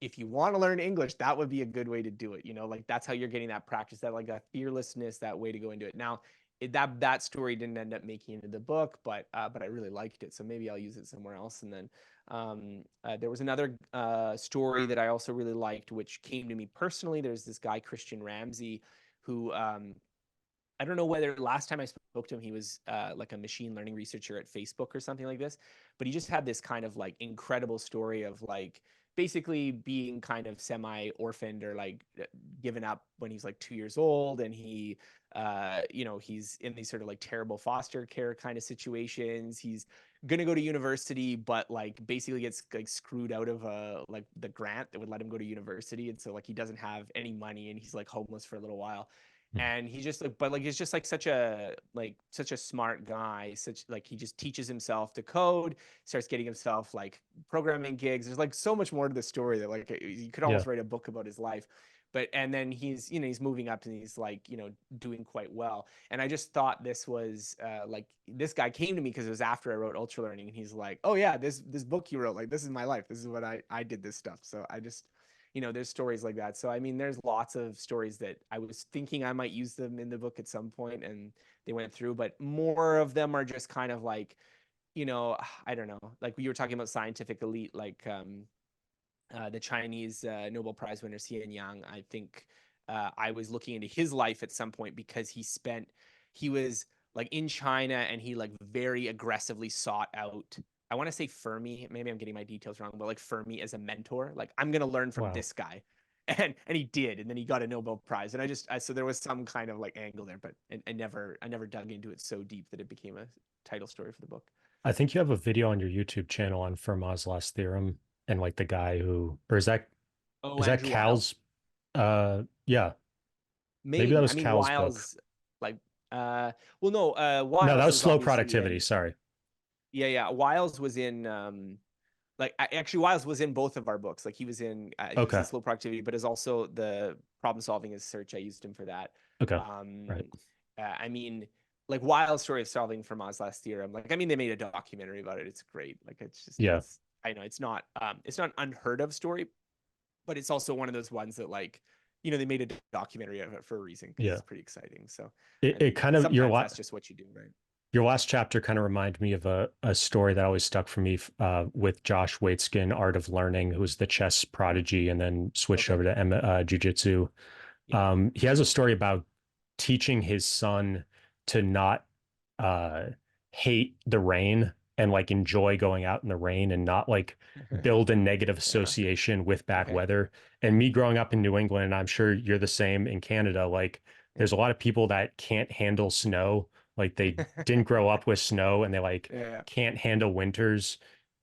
S2: if you want to learn English, that would be a good way to do it. Like that's how you're getting that practice, that like that fearlessness, that way to go into it. Now, that story didn't end up making it into the book, but I really liked it, so maybe I'll use it somewhere else. And then there was another story that I also really liked, which came to me personally. There's this guy Christian Ramsey who I don't know whether last time I spoke to him, he was like a machine learning researcher at Facebook or something like this, but he just had this kind of like incredible story of like basically being kind of semi-orphaned or like given up when he's like 2 years old. And he's in these sort of like terrible foster care kind of situations. He's gonna go to university, but like basically gets like screwed out of like the grant that would let him go to university. And so like he doesn't have any money and he's like homeless for a little while. And he just like, but like he's just like such a smart guy. Such like he just teaches himself to code, starts getting himself like programming gigs. There's like so much more to the story that like you could
S1: Yeah.
S2: almost write a book about his life. but and then he's he's moving up and he's like doing quite well. And I just thought this was like this guy came to me because it was after I wrote Ultra Learning, and he's like, oh yeah, this book you wrote, like this is my life, this is what I did this stuff. So I just there's stories like that. So I mean, there's lots of stories that I was thinking I might use them in the book at some point, and they went through, but more of them are just kind of like I don't know, like you were talking about scientific elite, like the Chinese Nobel Prize winner Xian Yang. I think I was looking into his life at some point because he was like in China, and he like very aggressively sought out, I want to say Fermi, maybe I'm getting my details wrong, but like Fermi as a mentor. Like, I'm going to learn from
S1: Wow.
S2: this guy. And he did, and then he got a Nobel Prize. And so there was some kind of like angle there, but I never dug into it so deep that it became a title story for the book.
S1: I think you have a video on your YouTube channel on Fermat's last theorem and like the guy who, or
S2: Oh,
S1: is that
S2: Andrew Weil?
S1: Cal's? Yeah, maybe that
S2: Maybe. I
S1: was
S2: mean,
S1: Cal's book.
S2: Wiles, like, well, no,
S1: No, that
S2: Wiles
S1: was
S2: was
S1: slow
S2: obviously
S1: productivity.
S2: in,
S1: Sorry.
S2: yeah. Wiles was in, actually, Wiles was in both of our books. Like, he was in
S1: Okay.
S2: Slow Productivity, but is also the problem solving as search. I used him for that.
S1: Okay.
S2: Um,
S1: Right.
S2: I mean, like Wiles' story of solving Fermat's last theorem. Like, I mean, they made a documentary about it. It's great. Like,
S1: Yeah.
S2: I know it's not an unheard of story, but it's also one of those ones that like, they made a documentary of it for a reason because
S1: Yeah.
S2: it's pretty exciting. So, I
S1: It
S2: mean,
S1: kind of
S2: sometimes that's just what you do, right?
S1: your last chapter kind of reminded me of a story that always stuck for me with Josh Waitzkin, Art of Learning, who was the chess prodigy and then switched
S2: Okay.
S1: over to jiu-jitsu.
S2: Yeah.
S1: He has a story about teaching his son to not uh, hate the rain and like enjoy going out in the rain and not like build a negative
S2: Yeah.
S1: association with bad
S2: Okay.
S1: weather. And me growing up in New England, and I'm sure you're the same in Canada, like
S2: Yeah.
S1: there's a lot of people that can't handle snow. Like they didn't grow up with snow and they like
S2: Yeah.
S1: can't handle winters.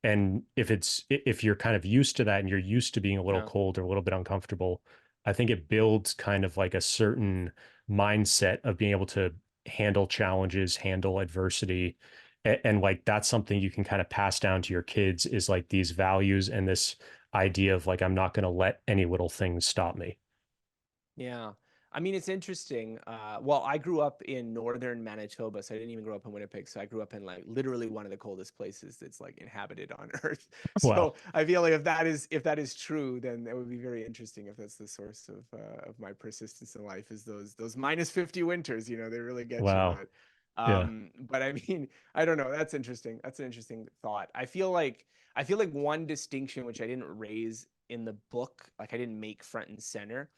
S1: And if you're kind of used to that and you're used to being a little
S2: Yeah.
S1: cold or a little bit uncomfortable, I think it builds kind of like a certain mindset of being able to handle challenges, handle adversity. And like that's something you can kind of pass down to your kids is like these values and this idea of like, I'm not going to let any little things stop me.
S2: Yeah. I mean, it's interesting. Well, I grew up in northern Manitoba, so I didn't even grow up in Winnipeg. So I grew up in like literally one of the coldest places that's like inhabited on Earth.
S1: Wow.
S2: So I feel like if that is true, then that would be very interesting if that's the source of my persistence in life is those -50 winters. They really get you.
S1: Wow. Yeah.
S2: But I mean, I don't know. That's interesting. That's an interesting thought. I feel like one distinction which I didn't raise in the book, like I didn't make front and center,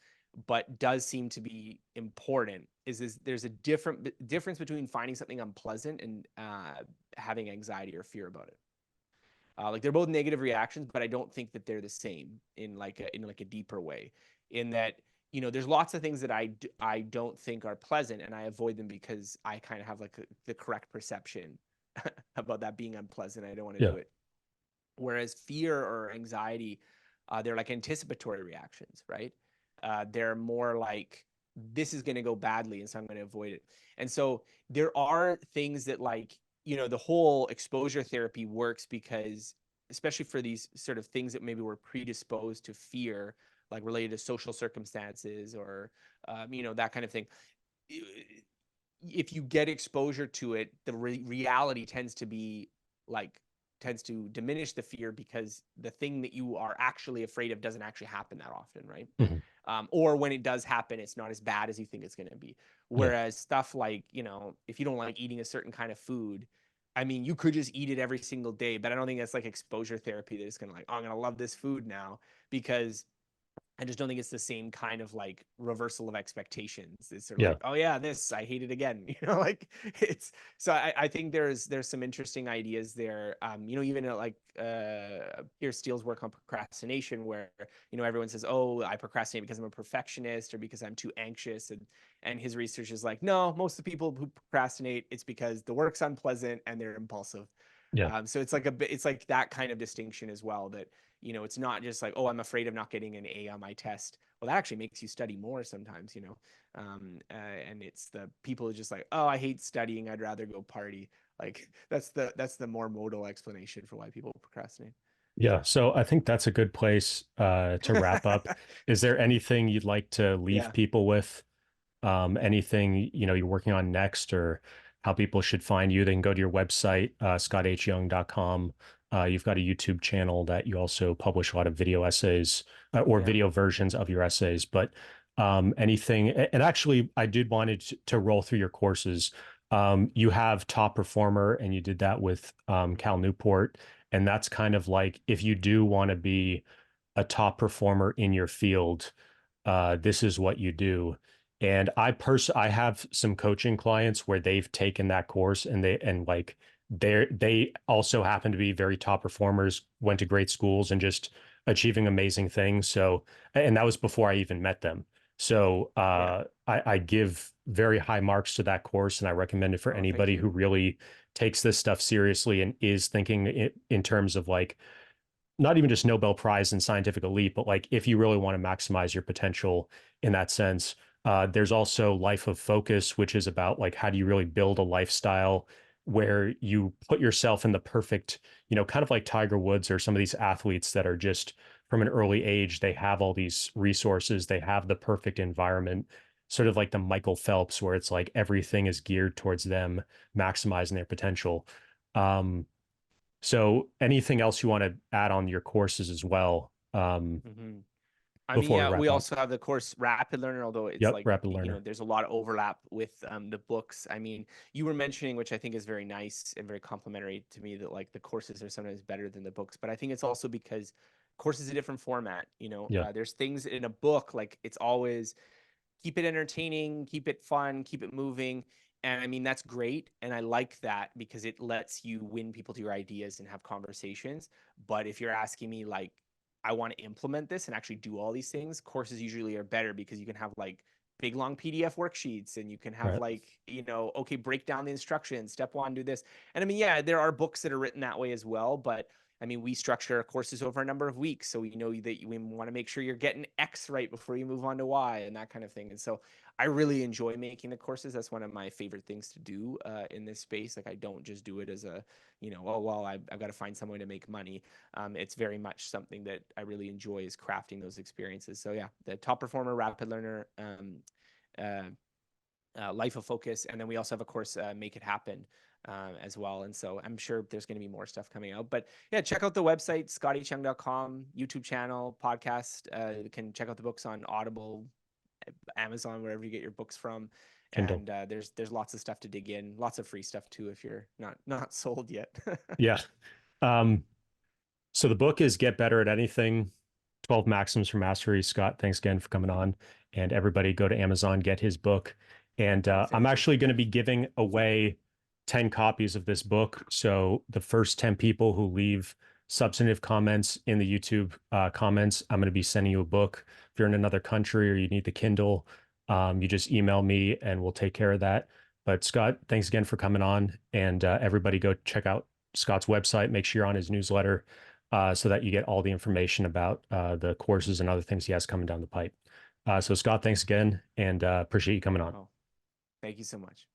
S2: but does seem to be important is there's a difference between finding something unpleasant and having anxiety or fear about it. Like they're both negative reactions, but I don't think that they're the same in like a deeper way. In that there's lots of things that I don't think are pleasant, and I avoid them because I kind of have like the correct perception about that being unpleasant. I don't want to
S1: Yeah.
S2: do it. Whereas fear or anxiety, they're like anticipatory reactions, right? They're more like this is going to go badly, and so I'm going to avoid it. And so there are things that the whole exposure therapy works because, especially for these sort of things that maybe we're predisposed to fear, like related to social circumstances or that kind of thing. If you get exposure to it, the reality like tends to diminish the fear because the thing that you are actually afraid of doesn't actually happen that often, right?
S1: Mhm.
S2: Or when it does happen, it's not as bad as you think it's going to be.
S1: Yeah.
S2: Whereas stuff like, if you don't like eating a certain kind of food, I mean, you could just eat it every single day, but I don't think that's like exposure therapy that is going to like, oh, I'm going to love this food now because I just don't think it's the same kind of like reversal of expectations. It's sort of
S1: Yeah.
S2: like, oh yeah, this I hate it again. Like it's so I think there's some interesting ideas there. Even like Pierce Steele's work on procrastination, where everyone says, oh, I procrastinate because I'm a perfectionist or because I'm too anxious, and his research is like, no, most of the people who procrastinate, it's because the work's unpleasant and they're impulsive.
S1: Yeah.
S2: So it's like it's like that kind of distinction as well, that it's not just like, oh, I'm afraid of not getting an A on my test. Well, that actually makes you study more sometimes, and it's the people who just like, oh, I hate studying, I'd rather go party. Like that's the more modal explanation for why people procrastinate.
S1: Yeah, so I think that's a good place to wrap up. Is there anything you'd like to leave
S2: Yeah.
S1: people with? Anything you're working on next, or how people should find you? They can go to your website, scottyoung.com. You've got a YouTube channel that you also publish a lot of video essays or
S2: Yeah.
S1: video versions of your essays. But anything, and actually, I did wanted to roll through your courses. You have top performer, and you did that with Cal Newport, and that's kind of like if you do want to be a top performer in your field, this is what you do. And I have some coaching clients where they've taken that course and they also happen to be very top performers, went to great schools and just achieving amazing things. So, and that was before I even met them. So
S2: Yeah.
S1: I give very high marks to that course, and I recommend it for
S2: Oh, thank
S1: anybody
S2: you.
S1: who really takes this stuff seriously and is thinking in terms of like not even just Nobel Prize in scientific elite, but like if you really want to maximize your potential in that sense. There's also Life of Focus, which is about like how do you really build a lifestyle where you put yourself in the perfect, kind of like Tiger Woods or some of these athletes that are just from an early age, they have all these resources, they have the perfect environment, sort of like the Michael Phelps, where it's like everything is geared towards them maximizing their potential. Um, so anything else you want to add on your courses as well,
S2: Mhm. I mean,
S1: before we
S2: yeah, we
S1: wrap up?
S2: also have the course Rapid Learner, although it's
S1: Yep,
S2: like,
S1: Rapid Learner.
S2: there's a lot of overlap with the books. I mean, you were mentioning, which I think is very nice and very complimentary to me, that like the courses are sometimes better than the books. But I think it's also because course is a different format.
S1: Yeah,
S2: There's things in a book, like it's always keep it entertaining, keep it fun, keep it moving. And I mean, that's great. And I like that because it lets you win people to your ideas and have conversations. But if you're asking me, like, I want to implement this and actually do all these things, courses usually are better because you can have like big long PDF worksheets and you can have
S1: right.
S2: like, okay, break down the instructions, step one, do this. And I mean, yeah, there are books that are written that way as well. But I mean, we structure our courses over a number of weeks. So we know that we want to make sure you're getting X right before you move on to Y and that kind of thing. And so I really enjoy making the courses. That's one of my favorite things to do in this space. Like I don't just do it as a, oh, well, I've got to find some way to make money. It's very much something that I really enjoy is crafting those experiences. So yeah, the top performer, rapid learner, uh, Life of Focus, and then we also have a course, Make It Happen, as well. And so I'm sure there's going to be more stuff coming out. But yeah, check out the website, scottychung.com, YouTube channel, podcast. You can check out the books on Audible, Amazon, wherever you get your books from.
S1: Kindle.
S2: And there's lots of stuff to dig in, lots of free stuff too if you're not sold yet.
S1: Yeah. Um, so the book is Get Better at Anything, 12 Maxims for Mastery. Scott, thanks again for coming on. And everybody go to Amazon, get his book. And
S2: Oh,
S1: I'm
S2: thank you.
S1: actually going to be giving away 10 copies of this book. So the first 10 people who leave substantive comments in the YouTube comments, I'm going to be sending you a book. If you're in another country or you need the Kindle, you just email me and we'll take care of that. But Scott, thanks again for coming on. And everybody go check out Scott's website. Make sure you're on his newsletter so that you get all the information about the courses and other things he has coming down the pipe. So Scott, thanks again, and appreciate you coming on.
S2: Oh, thank you so much.